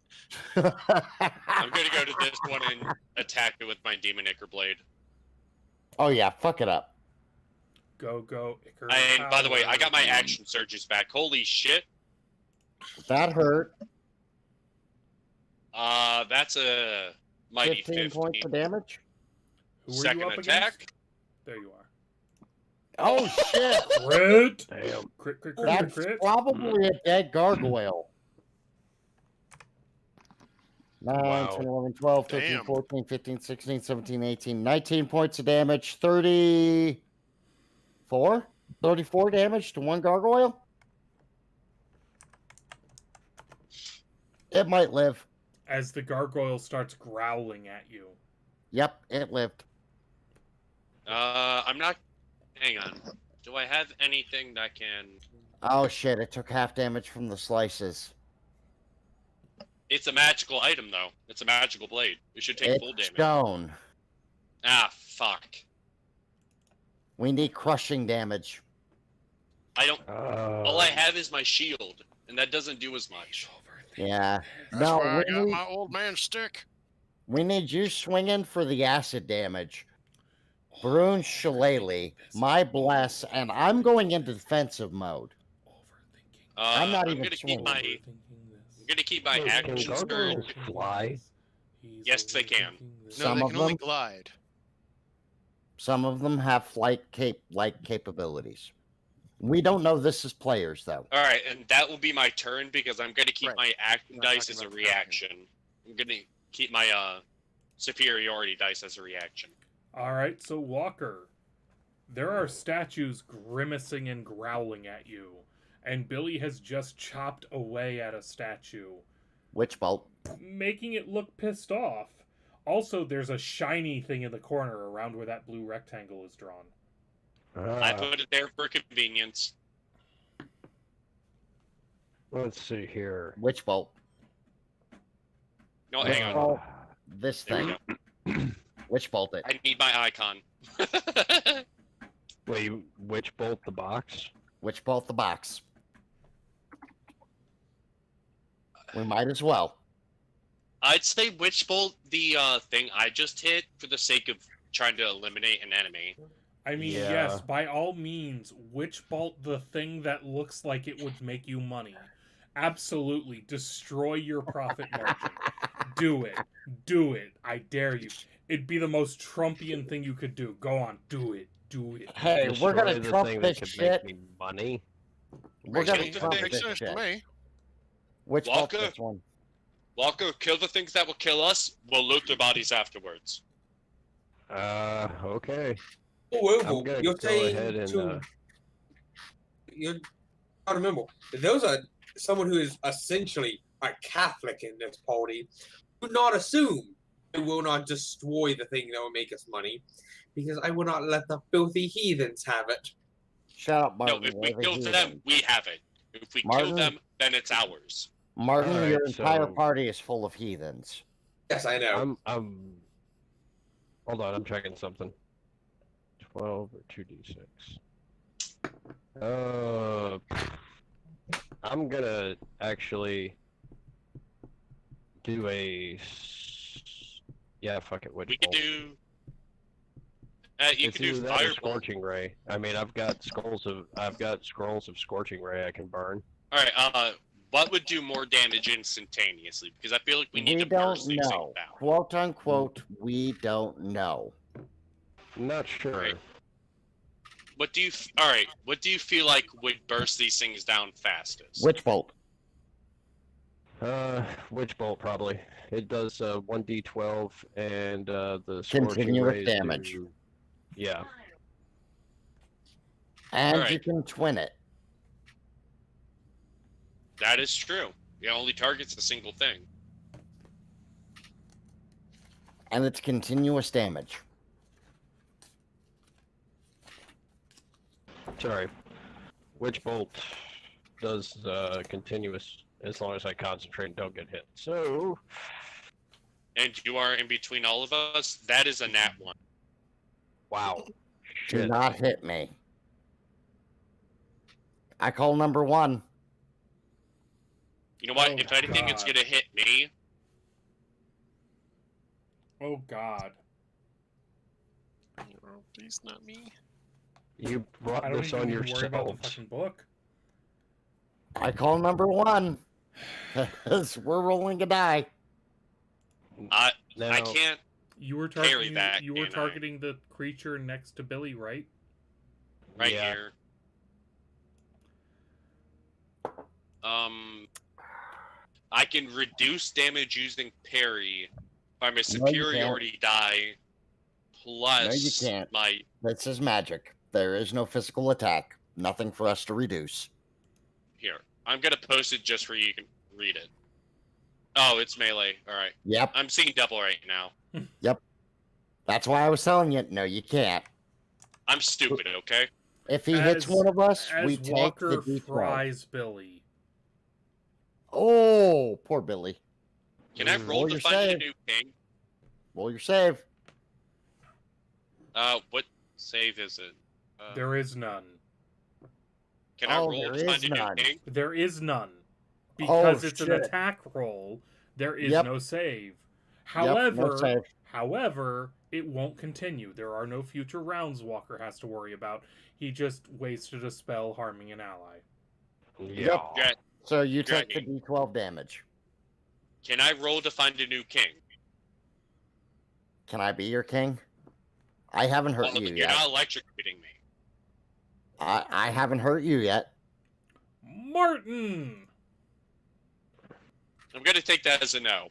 I'm going to go to this one and attack it with my demon ichor blade. Oh yeah, fuck it up. Go, Icar. And by the way, I got my power. action surges back. Holy shit. That hurt. That's a mighty 15 points of damage. Who are you Second up attack. against? There you are. Oh shit! Crit! Damn. Crit. That's probably a dead gargoyle. 9, Wow. 10, 11, 12, 13, Damn. 14, 15, 16, 17, 18, 19 points of damage. 34? 34 damage to one gargoyle? It might live. As the gargoyle starts growling at you. Yep, it lived. I'm not. Hang on. Do I have anything that can? Oh shit! It took half damage from the slices. It's a magical item though. It's a magical blade. It should take full It's damage. stone. Ah, fuck. We need crushing damage. I don't. All I have is my shield, and that doesn't do as much. Yeah. That's No, why I got we my old man stick. need you swinging for the acid damage. Brune Shillelagh, my bless, and I'm going into defensive mode. I'm not even gonna keep swinging. I'm gonna keep my Wait, can action surge. gargoyles fly? Yes, they can. No, Some they of can only them, glide. some of them have flight-like capabilities. We don't know this as players, though. All right, and that will be my turn because I'm gonna keep Right. my action We're not dice talking as a about the action. reaction. I'm gonna keep my superiority dice as a reaction. All right, so Walker, there are statues grimacing and growling at you, and Billy has just chopped away at a statue, Witch bolt. making it look pissed off. Also, there's a shiny thing in the corner around where that blue rectangle is drawn. I put it there for convenience. Let's see here. Witch bolt. No, Witch hang on. bolt. This There we thing. Witch bolt it. I need my icon. Wait, you witch bolt the box? Witch bolt the box. We might as well. I'd say witch bolt the thing I just hit for the sake of trying to eliminate an enemy. I mean, Yeah. yes, by all means, witch bolt the thing that looks like it would make you money. Absolutely, destroy your profit margin. Do it. Do it. I dare you. It'd be the most Trumpian thing you could do. Go on, do it. Do it. Hey, we're gonna Destroy the Trump thing this that could shit. make me money. We're Makes gonna sense. Trump Makes this sense to shit. me. Witch bolt Walker? this one. Walker, kill the things that will kill us. We'll loot their bodies afterwards. Okay. Oh, I'm Oval, gonna you're go saying ahead and, to... You're gotta remember, those are someone who is essentially a Catholic in this party. Do not assume I will not destroy the thing that will make us money, because I will not let the filthy heathens have it. Shut up, Martin. No, if we We're the kill them, heathen. we have it. If we Martin? kill them, then it's ours. Martin, Alright, your entire so- party is full of heathens. Yes, I know. I'm hold on, I'm checking something. 12 or 2d6. I'm gonna actually do yeah, fuck it, witch We could bolt. do. You It's could do either that or fireball. scorching ray. I mean, I've got scrolls of scorching ray I can burn. All right. What would do more damage instantaneously? Because I feel like we need to don't burst these know. things out. Quote unquote, we don't know. Not sure. Right. What do you? All right. What do you feel like would burst these things down fastest? Witch bolt. Witch bolt probably. It does 1d12 and the scorching Continuous rays damage. do- Yeah. And you Alright. can twin it. That is true. It only targets a single thing. And it's continuous damage. Sorry. Witch bolt does continuous as long as I concentrate and don't get hit. So And you are in between all of us. That is a nat 1. wow. Do Shit. not hit me. I call number one. You know what? Oh, if anything, it's God. gonna hit me. Oh, God. Oh, please, not me. You brought I don't this even on need to worry about the yourselves. fucking book. I call number one. 'Cause we're rolling a die. I Now, can't. You were Carry targeting. that, You were can't I? targeting the creature next to Billy, right? Right yeah. here. I can reduce damage using parry by my superiority die plus can't. my. This is magic. There is no physical attack. Nothing for us to reduce. Here, I'm gonna post it just for you can read it. Oh, it's melee. All right, Yep. I'm seeing double right now. That's why I was telling you. No, you can't. I'm stupid. Okay. If he hits one of us, we As take Walker the D12. fries Billy. Oh, poor Billy. Can I roll Roll to your find a save. new king? Roll your save. What save is it? There is none. Can I Oh, roll there to find is a none. new king? There is none. Because it's an shit. attack roll, there is Yep. no save. Yep, no save. However, it won't continue. There are no future rounds Walker has to worry about. He just wasted a spell harming an ally. Yeah. Yeah. So you take the Dragging. D12 damage. Can I roll to find a new king? Can I be your king? I haven't hurt Well, you you're yet. not electrocuting me. I haven't hurt you yet. Martin! I'm gonna take that as a no.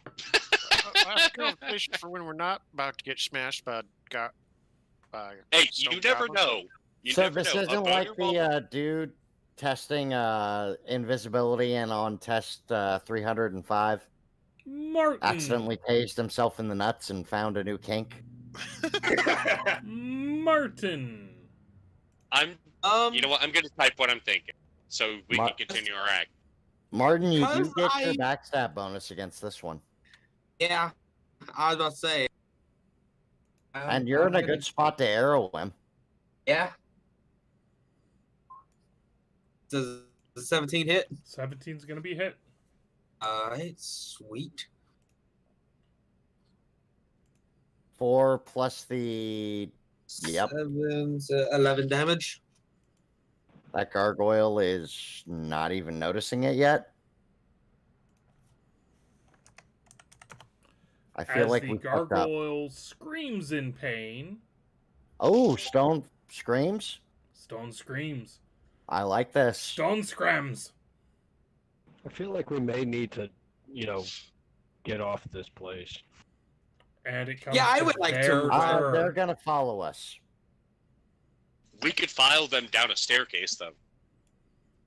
Last conversation for when we're not about to get smashed by Hey, stone you never goblins. know. You So never this know. isn't like the dude testing invisibility and on test 305 Martin! accidentally tased himself in the nuts and found a new kink. Martin! You know what? I'm gonna type what I'm thinking, so we Mar- can continue our act. Martin, you do Because get your I- backstab bonus against this one. Yeah, I was about to say. And you're in a good spot to arrow him. Yeah. Does the 17 hit? 17's gonna be hit. Alright, sweet. 4 plus the... Yep. 7, so 11 damage. That gargoyle is not even noticing it yet. I feel As like the we fucked up. gargoyle screams in pain, Oh, Stone screams. Stone screams. I like this. Stone scrams! I feel like we may need to, get off this place. And it comes Yeah, I to would like to- their turn. They're gonna follow us. We could file them down a staircase, though.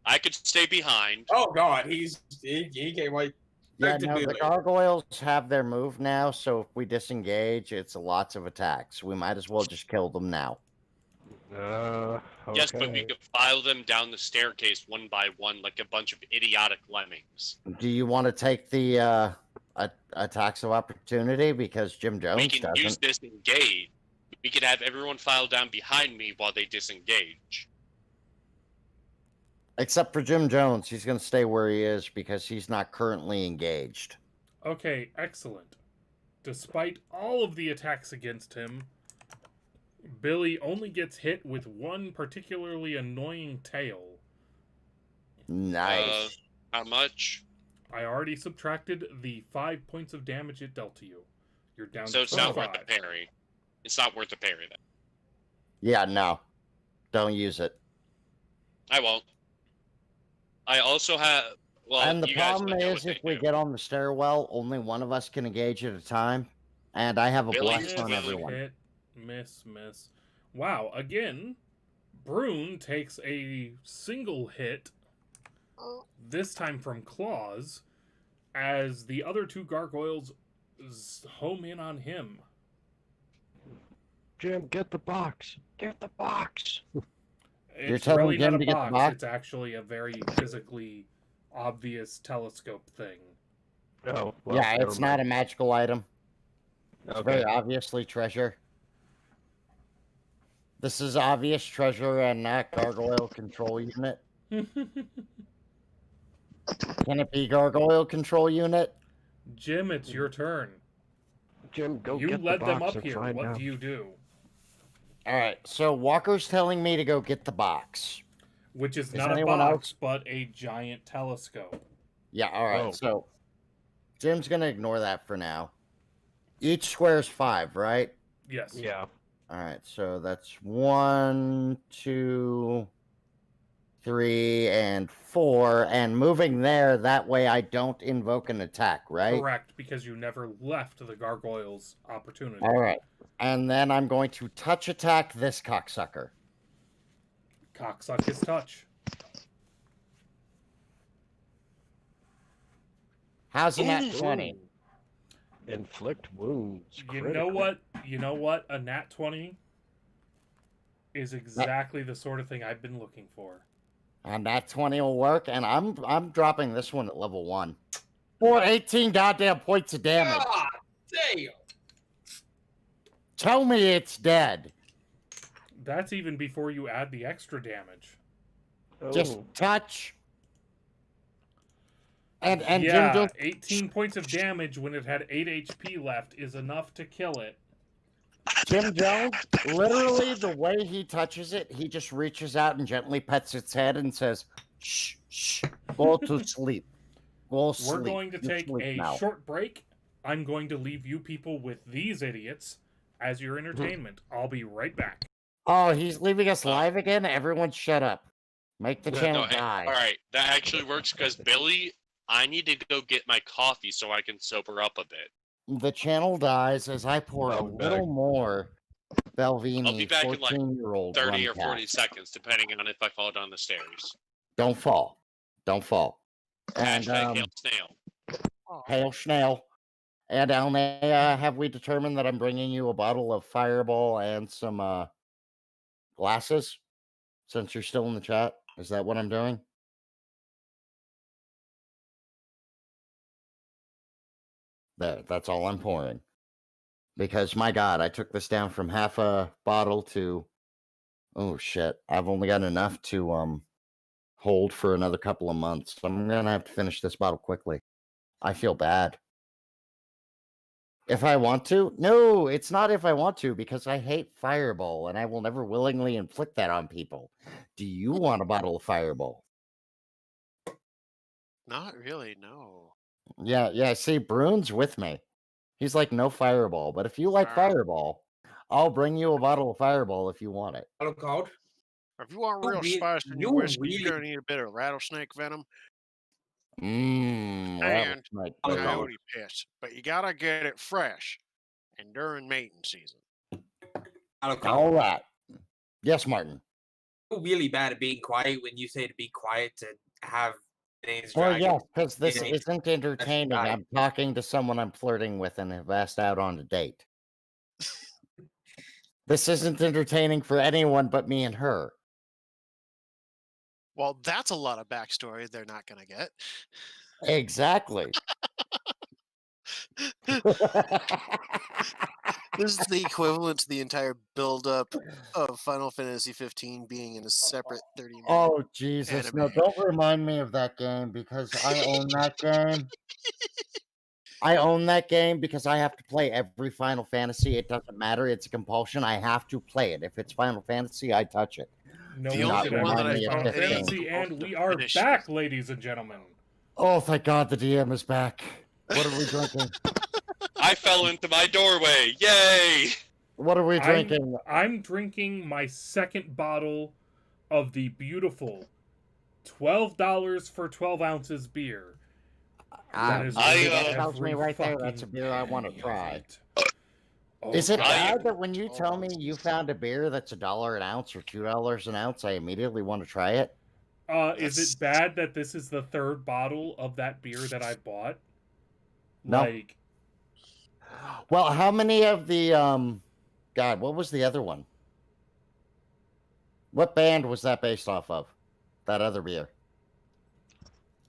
I could stay behind. Oh god, he came like Yeah, back to no, the Billy. gargoyles have their move now, so if we disengage, it's lots of attacks. We might as well just kill them now. Okay. Yes, but we could file them down the staircase one by one like a bunch of idiotic lemmings. Do you want to take the attacks of opportunity? Because Jim We Jones can use doesn't. disengage. We could have everyone file down behind me while they disengage. Except for Jim Jones. He's going to stay where he is because he's not currently engaged. Okay, excellent. Despite all of the attacks against him, Billy only gets hit with one particularly annoying tail. Nice. How much? I already subtracted the 5 points of damage it dealt to you. You're down So to it's not worth 5. the parry. It's not worth the parry then. Yeah, no. Don't use it. I won't. I also have. Well, And the you guys problem would know is, what if they we do. get on the stairwell, only one of us can engage at a time. And I have a Billy bless is on willing. everyone. Hit, miss. Wow, again, Brune takes a single hit, this time from claws, as the other two gargoyles home in on him. Jim, get the box. Get the box. It's telling really Jim not to a get the box, box? it's actually a very physically obvious telescope thing. Oh, well, Yeah, never it's not a mind. magical item. It's Okay. very obviously treasure. This is obvious treasure and not gargoyle control unit. Can it be gargoyle control unit? Jim, it's your turn. Jim, go You get led the them box up and here. find What out. do you do? All right, so Walker's telling me to go get the box. Which is Is not a anyone box, else- but a giant telescope. Yeah, all right. Oh. So Jim's gonna ignore that for now. Each square is 5, right? Yes. Yeah. All right, so that's 1, 2, 3, and 4, and moving there. That way, I don't invoke an attack, right? Correct, because you never left the gargoyle's opportunity. All right, and then I'm going to touch attack this cocksucker. Cocksuck his touch. How's a nat Ooh. 20? Ooh. Inflict wounds. You know critical. what? You know what? A nat 20 is exactly the sort of thing I've been looking for. And that 20 will work, and I'm dropping this one at level 1. For 18 goddamn points of damage. God damn! Tell me it's dead. That's even before you add the extra damage. Just Oh. touch. And yeah, Jim, 18 points of damage when it had 8 HP left is enough to kill it. Jim Jones, literally the way he touches it, he just reaches out and gently pets its head and says, shh, shh, go to sleep. Go sleep. We're going to You take sleep a now." short break. I'm going to leave you people with these idiots as your entertainment. I'll be right back. Oh, he's leaving us live again? Everyone shut up. Make the channel No, hey, die. all right, that actually works because Billy, I need to go get my coffee so I can sober up a bit. The channel dies as I pour a I'm little back. more Belvini, I'll be back in like 14-year-old 30 or rum 40 cast. seconds, depending on if I fall down the stairs. Don't fall. Don't fall. And Hashtag hail snail. Oh, hail snail. And Alnea, have we determined that I'm bringing you a bottle of Fireball and some glasses? Since you're still in the chat, is that what I'm doing? There, that's all I'm pouring. Because my God, I took this down from half a bottle to, oh shit, I've only got enough to hold for another couple of months. I'm gonna have to finish this bottle quickly. I feel bad. If I want to? No, it's not if I want to, because I hate Fireball and I will never willingly inflict that on people. Do you want a bottle of Fireball? not really, no. Yeah, see, Brune's with me. He's like, no Fireball, but if you like Alright. Fireball, I'll bring you a bottle of Fireball if you want it. Bottle called. If you want You real re- spice in your you whiskey, really- you're gonna need a bit of rattlesnake venom Mmm, and like Bottle called. coyote piss. But you gotta get it fresh and during mating season. Bottle all called. right. Yes, Martin. You're really bad at being quiet when you say to be quiet to have names Well, dragon. yes, because this Yeah. isn't entertaining. right. I'm talking to someone I'm flirting with and have asked out on a date. This isn't entertaining for anyone but me and her. Well, that's a lot of backstory they're not gonna get. Exactly. This is the equivalent to the entire build-up of Final Fantasy 15 being in a separate 30-minute. Oh, Jesus. No, Anime. don't remind me of that game because I own that game. I own that game because I have to play every Final Fantasy. It doesn't matter. It's a compulsion. I have to play it. If it's Final Fantasy, I touch it. No The one only should one ever that play I Final found any Fantasy, and we are finish back, ladies and gentlemen. Oh, thank God the DM is back. What are we drinking? I fell into my doorway. Yay! What are we drinking? I'm drinking my second bottle of the beautiful $12 for 12 ounces beer. That is that tells me every right there that's a fucking beer I want to penny of try. it. Oh, Is it God. bad that when you tell me you found a beer that's $1 an ounce or $2 an ounce, I immediately want to try it? Is it bad that this is the third bottle of that beer that I bought? No. Like, Well, how many of the God, what was the other one? What band was that based off of? That other beer.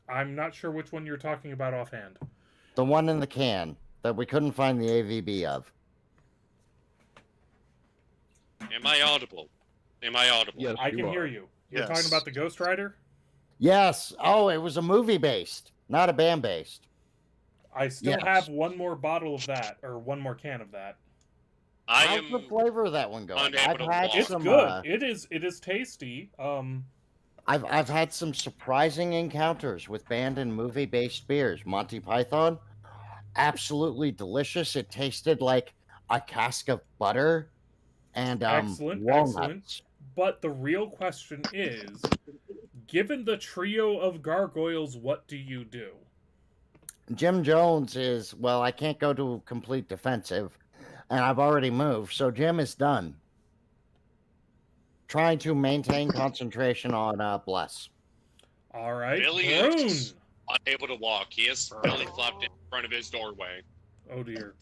I'm not sure which one you're talking about offhand. The one in the can that we couldn't find the AVB of. Am I audible? Am I audible? Yes, I can are. hear you. You're Yes. talking about the Ghost Rider? Yes. Oh, it was a movie based, not a band based. I still Yes. have one more bottle of that, or one more can of that. I How's am. the flavor of that one going? unable I've to had walk. It's some. good. It is tasty. I've had some surprising encounters with band and movie based beers. Monty Python, absolutely delicious. It tasted like a cask of butter and Excellent, walnuts. excellent. But the real question is, given the trio of gargoyles, what do you do? Jim Jones is, well, I can't go to complete defensive, and I've already moved, so Jim is done. Trying to maintain concentration on Bless. All right, Billy Brune. is unable to walk. He is belly flopped in front of his doorway. Oh dear.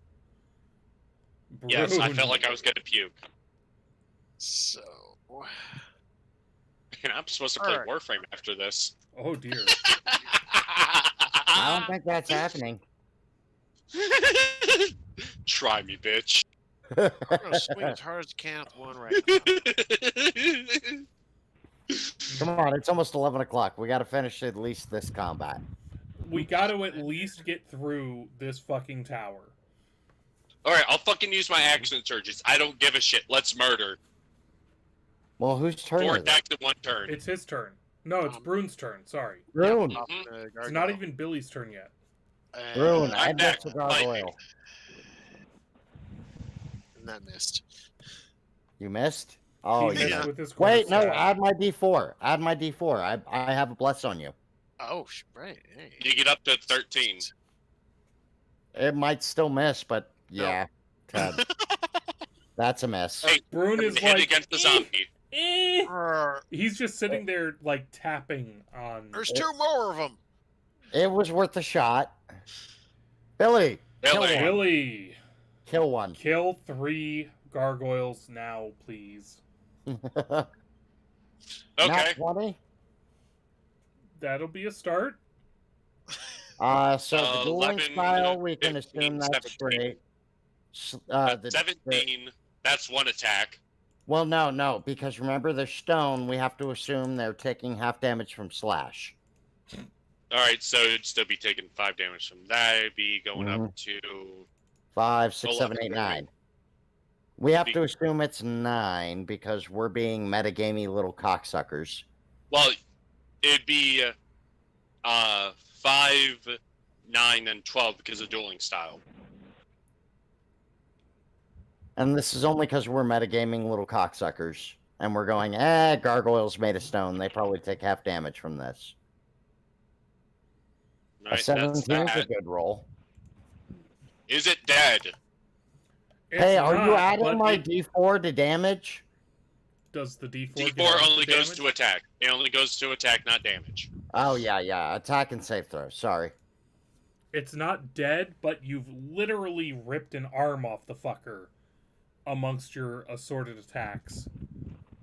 Yes, I Brune. felt like I was going to puke. So, And I'm supposed to play Alright. Warframe after this. Oh dear. I don't think that's happening. Try me, bitch. I'm gonna swing as hard as I can at the one right now. Come on, it's almost 11 o'clock. We got to finish at least this combat. We got to at least get through this fucking tower. Alright, I'll fucking use my action surges. I don't give a shit. Let's murder. Well, whose turn 4 is it? attacks in 1 turn. It's his turn. No, it's Brune's turn. Sorry. Rune. Off Mhm. the It's gargoyle. not even Billy's turn yet. Rune, I'm add that back. to gargoyle. And that missed. You missed? Oh, He you missed yeah. with his Wait, no, quarterstaff. add my D4. Add my D4. I have a bless on you. Oh, right. Hey. You get up to 13. It might still miss, but yeah. Ted. That's a miss. Hey, Brune is hit like, against the "Eh, zombie. eh." Brr, He's just sitting there, like, tapping on... There's 2 more of them. It was worth a shot. Billy, kill Billy. one. Billy, Kill one. kill 3 gargoyles now, please. Okay. Not 20? That'll be a start. So the dueling 11, style, we can 15, assume that's 17. straight. At 17, that's 1 attack. Well, no, because remember they're stone. We have to assume they're taking half damage from slash. Alright, so it'd still be taking 5 damage from that. It'd be going up to 5, 6, 7, 11, 8, 9. We have Be- to assume it's 9 because we're being metagamey little cocksuckers. well, it'd be 5, 9, and 12 because of dueling style. And this is only because we're metagaming little cocksuckers. And we're going, gargoyles made of stone. They probably take half damage from this. A Right, 17 that's is a that. good roll. Is it dead? It's Hey, are you not, adding but my it- D4 to damage? Does the D4 get D4 added only goes damage? to attack. It only goes to attack, not damage. Oh, yeah. Attack and save throw. Sorry. It's not dead, but you've literally ripped an arm off the fucker amongst your assorted attacks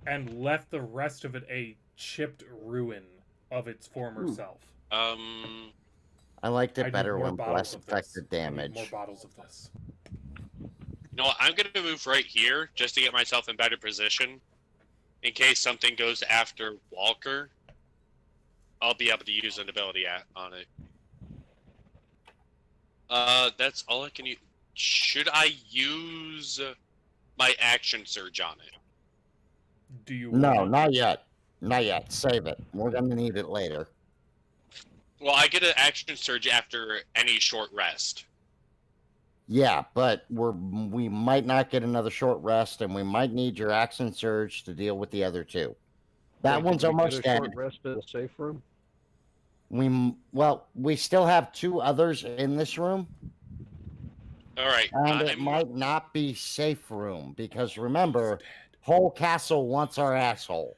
and left the rest of it a chipped ruin of its former self. I liked I it need better more when bottles bless of this. affected I need damage. more bottles of this. You know what? I'm going to move right here just to get myself in better position. In case something goes after Walker, I'll be able to use an ability on it. That's all I can use. Should I use my action surge on it? Do you No, want not yet. Not yet. Save it. We're going to need it later. Well, I get an action surge after any short rest. Yeah, but we might not get another short rest, and we might need your action surge to deal with the other two. That Wait, one's did we get almost a dead. short rest in the safe room? We still have 2 others in this room, All right. and it might not be safe room because remember, whole castle wants our asshole.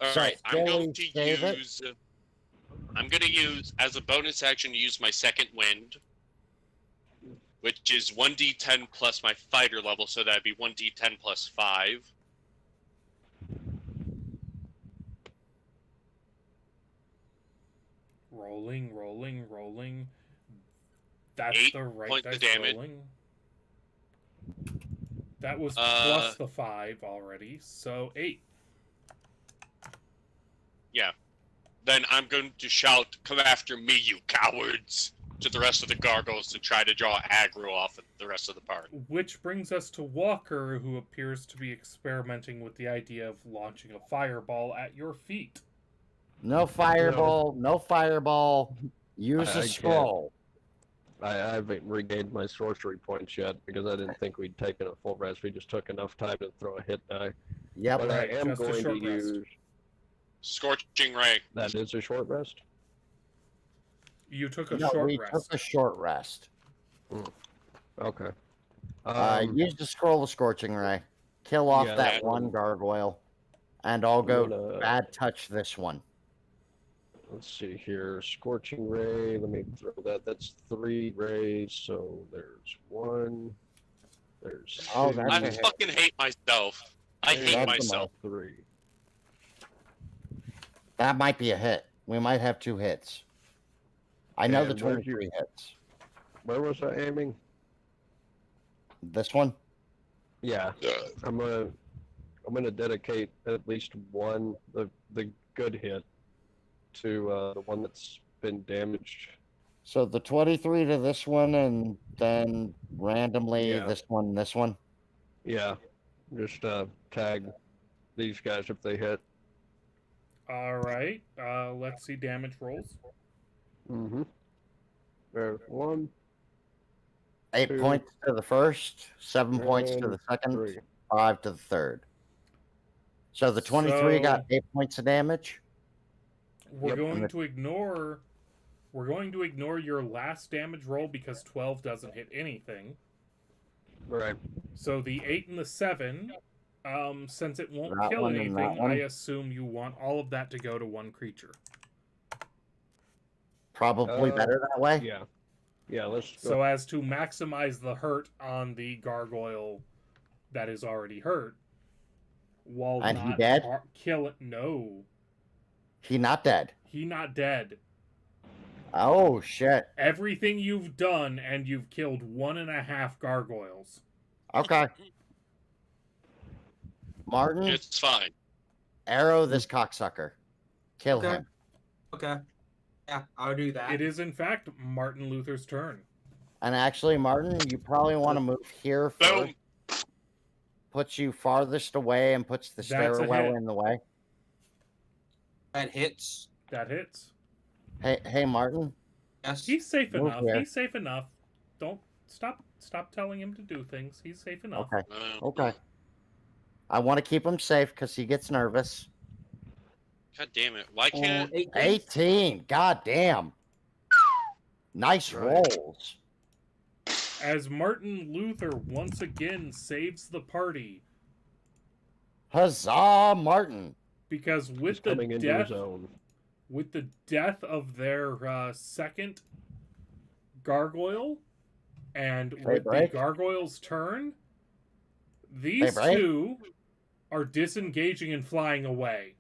All so right. I'm going to save it. use. I'm going to use as a bonus action use my second wind, which is 1d10 plus my fighter level, so that'd be 1d10 plus 5. Rolling. That's 8 the right points of dice damage. rolling. That was Uh, plus the 5 already, so 8. Yeah. Then I'm going to shout, "Come after me, you cowards!" to the rest of the gargoyles to try to draw aggro off of the rest of the party. Which brings us to Walker, who appears to be experimenting with the idea of launching a fireball at your feet. No fireball. No fireball. Use I a can't. scroll. I haven't regained my sorcery points yet because I didn't think we'd taken a full rest. We just took enough time to throw a hit die. Yep. But Right, I am just a going to short rest. use. Scorching ray. That is a short rest. You took a No, short we rest. took a short rest. Okay. Use the scroll of scorching ray. Kill off yeah, that that- one gargoyle, and I'll go gonna- bad touch this one. Let's see here. Scorching ray. Let me throw that. That's 3 rays. So there's 1. There's Oh, 2. that's I a hit. fucking hate myself. I And hate That's myself. 3. That might be a hit. We might have 2 hits. I know the And where'd you- 23 hits. Where was I aiming? This one? Yeah, I'm gonna dedicate at least one the good hit to the one that's been damaged. So the 23 to this one, and then randomly Yeah. this one. Yeah, just tag these guys if they hit. All right. Let's see damage rolls. Mm-hmm. There's 1, 8 2, points to the first, 7 points to and the second, 3. 5 to the third. So the 23 got So- 8 points of damage. We're Yep. going to ignore. We're going to ignore your last damage roll because 12 doesn't hit anything. Right. So the 8 and the 7, since it won't That kill one and that anything, one. I assume you want all of that to go to one creature. Probably better that way. Yeah. Yeah. Let's go. So as to maximize the hurt on the gargoyle that is already hurt, while And he not dead? kill it. No, He not dead. he not dead. Oh shit. Everything you've done, and you've killed 1.5 gargoyles. Okay. Martin, It's fine. arrow this cocksucker. Kill Okay. him. Okay. Yeah, I'll do that. It is in fact Martin Luther's turn. And actually, Martin, you probably want to move here Boom. first. Puts you farthest away and puts the That's a stairwell hit. in the way. That hits. That hits. Hey, Martin. Yes. He's safe Move enough. here. He's safe enough. Don't stop telling him to do things. He's safe enough. Okay. Okay. I want to keep him safe because he gets nervous. God damn it! Why can't? 18. God damn. Nice Right. rolls. As Martin Luther once again saves the party, Huzzah, Martin. because He's with the coming into death his own. with the death of their second gargoyle, and with the break. gargoyle's turn, these break. two are disengaging and flying away.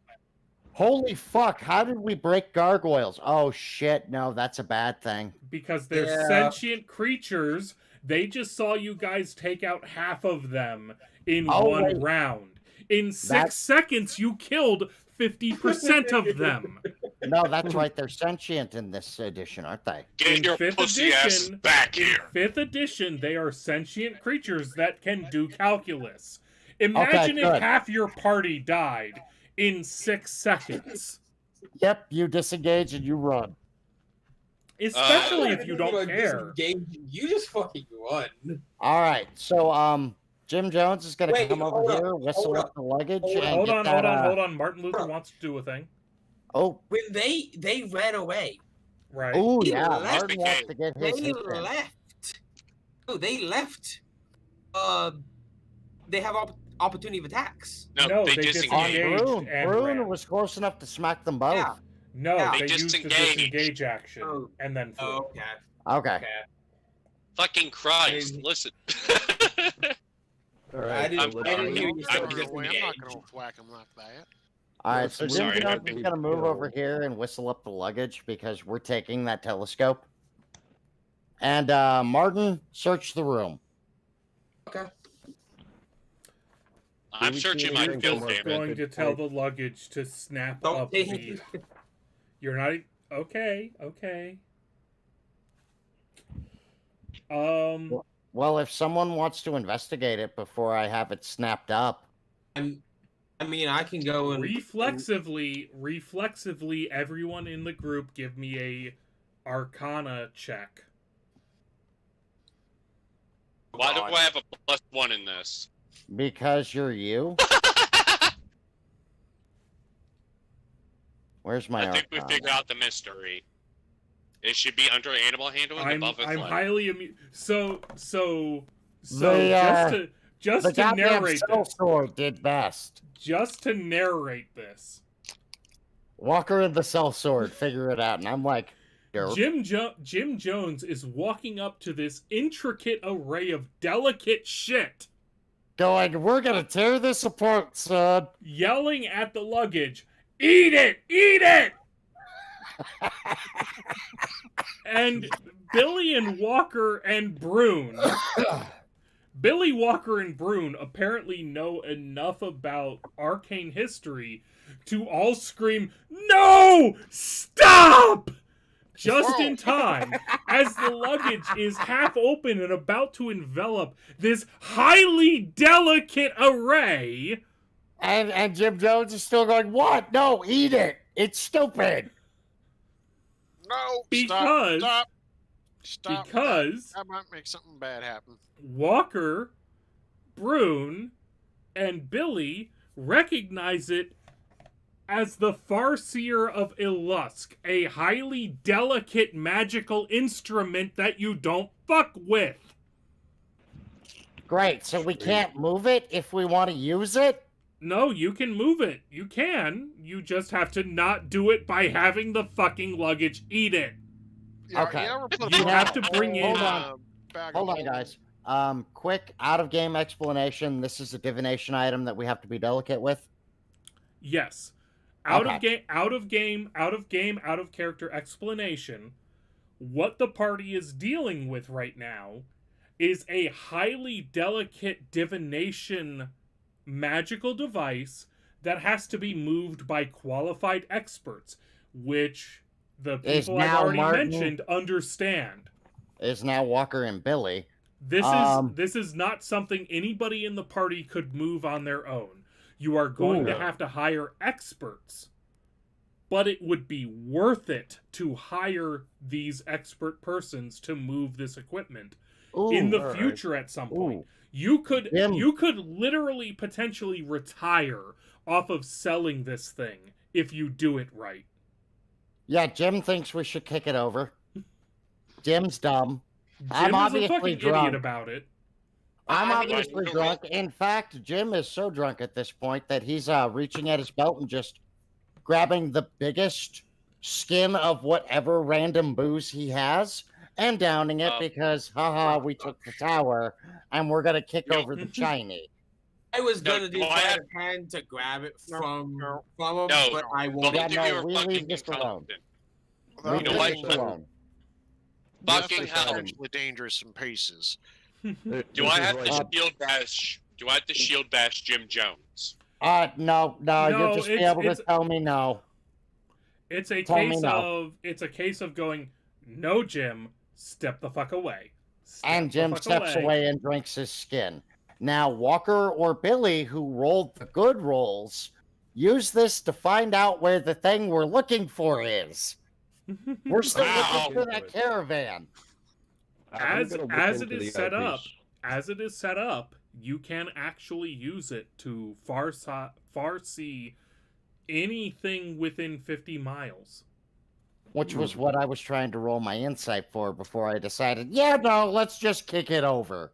Holy fuck. How did we break gargoyles? Oh, shit. No, that's a bad thing. Because they're Yeah. sentient creatures. They just saw you guys take out half of them in Oh, one wait. round. In 6 That- seconds, you killed 50% of them. No, that's right. They're sentient in this edition, aren't they? Get In your 5th pussy ass edition- back In here! 5th edition, they are sentient creatures that can do calculus. Imagine if good. half your party died in 6 seconds. Yep, you disengage and you run. Especially if you don't Like, care. disengaging. You just fucking run. All right. So, Jim Jones is going to Wait, come over hold up, here, whistle hold up the luggage, hold and Hold get on, that, hold on. Martin Luther wants to do a thing. Oh, When they ran away, Right. oh He yeah. left Martin wants to get his they hit in. left. Oh, they left. They have opportunity of attacks. No, they they disengage. disengaged. Brune, and Brune ran. was close enough to smack them both. Yeah. No, Yeah. they, They used the disengaged. disengage action Oh. and then flew. Oh, okay. Okay. Okay. Fucking Christ! Maybe. Listen. All right. I didn't- so I let's didn't move. hear you say I'm just I'm not engage. gonna whack him like that. All right. So Jim sorry, Jones I- is going to move over here and whistle up the luggage because we're taking that telescope. And Martin, search the room. Okay. I'm we searching see my anything kill from our damage. Going to tell Point. the luggage to snap Don't up take the. You're not okay. Okay. Well, if someone wants to investigate it before I have it snapped up, I mean, I can go and Reflexively, everyone in the group give me a Arcana check. Why do I have a +1 in this? because you're you. Where's my I think we Arcana? figured out the mystery. It should be under animal handling I'm above his leg. highly amused. So The, just The to goddamn narrate cell this, sword did best. just to narrate this, Walker and the cell sword figure it out, and I'm like, derp. Jim Jones is walking up to this intricate array of delicate shit going, we're gonna tear this apart, son. Yelling at the luggage, "Eat it! Eat it!" And Billy and Walker and Brune, Billy, Walker, and Brune apparently know enough about arcane history to all scream, "No! Stop!" Just in time, as the luggage is half open and about to envelop this highly delicate array. And Jim Jones is still going, what? No, eat it. It's stupid. No, Because- stop. Because That might make something bad happen. Walker, Brune, and Billy recognize it as the Farseer of Illusk, a highly delicate magical instrument that you don't fuck with. Great. So we can't move it if we want to use it? No, you can move it. You can. You just have to not do it by having the fucking luggage eat it. Yeah, Okay. You, ever put You a have to bring Hold in- on. bag Hold of on, holes? guys. Quick out-of-game explanation. This is a divination item that we have to be delicate with. Yes. Out of character explanation. What the party is dealing with right now is a highly delicate divination magical device that has to be moved by qualified experts, which the Is people I've now already Martin- mentioned understand. Is now Walker and Billy. This is not something anybody in the party could move on their own. You are going to have to hire experts. But it would be worth it to hire these expert persons to move this equipment Ooh, in the all right. future at some point. Ooh. You could Jim. literally potentially retire off of selling this thing if you do it right. Yeah, Jim thinks we should kick it over. Jim's dumb. I'm Jim is a obviously fucking drunk. idiot about it. I'm I obviously don't drunk. In fact, Jim is so drunk at this point that he's reaching at his belt and just grabbing the biggest skin of whatever random booze he has and downing it because, haha, we took the tower and we're gonna kick No. over the shiny. I was No, gonna do no, I sleight have- of hand to grab it No, from no. him, No, but I won't. Yeah, Both no, of you are we leave fucking this alone. incompetent. Leave know what? this alone. Fucking That's hell. potentially dangerous in paces. Do I have to shield bash? Do I have to shield bash Jim Jones? No, No, you'll just be it's- able to it's- tell me no. It's a Tell me case no. of going, "No, Jim, step the fuck away." Step And the Jim fuck steps away and drinks his skin. Now, Walker or Billy, who rolled the good rolls, use this to find out where the thing we're looking for is. We're still Wow. looking for that caravan. I'm As- gonna look as it into is the set up, eyepiece. As it is set up, you can actually use it to far-see anything within 50 miles. Which was what I was trying to roll my insight for before I decided, yeah, no, let's just kick it over.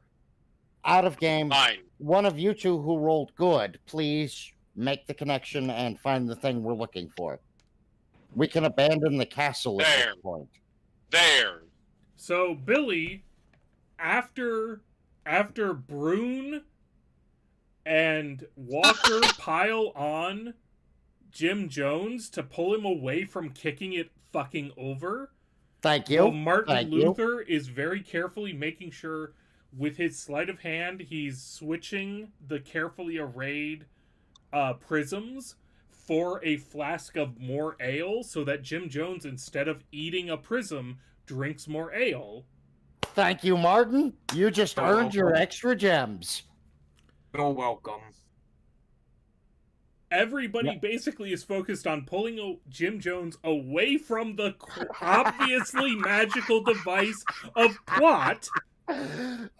Out of game, Fine. one of you two who rolled good, please make the connection and find the thing we're looking for. We can abandon the castle at There. this point. There. So Billy, after Brune and Walker pile on Jim Jones to pull him away from kicking it fucking over, Thank you. while Martin Thank you. Luther is very carefully making sure with his sleight of hand he's switching the carefully arrayed prisms for a flask of more ale so that Jim Jones, instead of eating a prism, drinks more ale. Thank you, Martin. You just You're earned your welcome. extra gems. You're welcome. Everybody Yeah. basically is focused on pulling Jim Jones away from the obviously magical device of plot.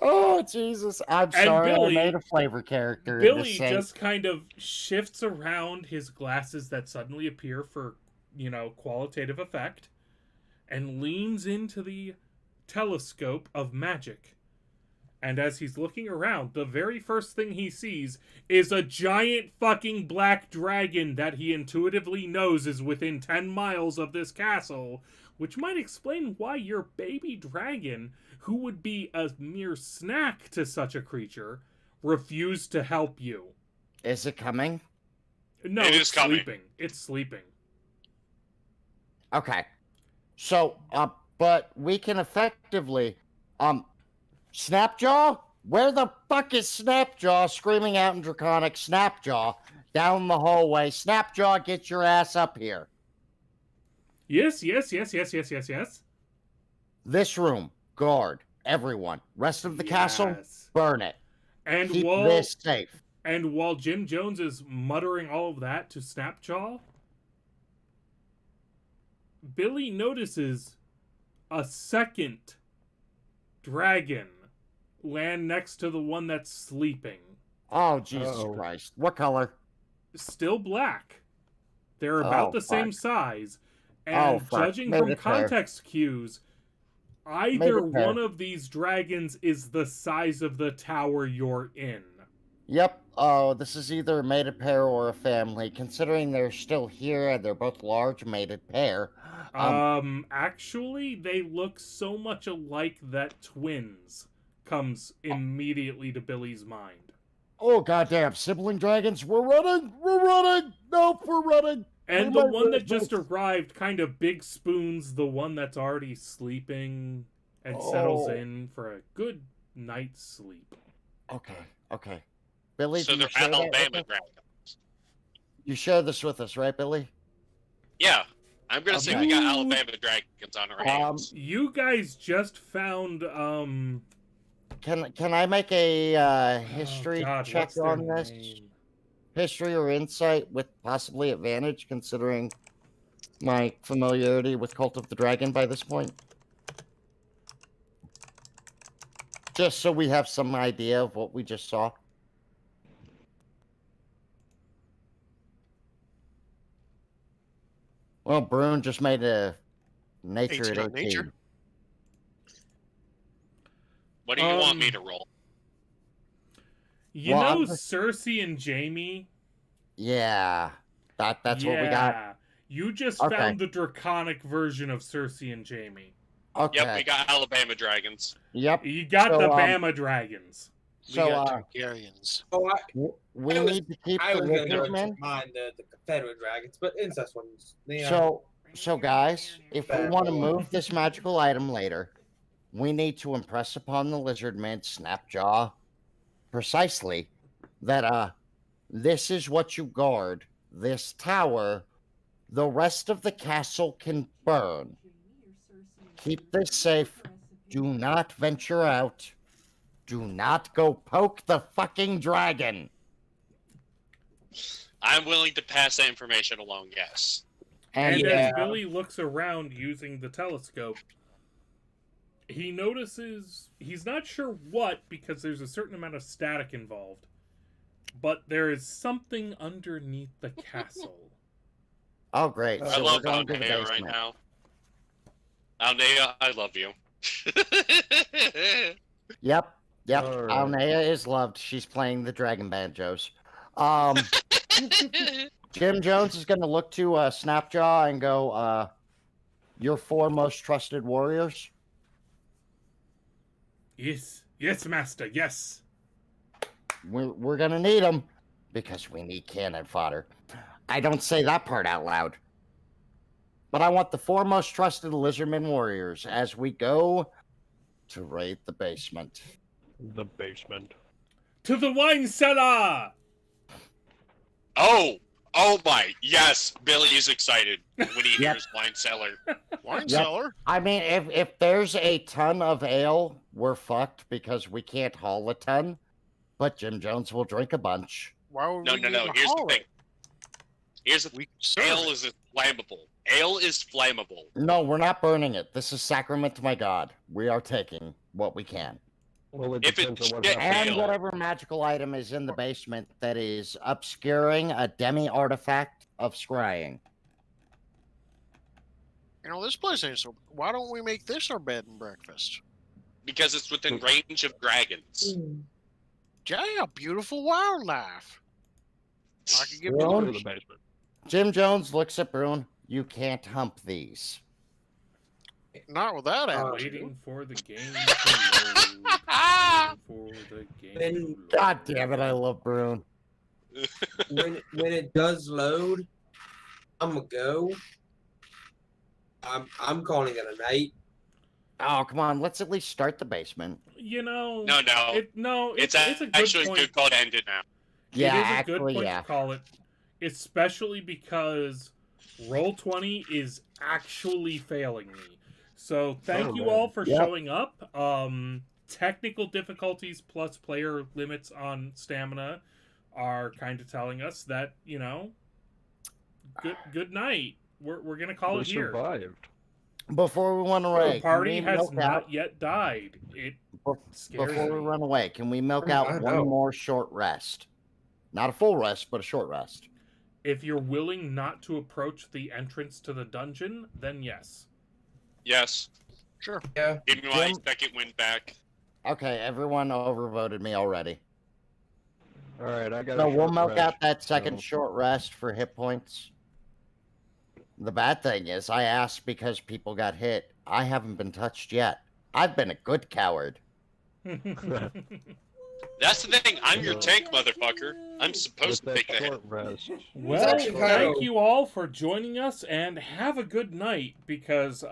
Oh, Jesus. I'm And sorry Billy- I made a flavor character. in Billy this thing. just kind of shifts around his glasses that suddenly appear for, qualitative effect, and leans into the telescope of magic. And as he's looking around, the very first thing he sees is a giant fucking black dragon that he intuitively knows is within 10 miles of this castle, which might explain why your baby dragon, who would be a mere snack to such a creature, refuse to help you. Is it coming? No, It it's is coming. sleeping. It's sleeping. Okay. So, but we can effectively, Snapjaw? Where the fuck is Snapjaw screaming out in Draconic? Snapjaw, down the hallway. Snapjaw, get your ass up here. Yes. This room, guard, everyone. Rest of the castle, Yes. burn it. And Keep while this safe. and while Jim Jones is muttering all of that to Snapjaw, Billy notices a second dragon land next to the one that's sleeping. Oh, Jesus Uh-oh. Christ. What color? Still black. They're about Oh, the same fuck. size. And Oh, fuck. judging Made from it fair. context cues, Made either it fair. one of these dragons is the size of the tower you're in. Yep. Oh, this is either a mated pair or a family. Considering they're still here and they're both large mated pair. Actually, they look so much alike that twins comes immediately to Billy's mind. Oh, goddamn. Sibling dragons. We're running. We're running. Nope, we're running. And We the might one that lose just this. arrived kind of big spoons the one that's already sleeping and settles Oh. in for a good night's sleep. Okay. Okay. Billy, So do you they're share that with Alabama us? dragons. You share this with us, right, Billy? Yeah, I'm gonna say we got Alabama dragons on our hands. You guys just found Can I make a history oh God, check what's their on this? name? History or insight with possibly advantage, considering my familiarity with Cult of the Dragon by this point? Just so we have some idea of what we just saw. Well, Brune just made a nature 18 at on 18. nature. What do you want me um, to roll? You Well, know I'm just- Cersei and Jamie? Yeah, that's what we got. Yeah. You just Okay. found the draconic version of Cersei and Jamie. Okay. Yep, we got Alabama dragons. Yep. You got So, the Bama dragons. We So, got Targaryens. Oh, we I was- need to keep I the was going to go lizard men. and mine the Confederate dragons, but incest ones. They, So guys, if we want to move this magical item later, we need to impress upon the lizard man Snapjaw precisely that this is what you guard. This tower, the rest of the castle can burn. Keep this safe. Do not venture out. Do not go poke the fucking dragon. I'm willing to pass that information along, yes. And And as Billy looks around using the telescope, he notices he's not sure what because there's a certain amount of static involved. But there is something underneath the castle. oh great, I so love we're going to the Aldea right basement. now. Aldea, I love you. Yep. All right. Alnea is loved. She's playing the dragon banjos. Jim Jones is going to look to Snapjaw and go, your four most trusted warriors. Yes, master, yes. We're going to need them because we need cannon fodder. I don't say that part out loud. But I want the four most trusted lizardmen warriors as we go to raid the basement. The basement. To the wine cellar! Oh my, yes, Billy is excited when he Yep. hears wine cellar. Wine Yep. cellar. I mean, if there's a ton of ale, we're fucked because we can't haul a ton. But Jim Jones will drink a bunch. Why would No, we no, need no. to Here's the haul thing. it? Here's the We serve ale it. is flammable. Ale is flammable. No, we're not burning it. This is sacrament to my god. We are taking what we can. Well, it If depends it's on what shit happens. And ale. whatever magical item is in the basement that is obscuring a demi artifact of scrying. You know, this place ain't so. Why don't we make this our bed and breakfast? Because it's within range of dragons. Yeah, beautiful wildlife. I could get We'll go Brune? to the basement. Jim Jones looks at Brune. You can't hump these. not with that attitude. Waiting for the game to load. Waiting for the game. Then- to load. God damn it, I love Bruin. when it does load, I'm gonna go. I'm calling it a night. Oh, come on. Let's at least start the basement. You know, No. it's It's a good actually point. a good call to end it now. Yeah, it is a actually, good point yeah. to call it, especially because Roll20 is actually failing me. So thank Oh, you man. all for Yep. showing up. Technical difficulties plus player limits on stamina are kind of telling us that, you know, good night. We're gonna call We it here. survived. Before we run away, The party can we has milk not out, yet died. It scares before we me. run away, can we milk I out one know. more short rest? Not a full rest, but a short rest. If you're willing not to approach the entrance to the dungeon, then yes. Yes. Sure. Yeah. Give me my Jim? second win back. Okay, everyone overvoted me already. All right, I got. So a we'll short milk rest, out that second so- short rest for hit points. The bad thing is, I asked because people got hit. I haven't been touched yet. I've been a good coward. That's the thing. I'm your tank, motherfucker. I'm supposed With to take that the hit. short rest. Well, actually kind thank of- you all for joining us, and have a good night, because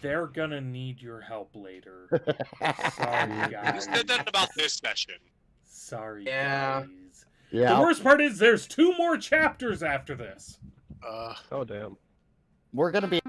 they're gonna need your help later. Sorry, Who guys. said that about this session? Sorry, Yeah. guys. Yeah, The worst part is there's 2 more chapters after this. Oh damn. we're gonna be